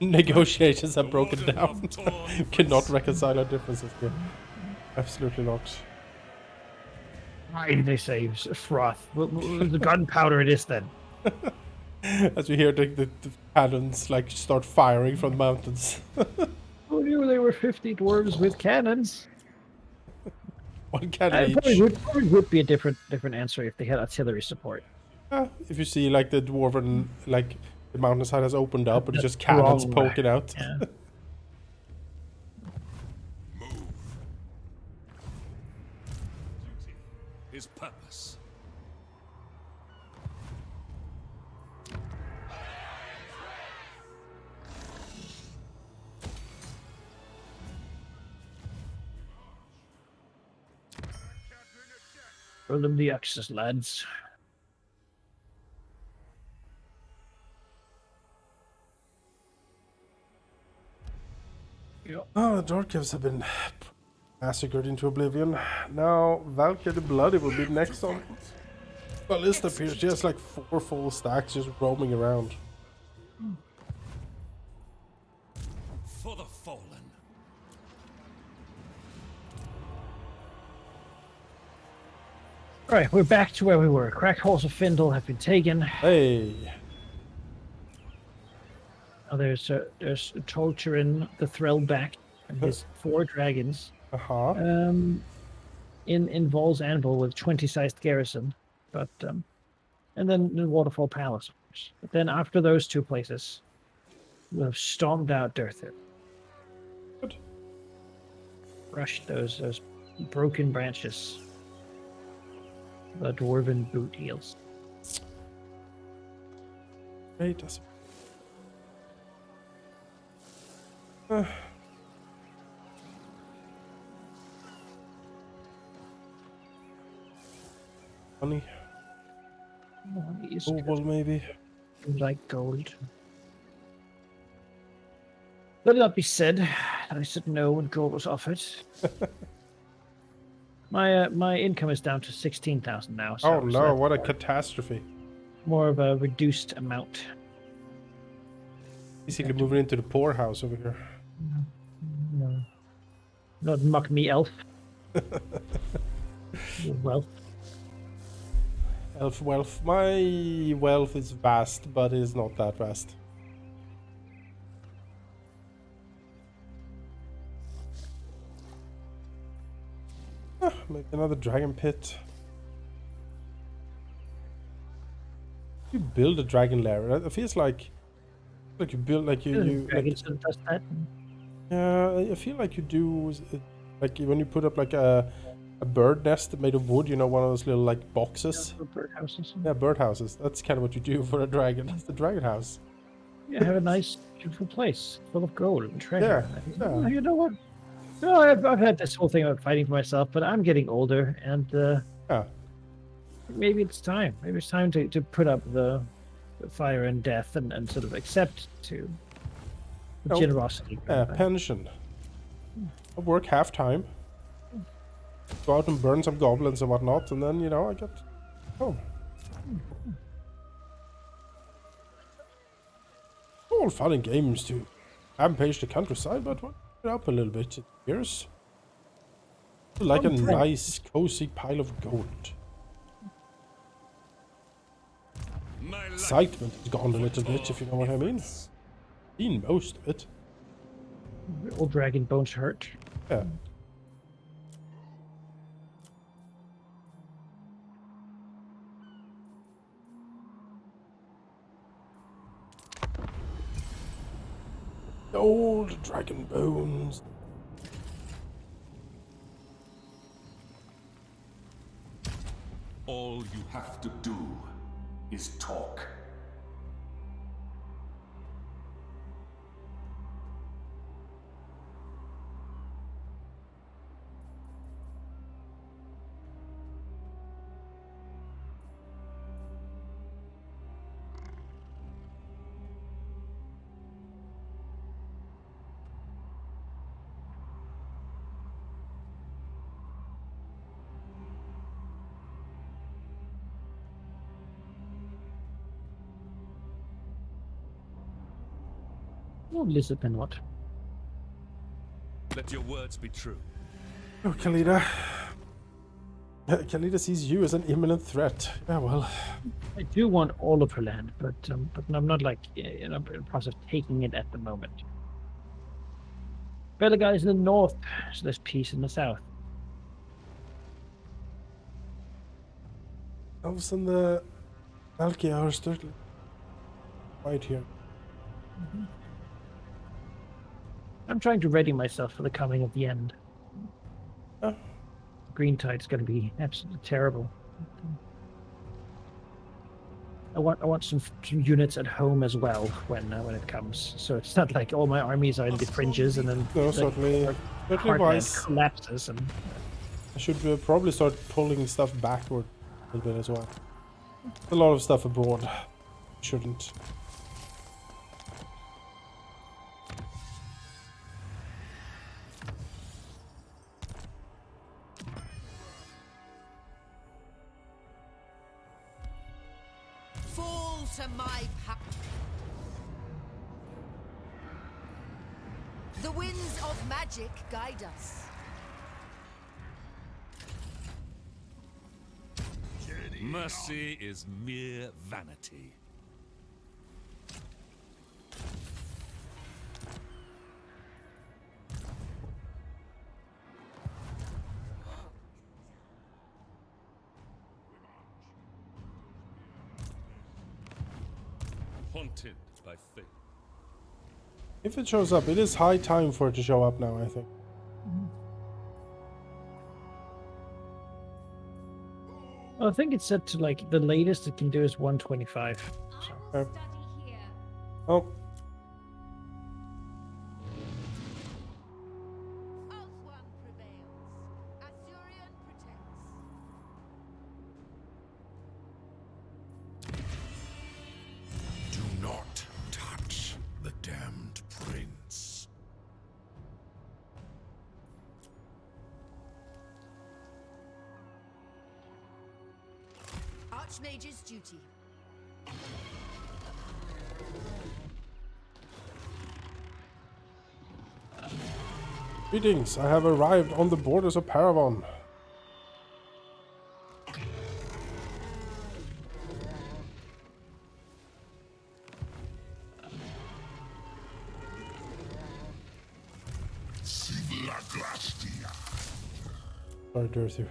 Negotiations are broken warden down. of Torn Cannot reconcile our differences here. Absolutely not. Why did they say froth? The gunpowder it is then. As we hear the cannons like start firing from the mountains. Who knew they were 50 dwarves with cannons? One cannon Probably each. would be a different answer if they had artillery support. If you see like the dwarven, like the mountainside has opened up and it's That's just cannons wrong. poking out. Yeah. his purpose. Throw them the axes, lads. Oh, the Dark Elves have been massacred into oblivion. Now, Valkyrie the Bloody will be next on the list up here. She has like 4 full stacks just roaming around. For the fallen. Alright, we're back to where we were. Crack halls of Findle have been taken. Hey, Now there's Tolcherin the Thrillback and his 4 dragons. In Vol's Anvil with 20-sized garrison, but and then the Waterfall Palace, of course. But then after those 2 places, we'll have stormed out Durthir. Good. Crushed those broken branches. The dwarven boot heels. great. That's... Money. He's Opal, maybe. like gold. Let it not be said that I said no when gold was offered. My income is down to 16,000 now. So Oh no, that's what a catastrophe. more of a reduced amount. Basically moving into the poorhouse over here. No. Not mock me, elf. Wealth. Elf wealth. My wealth is vast, but it is not that vast. Make another dragon pit. You build a dragon lair. It feels like you build like you like, Dragons does that. yeah. I feel like you do like when you put up like a bird nest made of wood. You know, one of those little like boxes. Birdhouses. Yeah, birdhouses. That's kind of what you do for a dragon. It's the dragon house. Yeah, have a nice, beautiful place full of gold and treasure. Yeah, yeah. You know what? No, I've had this whole thing about fighting for myself, but I'm getting older, and Yeah. maybe it's time. Maybe it's time to put up the fire and death and sort of accept to Nope. generosity. Yeah, pension. I work half time. Go out and burn some goblins and whatnot, and then, I get home. All fun and games to rampage the countryside, but what up a little bit. Here's Like a right. nice, cozy pile of gold. My life Excitement has gone a little bit, for if you know what I mean. efforts. Seen most of it. Old dragon bones hurt. Yeah. Old dragon bones. All you have to do is talk. Oh, listen and what? Let your words be true. Oh, Kalida. Kalida sees you as an imminent threat. Yeah, well. I do want all of her land, but I'm not like in the process of taking it at the moment. Belegar is in the north, so there's peace in the south. Elves and the Valkyrie are still right here. I'm trying to ready myself for the coming of the end. Oh. Green Tide's going to be absolutely terrible. I want some units at home as well when it comes. So it's not like all my armies are in the fringes and then No, the certainly heartland wise. collapses. And I should probably start pulling stuff backward a little bit as well. A lot of stuff abroad. Shouldn't. Fall to my power. The winds of magic guide us. Mercy is mere vanity. Haunted by fate. If it shows up, it is high time for it to show up now, I think. I think it's set to like the latest it can do is 125. I will study here. Oh, Ulthuan prevails. Eltharion protects. Do not touch the damned prince. Archmage's duty. greetings. I have arrived on the borders of Paravon. Sorry, Dorothy.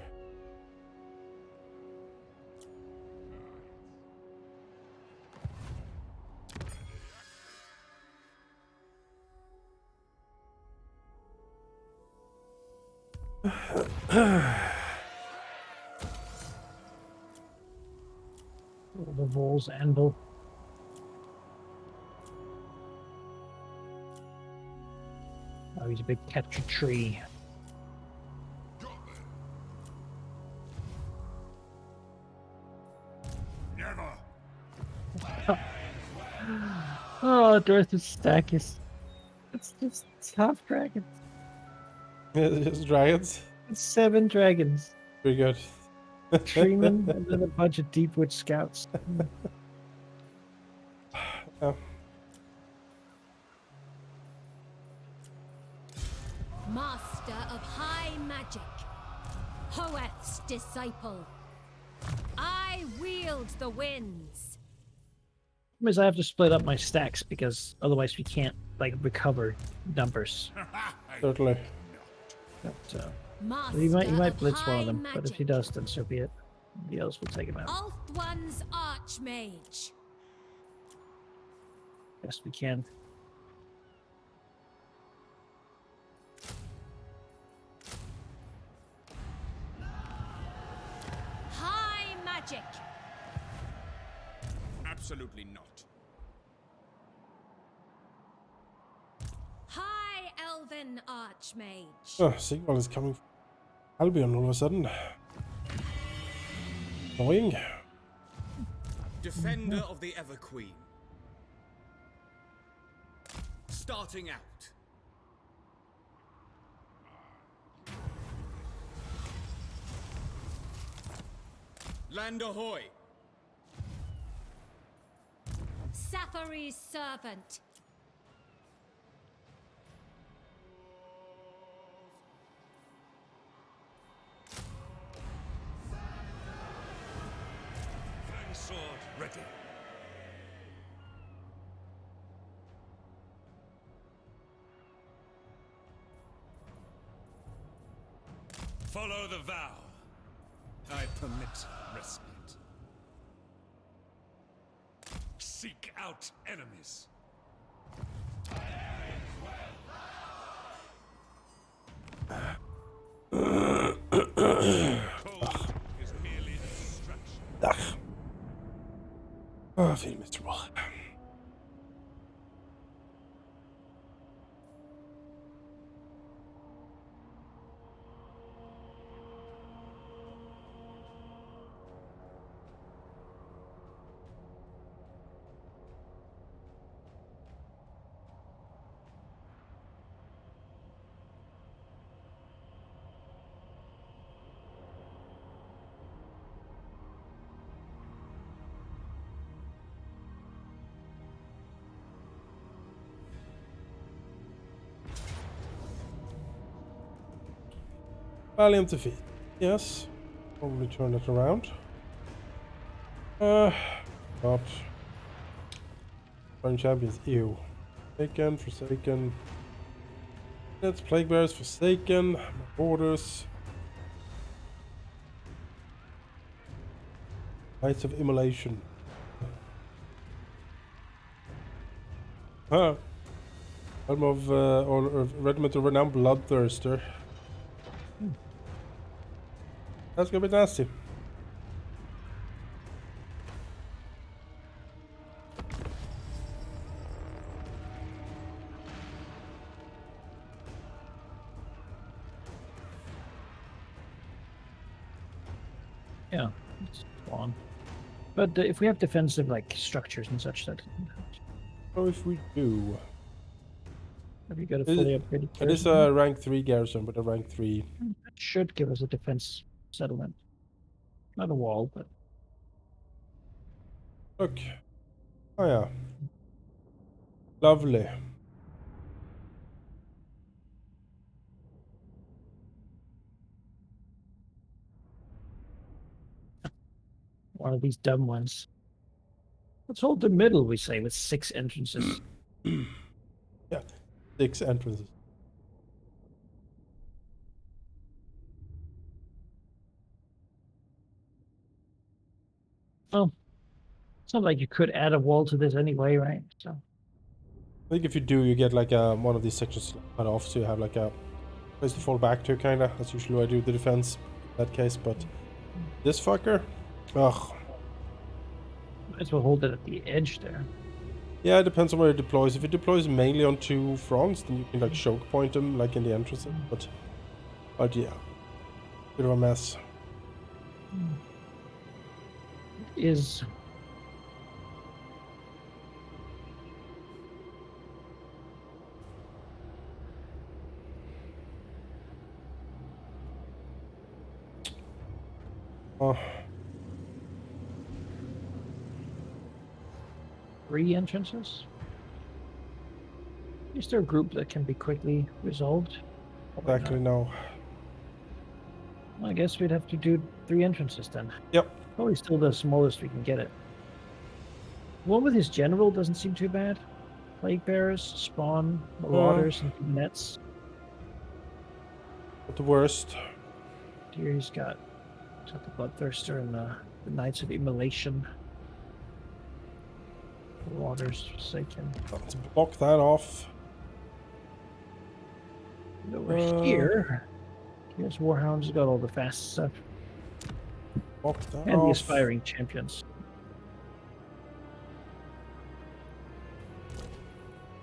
The Vol's anvil. Oh, he's a big catch a tree. Never. Oh, Dorothy's stack is. It's just half dragons. Just dragons. It's 7 dragons. Pretty good. Treeman and then a bunch of Deepwood scouts. Oh. Master of high magic. Hoeth's disciple. I wield the winds. Is I have to split up my stacks because otherwise we can't like recover numbers. Certainly. But, so Master he might of blitz one high of them, but if he magic. does, then so be it. The others will take him out. Ulthuan's archmage. Yes, we can. High magic. Absolutely not. High elven archmage. Oh, Sigvald is coming from Albion all of a sudden. Annoying. Defender of the Ever Queen. Starting out. Land ahoy! Sathari's servant. Fang sword ready. Follow the vow. I permit respite. Seek out enemies. Cold is merely a distraction. Ugh. Oh, I feel miserable. Valiant defeat. Yes. Probably turn it around. Not. Prime champions. Ew. Forsaken. That's Plague Bears, Forsaken. My orders. Knights of Immolation. Huh. Realm of, or Regiment of Renowned Bloodthirster. That's gonna be nasty. Yeah, it's on. But if we have defensive like structures and such, that Oh, if we do. have you got a Is fully it- upgraded It is garrison? a rank 3 garrison, but a rank 3. That should give us a defense settlement. Not a wall, but Look. Oh yeah. Lovely. one of these dumb ones. Let's hold the middle, we say, with 6 entrances. Yeah. 6 entrances. Well, it's not like you could add a wall to this anyway, right? So I think if you do, you get like one of these sections cut off, so you have like a place to fall back to, kinda. That's usually what I do with the defense in that case, but this fucker? Ugh. might as well hold it at the edge there. Yeah, it depends on where it deploys. If it deploys mainly on 2 fronts, then you can like choke point them like in the entrances, but yeah. Bit of a mess. Is Oh. 3 entrances? Is there a group that can be quickly resolved? Probably Exactly, no. I guess we'd have to do 3 entrances then. Yep. Probably still the smallest we can get it. One with his general doesn't seem too bad. Plague bearers, spawn, marauders, and nets. Not the worst. Here he's got the Bloodthirster and the Knights of Immolation. Marauders, Forsaken. Let's block that off. And over here, here's Warhound's got all the fast stuff. Block that And off. the Aspiring Champions.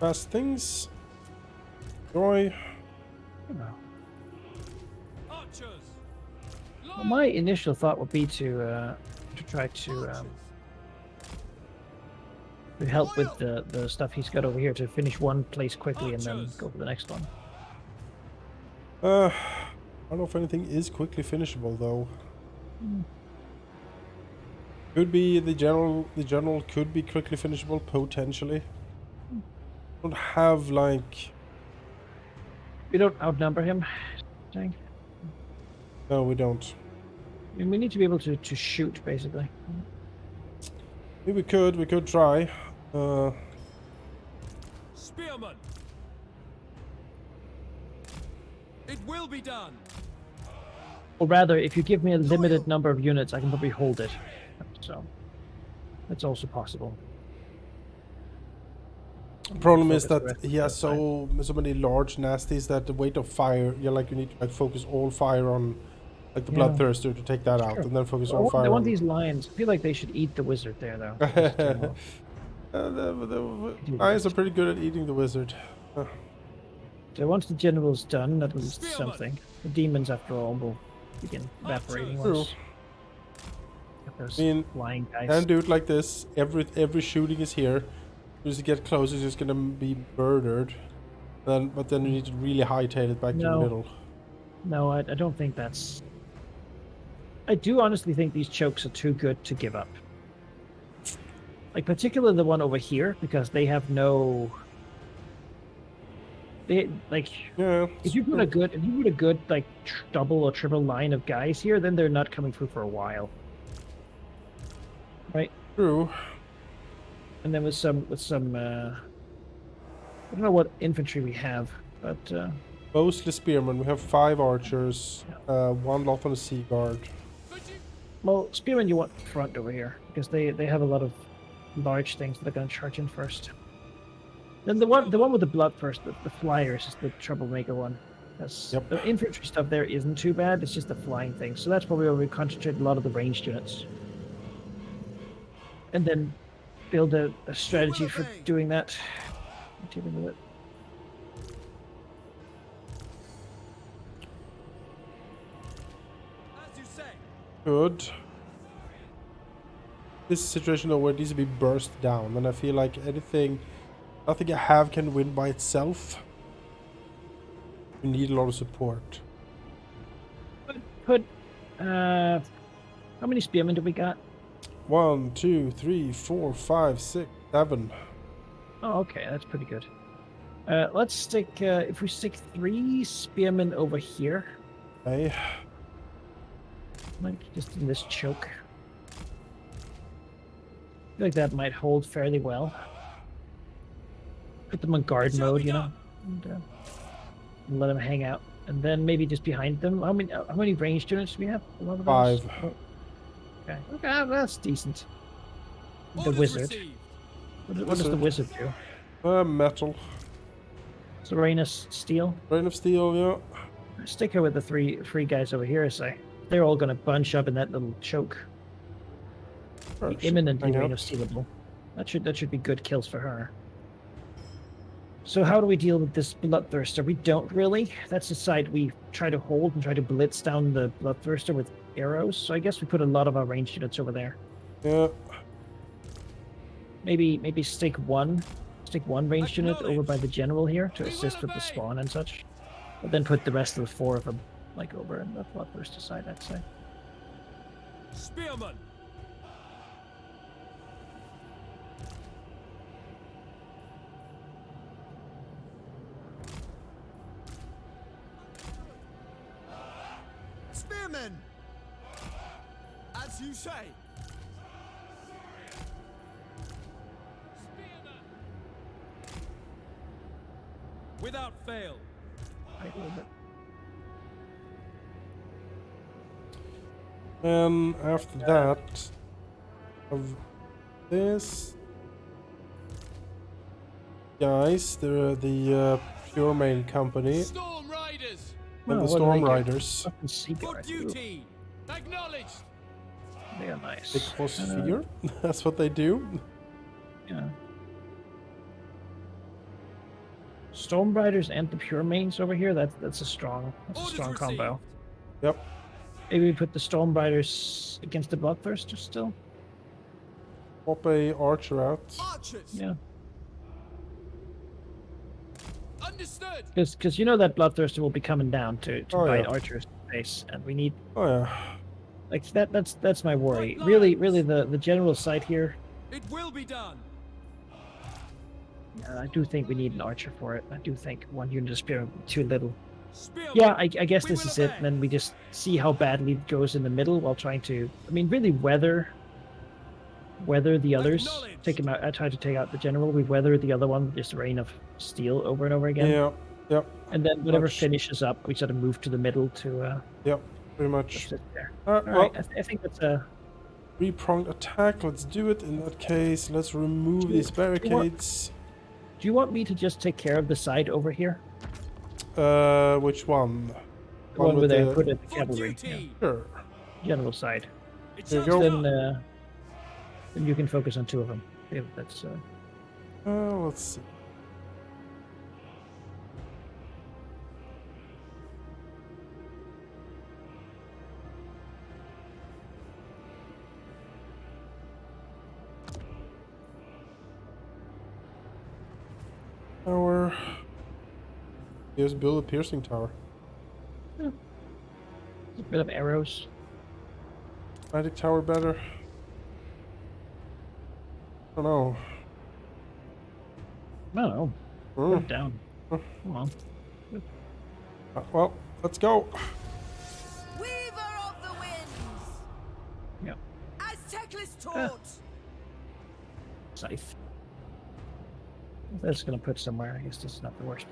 Fast things. Joy. You know. Archers! Well, my initial thought would be to try to help with the stuff he's got over here to finish one place quickly and then go for the next one. I don't know if anything is quickly finishable though. Could be the general. The general could be quickly finishable potentially. Don't have like. We don't outnumber him, Jang. No, we don't. I mean, we need to be able to shoot basically. Maybe we could. We could try. Spearman! It will be done! Or rather, if you give me a limited number of units, I can probably hold it. So that's also possible. The problem is Focus the that rest he of has the so many large nasties that the weight of fire. You need to like focus all fire on like the Yeah. Bloodthirster to take that out, Sure. and then focus I all want, fire. I want on... these lions. I feel like they should eat the wizard there, though. Just to, the guys are pretty good at eating the wizard. so once the general's done, that was Spearman! something. The demons, after all, will begin evaporating True. once. Get those I mean, flying guys. And do it like this. Every shooting is here. As you get close, it's just gonna be murdered. But then you need to really hightail it back to the No. middle. No, I don't think that's... I do honestly think these chokes are too good to give up. Like, particularly the one over here, because they have no... They, like... Yeah. If you put a good, like, double or triple line of guys here, then they're not coming through for a while. Right? True. And then with some, I don't know what infantry we have, but, Mostly spearmen. We have 5 archers, 1 lot on the sea guard. well, spearmen you want front over here, because they have a lot of large things that are going to charge in first. Then the one with the blood first, the flyers is the troublemaker one. That's, Yep. The infantry stuff there isn't too bad, it's just the flying thing. So that's probably where we concentrate a lot of the ranged units. And then build a strategy for doing that. Dealing with it. As you say! Good. This is a situation though where it needs to be burst down, and I feel like nothing I have can win by itself. We need a lot of support. Put how many spearmen do we got? 1, 2, 3, 4, 5, 6, 7. Oh, okay, that's pretty good. Let's stick, if we stick 3 spearmen over here, Okay. like just in this choke. I feel like that might hold fairly well. Put them on guard mode, you know, and let them hang out. And then maybe just behind them. How many ranged units do we have? A lot of those? 5. Oh, okay, okay, that's decent. The Orders wizard. received. What does the wizard do? Metal. Serenus steel. Rain of steel, yeah. Stick her with the three guys over here, say. They're all gonna bunch up in that little choke. Sure, Imminently hang rain out. of stealable. That should be good kills for her. So how do we deal with this Bloodthirster? We don't really. That's the side we try to hold and try to blitz down the Bloodthirster with arrows. So I guess we put a lot of our ranged units over there. Yeah. Maybe stick one ranged unit over by the general here to assist with the obey. spawn and such. But then put the rest of the 4 of them like over in the Bloodthirster side, I'd say. Spearman! Spearman! Spearmen! As you say. Without fail. Right, a little bit. And after that, of this guys, the Pure Mail Company Storm Riders. and the what do Storm they get? Riders. Fucking sea For guards. Ooh, duty. Acknowledged. they are nice. They cause fear. That's what they do. Yeah. Storm Riders and the Pure Mains over here. That's a strong combo. Yep. Maybe we put the Storm Riders against the Bloodthirsters still. Pop a archer out. Archers! Yeah. Understood. Because you know that Bloodthirster will be coming down to Oh, bite yeah. Archer's face, and we need Oh yeah. like that's my worry. Right Really, lines. the general side here. It will be done. I do think we need an archer for it. I do think one unit of spear would be too little. Spearmen. Yeah, I guess We this will is it. obey. And then we just see how badly it goes in the middle while trying to, I mean, really weather the others. Acknowledged. Take him out. I tried to take out the general. We weather the other one with this rain of steel over and over again. Yeah. Yep. And then whatever Much. finishes up, we sort of move to the middle to Yep. Pretty much. sit there. All All well, right, I think that's a. three-pronged attack. Let's do it. In that case, let's remove these barricades. Do you want me to just take care of the side over here? Which one? The one where with they the- put in the For cavalry. duty. Sure. Yeah, general side. It There you shall go. be Then, done. then you can focus on two of them. Yeah, that's. Let's see. Tower. Here's build a piercing tower. A bit of arrows. Magic tower better. I don't know. I don't know. Put Hmm. it down. Come on. Well, let's go. Weaver of the winds! Yeah. As Teclis taught! Scythe. That's gonna put somewhere. I guess this is not the worst.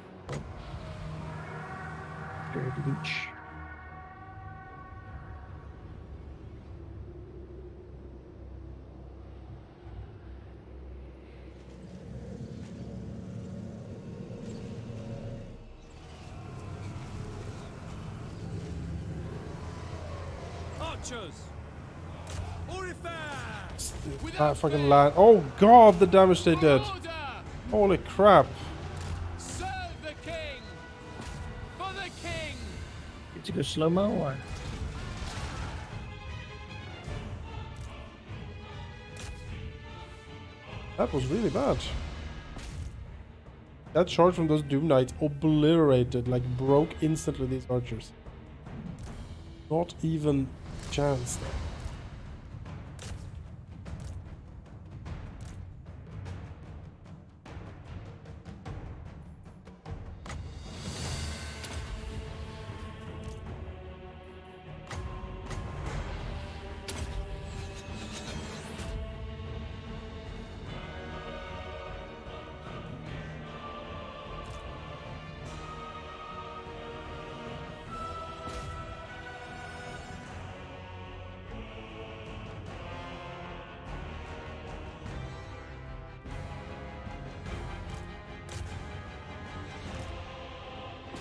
Spirit Leech. Archers. Orifar. That fucking land. Oh god, the damage they did. Order. Holy crap. Serve the king. For the king. Did you go slow mo or? That was really bad. That charge from those Doom Knights obliterated, like broke instantly these archers. Not even a chance there.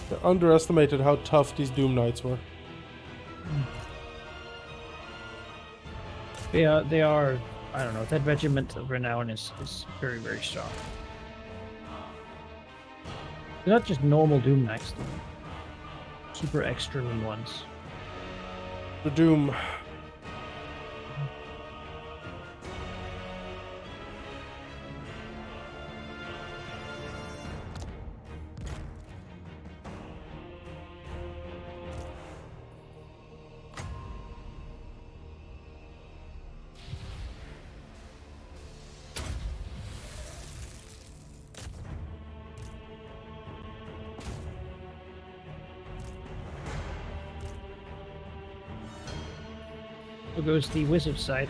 They underestimated how tough these Doom Knights were. They are, I don't know, that regiment of renown is very, very strong. They're not just normal Doom Knights, though. Super extreme ones. The Doom. So goes the wizard side.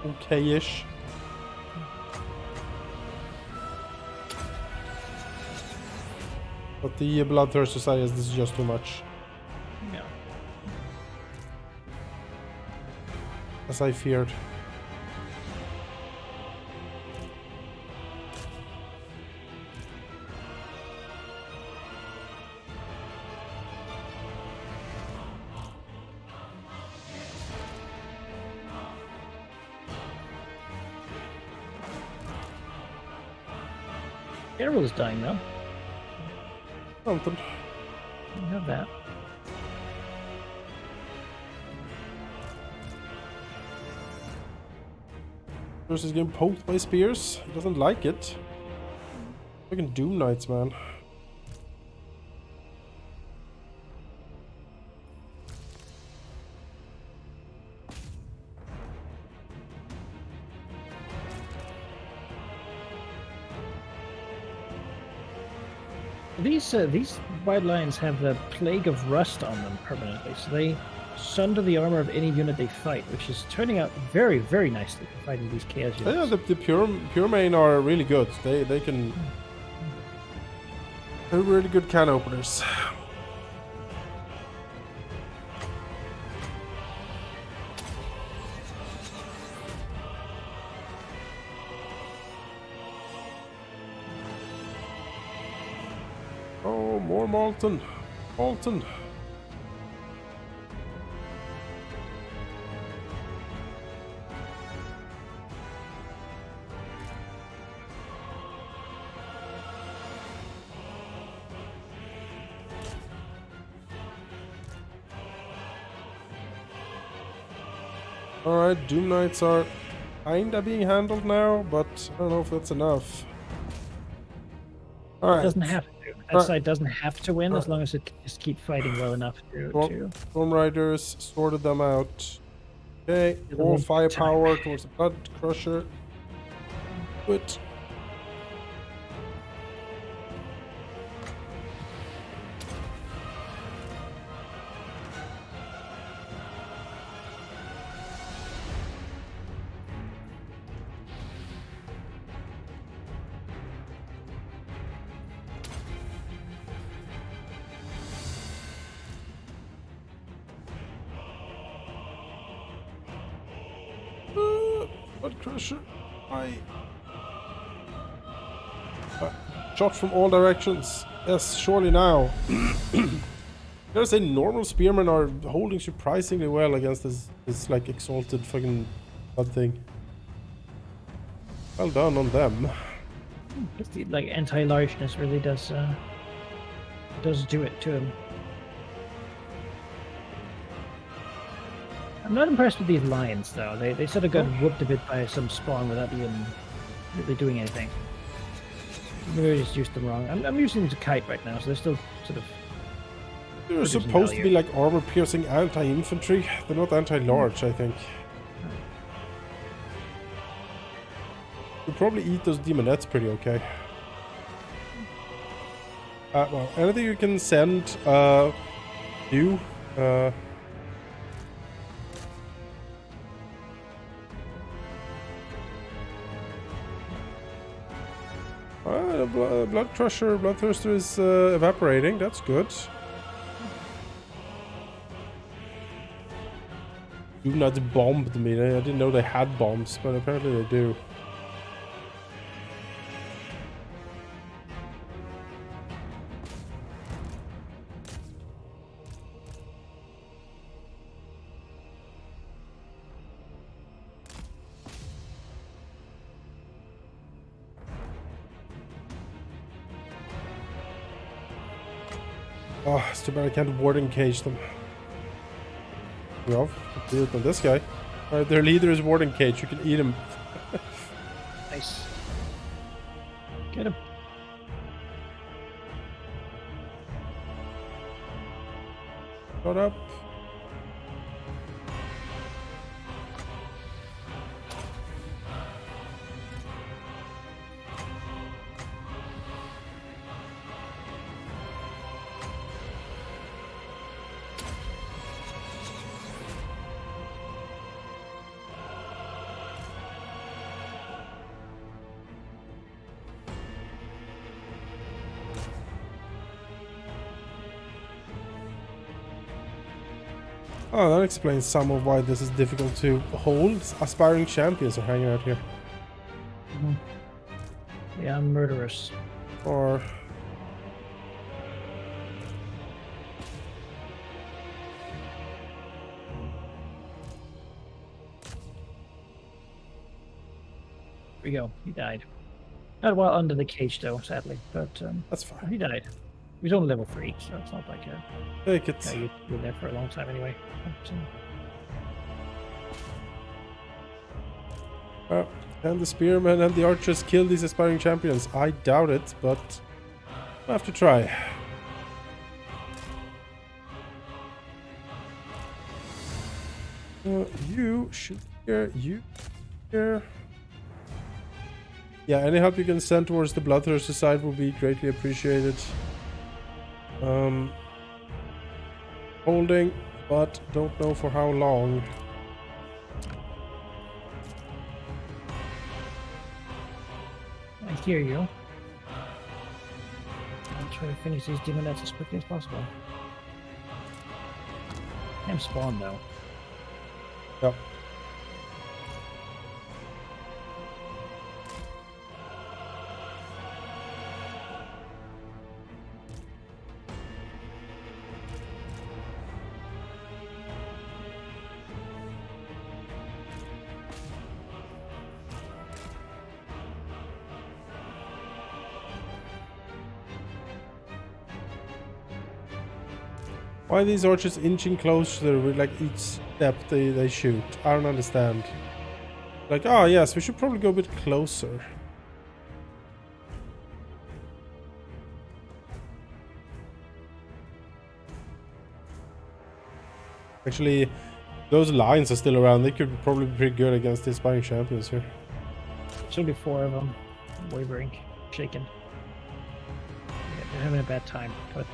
Okay-ish. But the Bloodthirster side is this is just too much. Yeah. As I feared. Geralt is dying though. Something. You have that. First is getting poked by spears. He doesn't like it. Fucking Doom Knights, man. These white lions have the plague of rust on them permanently, so they sunder the armor of any unit they fight, which is turning out very, very nicely for fighting these chaos units. Yeah, the pure main are really good. They can. They're really good can openers. Oh, more Molten. Molten. Alright, Doom Knights are kinda being handled now, but I don't know if that's enough. It Alright. doesn't have to. That side doesn't have to win as long as it can just keep fighting well enough to... Storm Riders sorted them out. Okay, Yeah, the all one firepower towards the Blood Crusher. Good. Blood Crusher. Shot from all directions. Yes, surely now. Gotta say, normal spearmen are holding surprisingly well against this like exalted fucking blood thing. Well done on them. It's the, like, anti-largeness really does do it to him. I'm not impressed with these lions, though. They sort of got whooped a bit by some spawn without even really doing anything. Maybe I just used them wrong. I'm using them to kite right now, so they're still sort of... They're supposed to be like armor-piercing anti-infantry. They're not anti-large, I think. You'll probably eat those demonettes pretty okay. Well, anything you can send, you, the Blood Crusher, Bloodthirster is evaporating. That's good. Doom Knights bombed me. I didn't know they had bombs, but apparently they do. Oh, it's too bad I can't warding cage them. Well, do it on this guy. Alright, their leader is warding cage. You can eat him. Nice. Get him. Shut up. Oh, that explains some of why this is difficult to hold. Aspiring champions are hanging out here. Yeah, I'm murderous. Or... Here we go. He died. Not while under the cage, though, sadly. But that's fine. he died. He was only level 3, so it's not like Take it. yeah, you've been there for a long time anyway. But, Can the spearmen and the archers kill these aspiring champions? I doubt it, but I have to try. You should here, you here. Yeah, any help you can send towards the Bloodthirster side will be greatly appreciated. Holding, but don't know for how long. I hear you. I'll try to finish these demonettes as quickly as possible. I'm spawned though. Yep. Why are these archers inching closer with like each step they shoot? I don't understand. Like, oh yes, we should probably go a bit closer. Actually, those lines are still around. They could probably be pretty good against the aspiring champions here. There's only 4 of them. Wavering, shaken. Yeah, they're having a bad time, but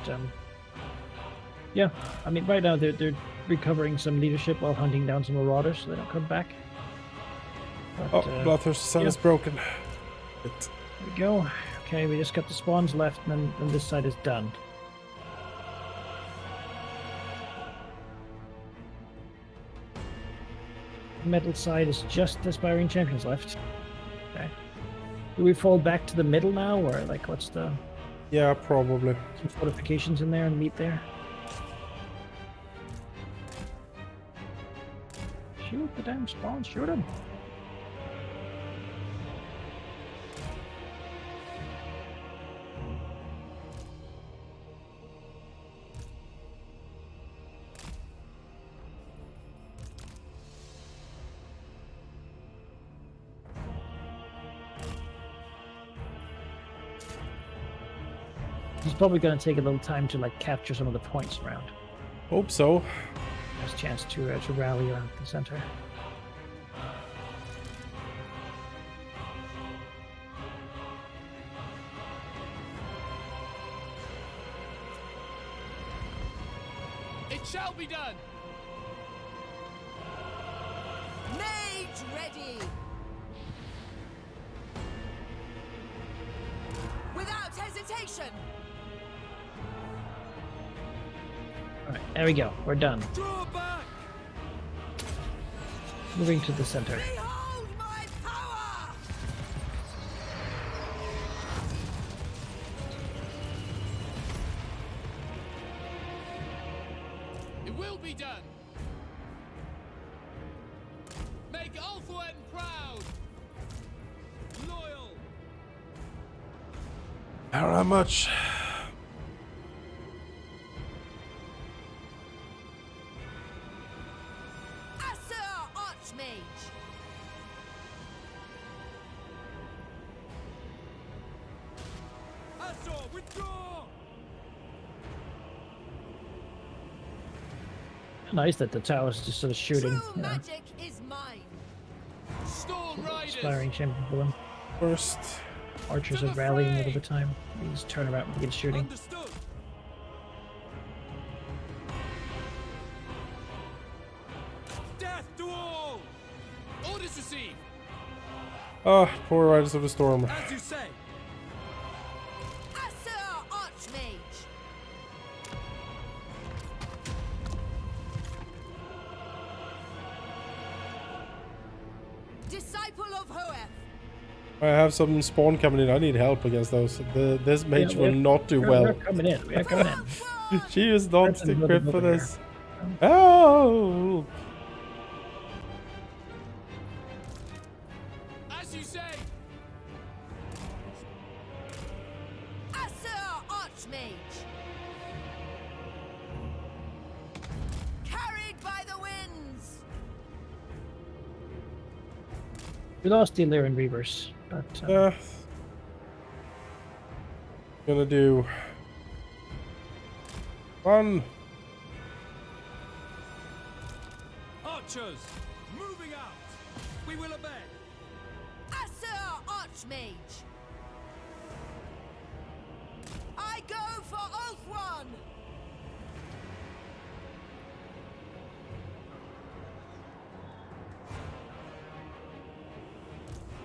yeah, I mean, right now they're recovering some leadership while hunting down some marauders so they don't come back. But, Oh, Bloodthirster's sun is broken. It. There we go. Okay, we just got the spawns left, and then this side is done. The metal side is just aspiring champions left. Okay. Do we fall back to the middle now, or like what's the... Yeah, probably. Some fortifications in there and meat there? Shoot the damn spawn, shoot him! He's probably going to take a little time to like capture some of the points around. Hope so. Nice chance to rally around the center. It shall be done. Mage ready. Without hesitation. Alright, there we go. We're done. Draw back! Moving to the center. Behold my power! It will be done. Make Ulthuan proud. Loyal! I don't have much. Assur Archmage! Assur, withdraw! Nice that the tower's just sort of shooting. True You know, magic is mine. Storm Riders. aspiring champion for them. First. Archers are rallying all the time. You just turn around and begin shooting. Understood! Death to all! Orders received. Ah, poor Riders of the Storm. As you say! Assur Archmage! I have some spawn coming in. I need help against those. This mage will not do we're well. coming in. We are coming in. She is not That's another equipped for Belegar. this. Oh! As you say. Asur Archmage! Carried by the winds! We lost the Eltharion Reavers, but Yeah. Gonna do 1. Archers, moving out. We will obey. Asur Archmage! I go for Ulthuan!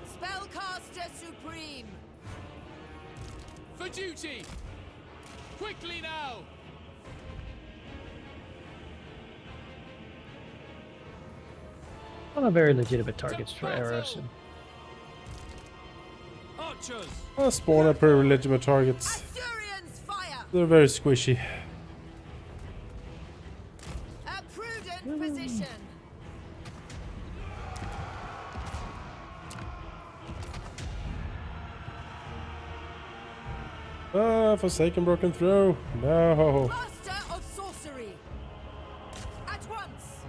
Spellcaster Supreme! For duty. Quickly now. one of very legitimate targets for arrows. And Archers. Spawn are pretty legitimate targets. Assyrian's fire! They're very squishy. A prudent position! Forsaken broken through. No. Master of sorcery! At once!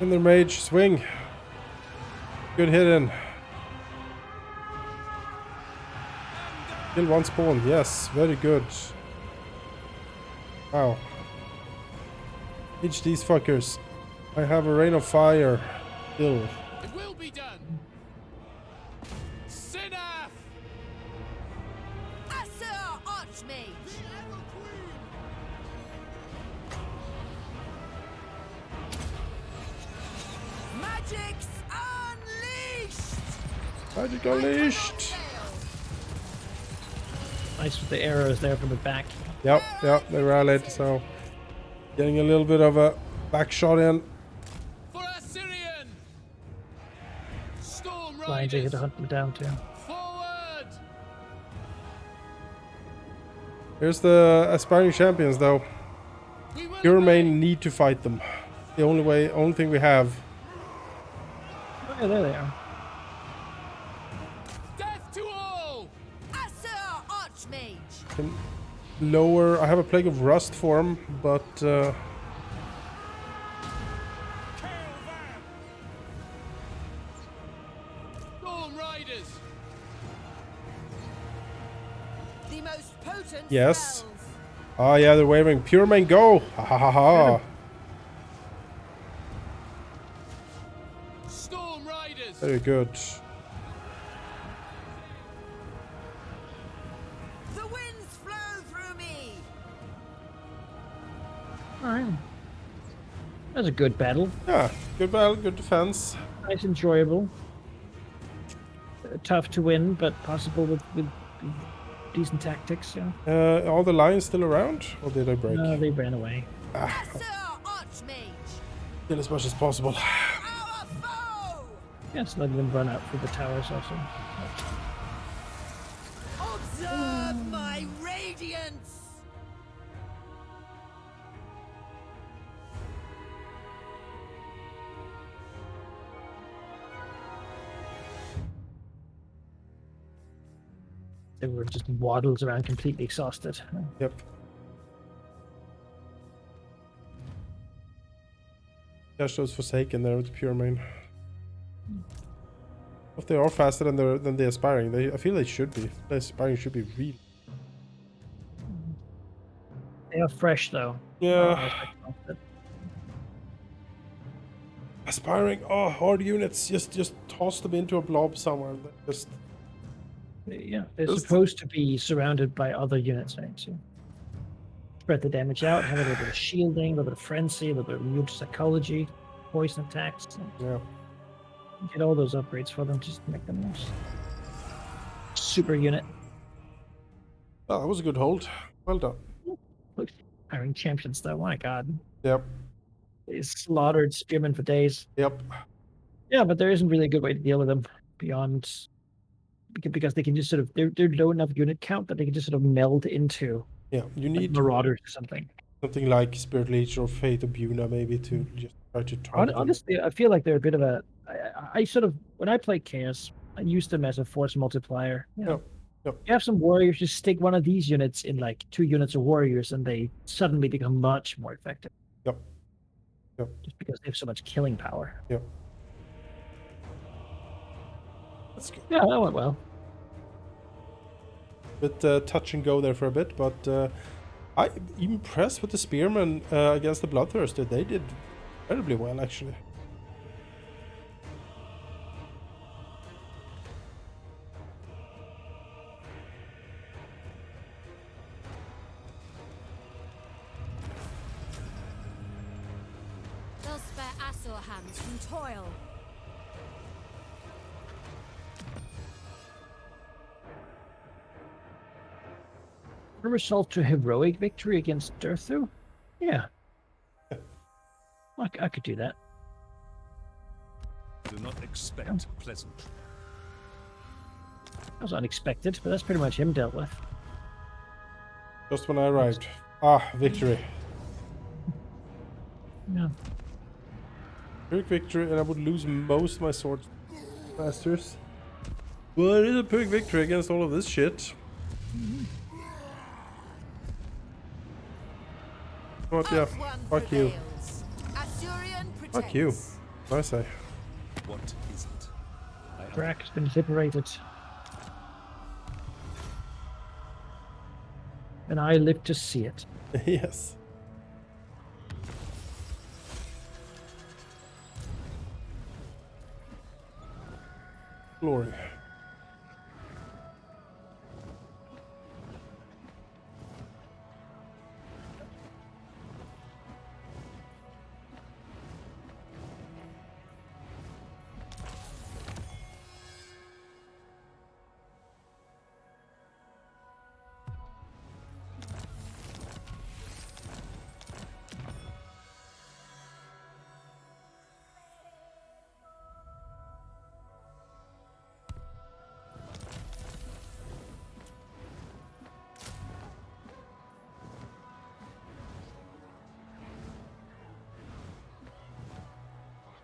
In the mage, swing. Good hidden. Kill one spawn. Yes, very good. Wow. Each these fuckers. I have a rain of fire. Still. It will be done. Sinaf. Asur Archmage! Magic's unleashed! Magic unleashed. nice with the arrows there from the back. Yep, they rallied, so getting a little bit of a back shot in. For Assyrian. Storm Lions are here riders. to hunt them down too. Forward. Here's the aspiring champions though. We will Your obey. main need to fight them. The only thing we have. Oh, yeah, there they are. Death to all. Asur Archmage! Can lower. I have a plague of rust for him, but Storm riders. The most potent Yes. spells! ah yeah, they're waving. Pure main go. Ha ha ha ha. Storm riders. Very good. The winds flow through me! Alright. That was a good battle. Yeah, good battle, good defense. Nice, enjoyable. Tough to win, but possible with decent tactics. Yeah. All the lions still around, or did I break? No, they ran away. Asur Archmage! Kill as much as possible. Our foe! Yes, let them run out through the towers also. Observe my radiance! They were just waddles around completely exhausted. Yep. Catch those Forsaken there with the pure main. If they are faster than the aspiring, I feel they should be. The aspiring should be real. They are fresh though. Yeah. Aspiring, hard units. Just toss them into a blob somewhere. Just Yeah, they're Those- supposed to be surrounded by other units, right? So spread the damage out, have a little bit of shielding, a little bit of frenzy, a little bit of immune to psychology, poison attacks. yeah. Get all those upgrades for them, just to make them nice. Super unit. Oh, that was a good hold. Well done. Look, hiring champions though. My God, Yep. they slaughtered spearmen for days. Yep. Yeah, but there isn't really a good way to deal with them beyond because they can just sort of they're low enough unit count that they can just sort of meld into Yeah, you like need marauders or something. something like Spirit Leech or Fate of Buna maybe to just try to target them. Honestly, I feel like they're a bit of a. I sort of when I play Chaos, I use them as a force multiplier. You know, Yep. you have some warriors, just stick one of these units in like 2 units of warriors, and they suddenly become much more effective. Yep. Just because they have so much killing power. Yep. That's good. Yeah, that went well. Bit touch and go there for a bit, but I'm impressed with the Spearmen against the Bloodthirster. They did incredibly well, actually. They'll spare Asor hands from toil. A result to heroic victory against Durthu? Yeah. I could do that. Do not expect pleasantry. That was unexpected, but that's pretty much him dealt with. Just when I arrived. Ah, victory. Yeah. Pyrrhic victory, and I would lose most of my sword masters. But it is a Pyrrhic victory against all of this shit. What? Yeah. Earth one Fuck you. prevails. Asuryan Fuck you. protects. I say. What is it? I have Drac has been liberated. And I live to see it. Yes. Glory.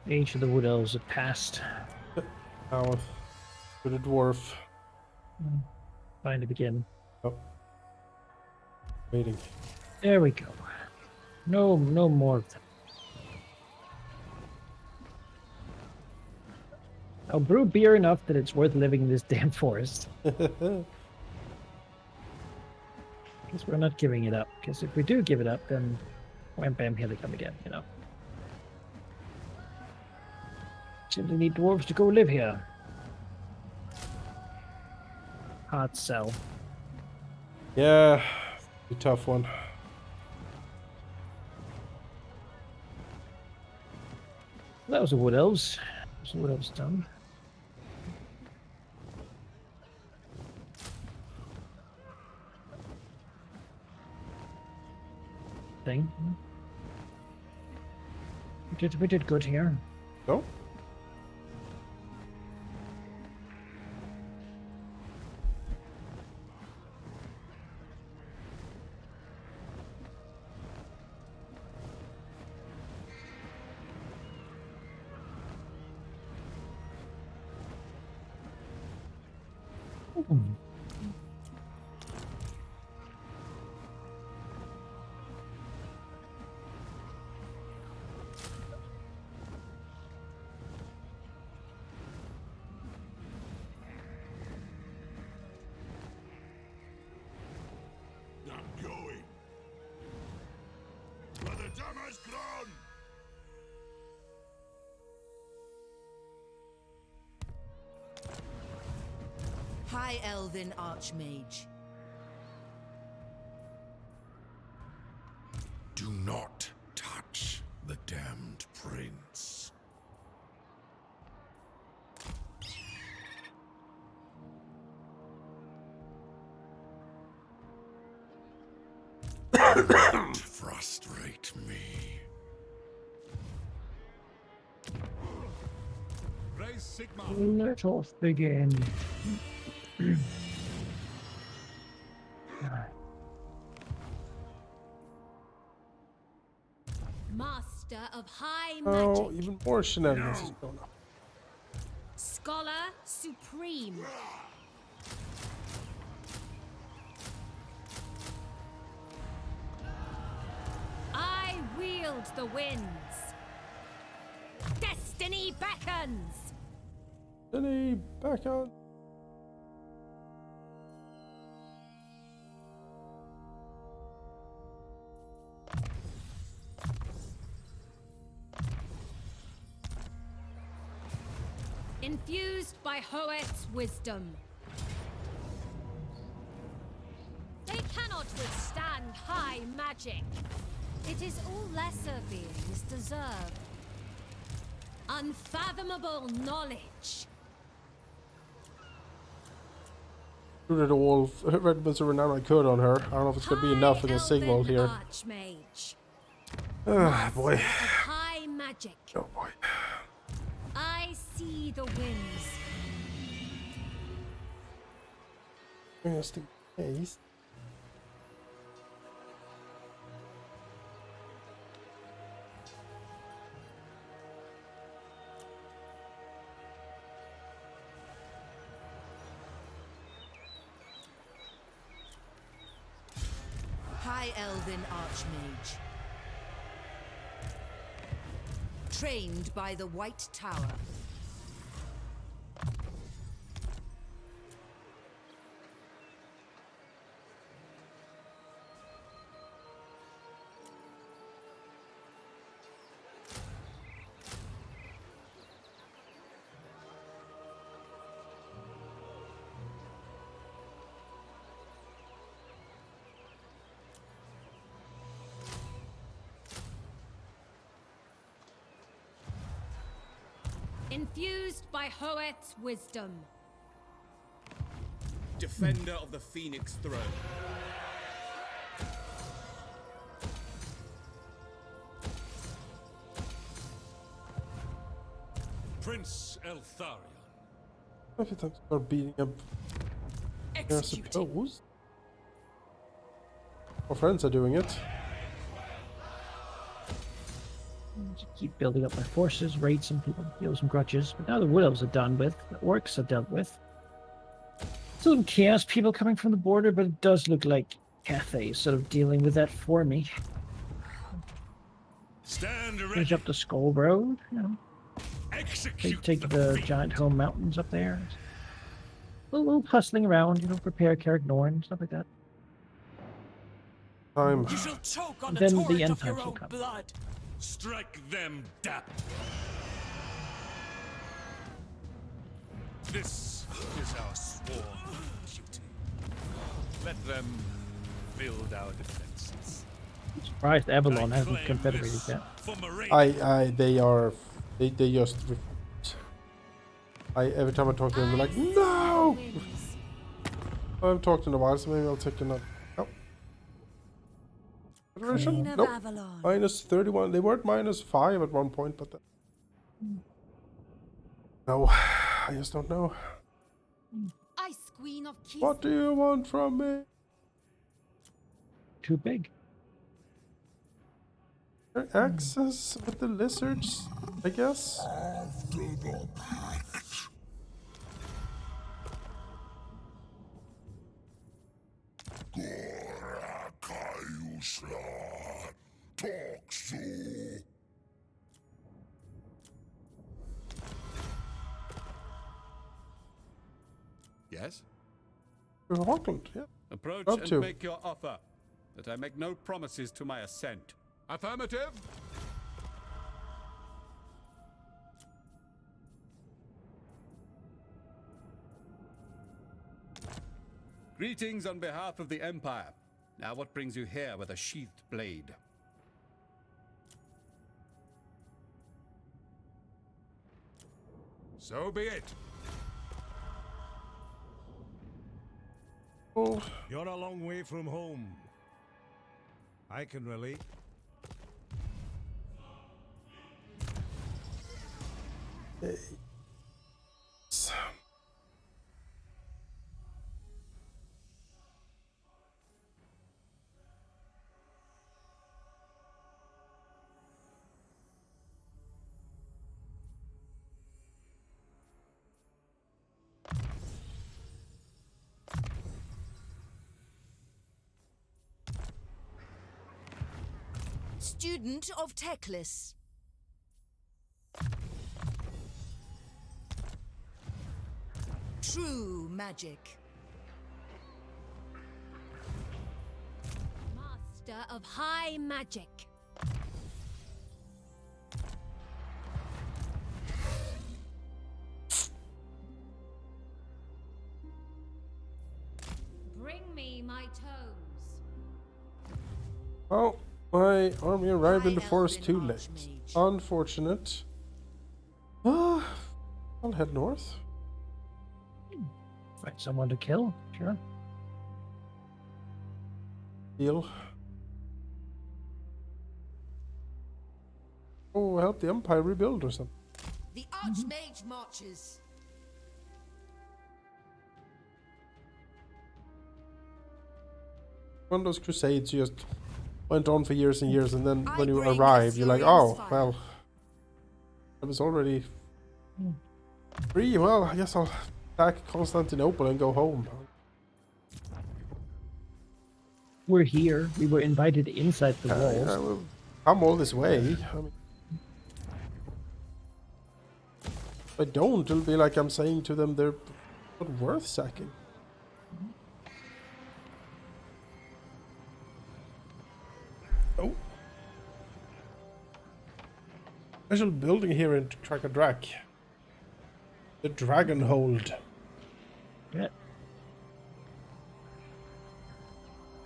Age of the Wood Elves had passed. Now with a dwarf. Fine to begin. Oh. Waiting. There we go. No more of them. I'll brew beer enough that it's worth living in this damn forest. Because we're not giving it up. Because if we do give it up, then wham bam, here they come again, you know. Simply need dwarves to go live here. Hard sell. Yeah, a tough one. That was a Wood Elves. That was a Wood Elves done. Thing. We did good here. So? I'm going. Where the dam has grown. High Elven Archmage. Do not touch the damned prince. Don't frustrate me. Sigma. Let us begin. Master of high Oh, magic. even more shenanigans is going on. Scholar supreme. I wield the winds. Destiny beckons. Jenny, back on. Infused by Hoeth's wisdom. They cannot withstand high magic. It is all lesser beings deserve. Unfathomable knowledge. Shoot it all. Red Buzzer renown I could on her. I don't know if it's gonna be enough against Sigvald here. Archmage. Ah, boy. Of high magic. Oh boy. I see the winds. Just in case. High Elven Archmage. Trained by the White Tower. Infused by Hoeth's wisdom. Defender of the Phoenix Throne. Prince Eltharion. I think I start beating up. I Executed. suppose. Our friends are doing it. Just keep building up my forces, raid some people, heal some grudges. But now the Wood Elves are done with, the Orcs are dealt with. Some Chaos people coming from the border, but it does look like Cathay is sort of dealing with that for me. Stand Finish ready. up the Skull Road, you know. Execute Take the fiend. giant home mountains up there. A little hustling around, you know, prepare Carrick Norn, stuff like that. Time. You shall choke on And the then the torrent end of your times will own come. blood. Strike them down. This is our sworn duty. Let them build our defenses. I'm surprised Avalon I hasn't claim confederated this yet. for Moraine. They just. Every time I talk to them, they're like, no! Winds. I haven't talked in a while, so maybe I'll take another. Nope. Federation? Queen of Nope. Avalon. Minus 31. They weren't minus 5 at one point, but. No, I just don't know. Ice Queen of Keith. What do you want from me? Too big. Access with the lizards, I guess. After the pact. Gorakayusla Toksu. Yes? We're Auckland, yeah. Approach Up and to. make your offer, that I make no promises to my assent. Affirmative? Greetings on behalf of the Empire. Now what brings you here with a sheathed blade? So be it. Oh, You're a long way from home. I can relate. Student of Teclis. True magic. Master of high magic. Bring me my tomes. Oh, my army arrived in the High forest Elven too late. Archmage. Unfortunate. I'll head north. Find someone to kill. Sure. Deal. Oh, help the Empire rebuild or something. The Archmage marches. One of those crusades just went on for years and years, and then I when you bring arrive, you're like, Eltharion oh, fire. well, I was already free. Well, I guess I'll attack Constantinople and go home. We're here. We were invited inside the walls. Yeah, well, come all this way. I mean, if I don't, it'll be like I'm saying to them they're not worth sacking. Oh. Special building here in Krakadrak. The Dragon Hold. Yeah.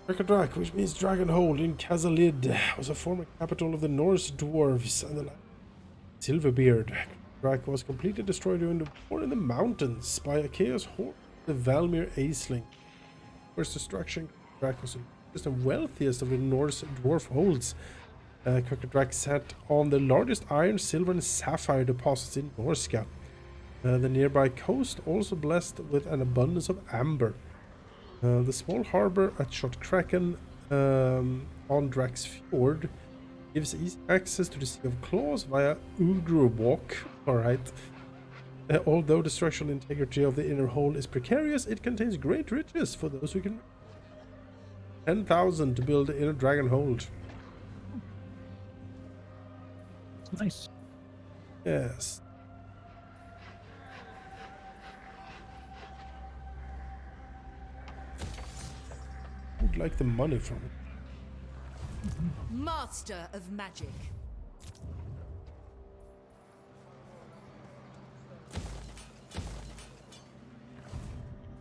Krakadrak, which means Dragon Hold in Khazalid, was a former capital of the Norse dwarves and the Silverbeard. Krakadrak was completely destroyed during the war in the mountains by a chaos horde, the Valmir Aisling. First destruction, Krakadrak was just the wealthiest of the Norse dwarf holds. Krakadrak sat on the largest iron, silver, and sapphire deposits in Norska. The nearby coast also blessed with an abundance of amber. The small harbor at Shotkraken on Drax Fjord gives easy access to the Sea of Claws via Ugrubok. Alright. Although the structural integrity of the inner hold is precarious, it contains great riches for those who can. 10,000 to build the inner dragon hold. Nice. Yes. Would like the money from it. Master of magic.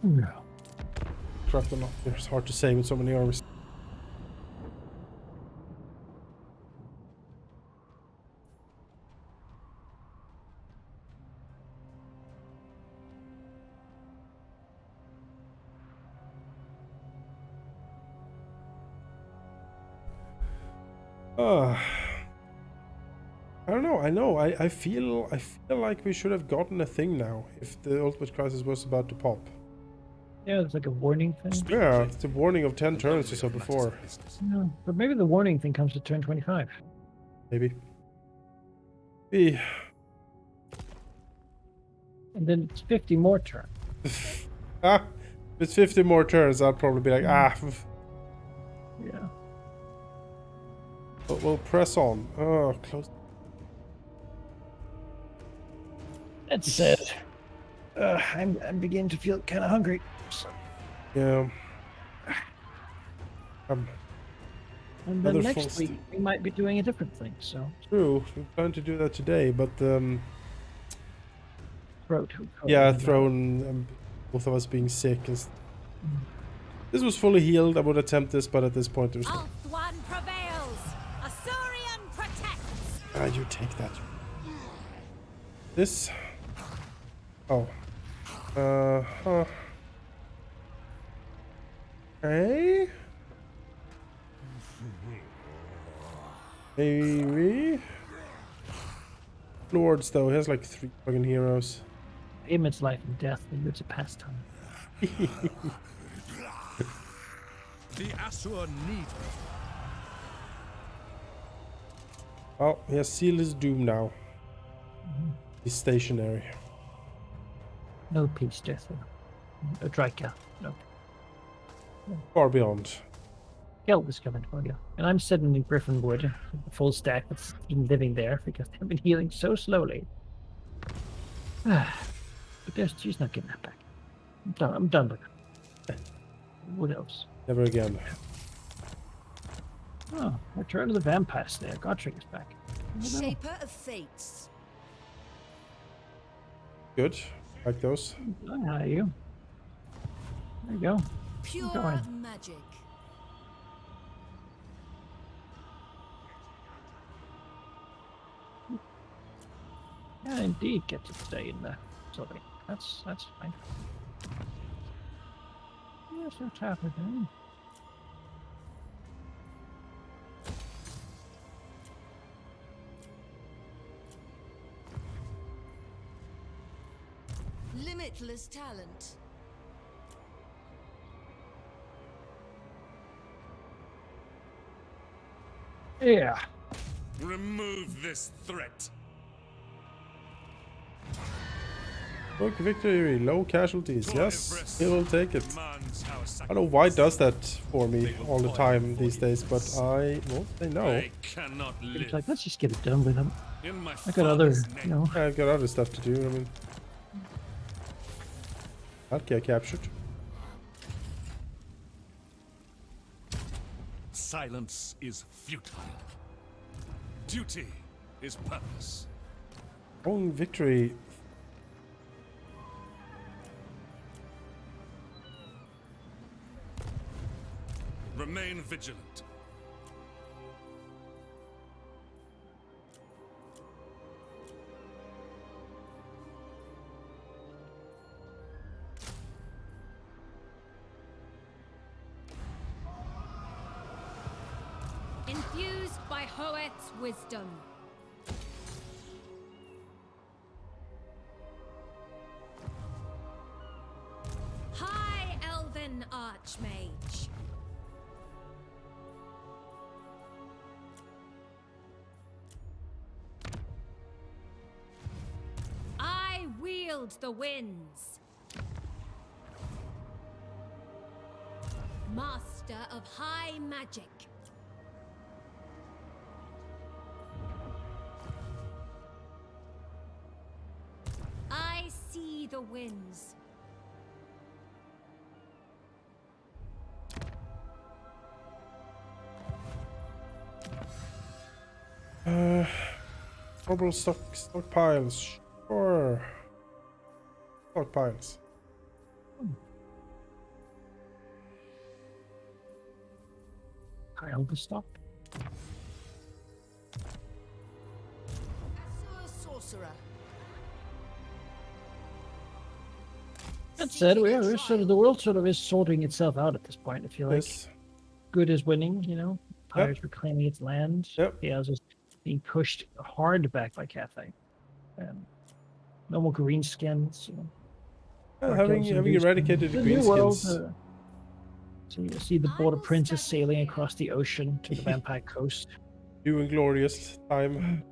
No. Crap a lot. It's hard to say with so many armies. I don't know. I feel like we should have gotten a thing now if the ultimate crisis was about to pop. Yeah, it's like a warning thing. Yeah, it's a warning of 10 turns or so before. No, but maybe the warning thing comes to turn 25. Maybe. And then it's 50 more turns. If it's 50 more turns, I'll probably be like, Yeah. But we'll press on. Oh, close. That said, I'm beginning to feel kind of hungry. So. Yeah. And then Another next full week we might be doing a different thing. So True. We plan to do that today, but throat. yeah, thrown both of us being sick. This was fully healed. I would attempt this, but at this point there's no. Althwan prevails. Azurian protects. Ah, you take that. This. Oh. Huh. Okay. Maybe. Lords, though, he has like 3 fucking heroes. Him, it's life and death, and it's a pastime. The Asur need Oh, he has sealed his doom now. He's stationary. No peace, death. A Drika. No. Far beyond. Skeld is coming for you. And I'm sitting in Griffinwood, a full stack that's been living there because they've been healing so slowly. But she's not getting that back. I'm done with her. What else? Never again. Oh, Return of the Vampire Slayer. Godric is back. Shaper of Fates. Good. Like those. How are you? There you go. Pure Go on. magic. Yeah, indeed, get to stay in the building. That's fine. Yes, what's happening? Limitless talent. Yeah. Remove this threat. Look, victory, low casualties. Yes, he will take it. Demands our I don't know why it does that for me all the time these days, but I won't say no. I cannot It's live. like, let's just get it done with them. In my I got other, father's you name. know. I've got other stuff to do. I mean, I'll get captured. Silence is futile. Duty is purpose. Strong victory. Remain vigilant. Infused by Hoeth's wisdom. High Elven Archmage. I wield the winds. Master of high magic. I see the winds. Orbital stockpiles. Sure. Stockpiles. Kyle the stop. Sorcerer. That said, Seeking a we're sort of, trial. the world sort of is sorting itself out at this point. I feel like Yes. good is winning, you know. Pirates reclaiming its land. Yep. Chaos is being pushed hard back by Cathay. No more green skins, you know. Having Cartels and having loose eradicated skins. the New world, greenskins. so you see the I border will princes settle sailing here. across the ocean to the vampire coast. New and glorious time.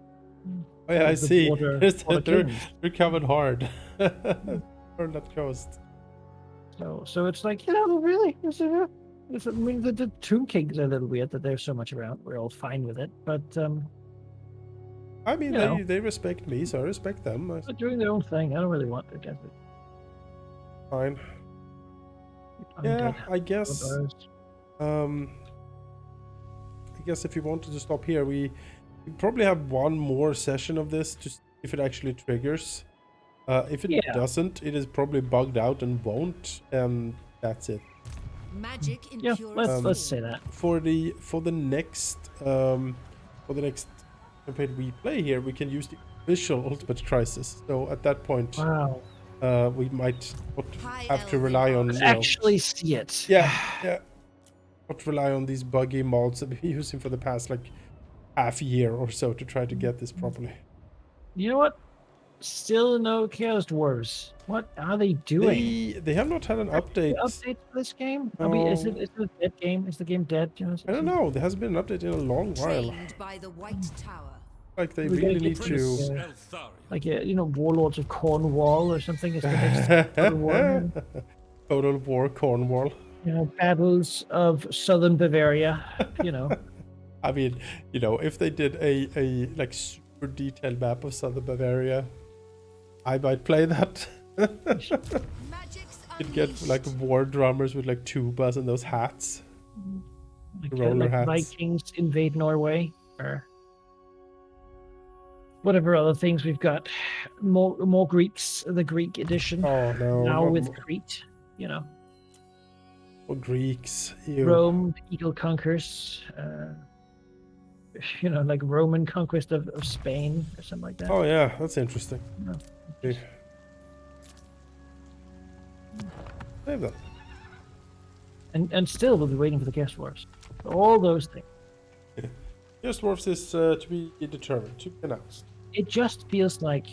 Mm. Oh yeah, I The see. border they're kings. coming hard. On that coast. So it's like, you know, really, I mean, the Tomb Kings are a little weird that they're so much around. We're all fine with it, but I mean, You know. they respect me, so I respect them. they're doing their own thing. I don't really want their desert. Fine. Yeah, Undead I guess. vampires. I guess if you wanted to stop here, we probably have one more session of this to see if it actually triggers. If it Yeah. doesn't, it is probably bugged out and won't, and that's it. Magic in Yeah, purest let's form. say that. For the next campaign we play here, we can use the official Ultimate Crisis. So at that point, Wow. we might not High have to elven rely on arts. Actually see it. yeah, not rely on these buggy mods that we've been using for the past like half year or so to try to get this properly. You know what? Still no Chaos Dwarves. What are they doing? They have not had an update. Update for this game? I mean, is No. it a dead game? Is the game dead? You know, I don't know. There hasn't been an update in a long while. Trained by the White Tower. Like they We gotta really get need Prince to. Eltharion. Like you know, Warlords of Cornwall or something is the next Total War. Total War Cornwall. Battles of southern Bavaria. You know, I mean, you know, if they did a like super detailed map of southern Bavaria, I might play that. Magic's You'd get like unleashed. war drummers with like tubas and those hats. Roller like hats. Vikings invade Norway, or whatever other things we've got. More Greeks, the Greek edition. Oh no, Now not with Crete, you know, more Greeks. Ew. Rome, Eagle conquers. You know, like Roman conquest of Spain or something like that. Oh yeah, that's interesting. No, Okay. Save that. and still we'll be waiting for the guest wars. All those things. Just Dwarfs is to be determined, to be announced. It just feels like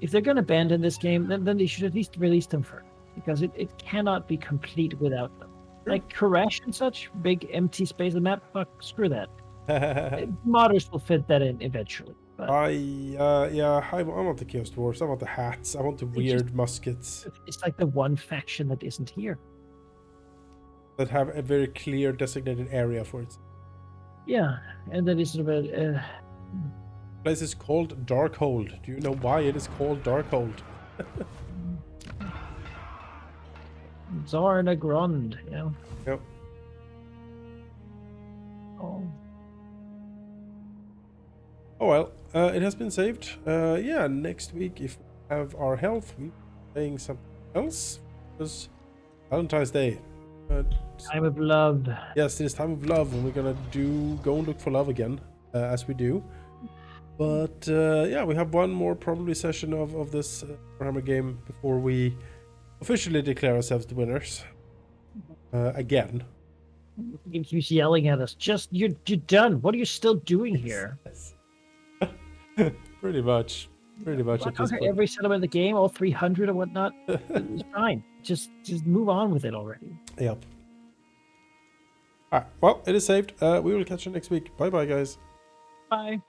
if they're going to abandon this game, then they should at least release them first, because it cannot be complete without them. Like Koresh and such, big empty space of map, fuck, screw that. Modders will fit that in eventually. But I want the Chaos Dwarfs, I want the hats, I want the weird muskets it's like the one faction that isn't here. that have a very clear designated area for it. Yeah, and that is sort of a Place is called Darkhold. Do you know why it is called Darkhold? Zarna Grund, you know. Yep. Oh. Oh well, it has been saved. Yeah, next week if we have our health, we'll be playing something else. Because Valentine's Day. Time of love. Yes, it is time of love, and we're gonna go and look for love again, as we do. But yeah, we have one more probably session of this Warhammer game before we officially declare ourselves the winners. Again. He keeps yelling at us. Just you're done. What are you still doing here? Yes. Pretty much. Pretty much at this point. Every settlement of the game, all 300 or whatnot. It's fine. Just move on with it already. Yep. Alright, well, it is saved. We will catch you next week. Bye bye, guys. Bye.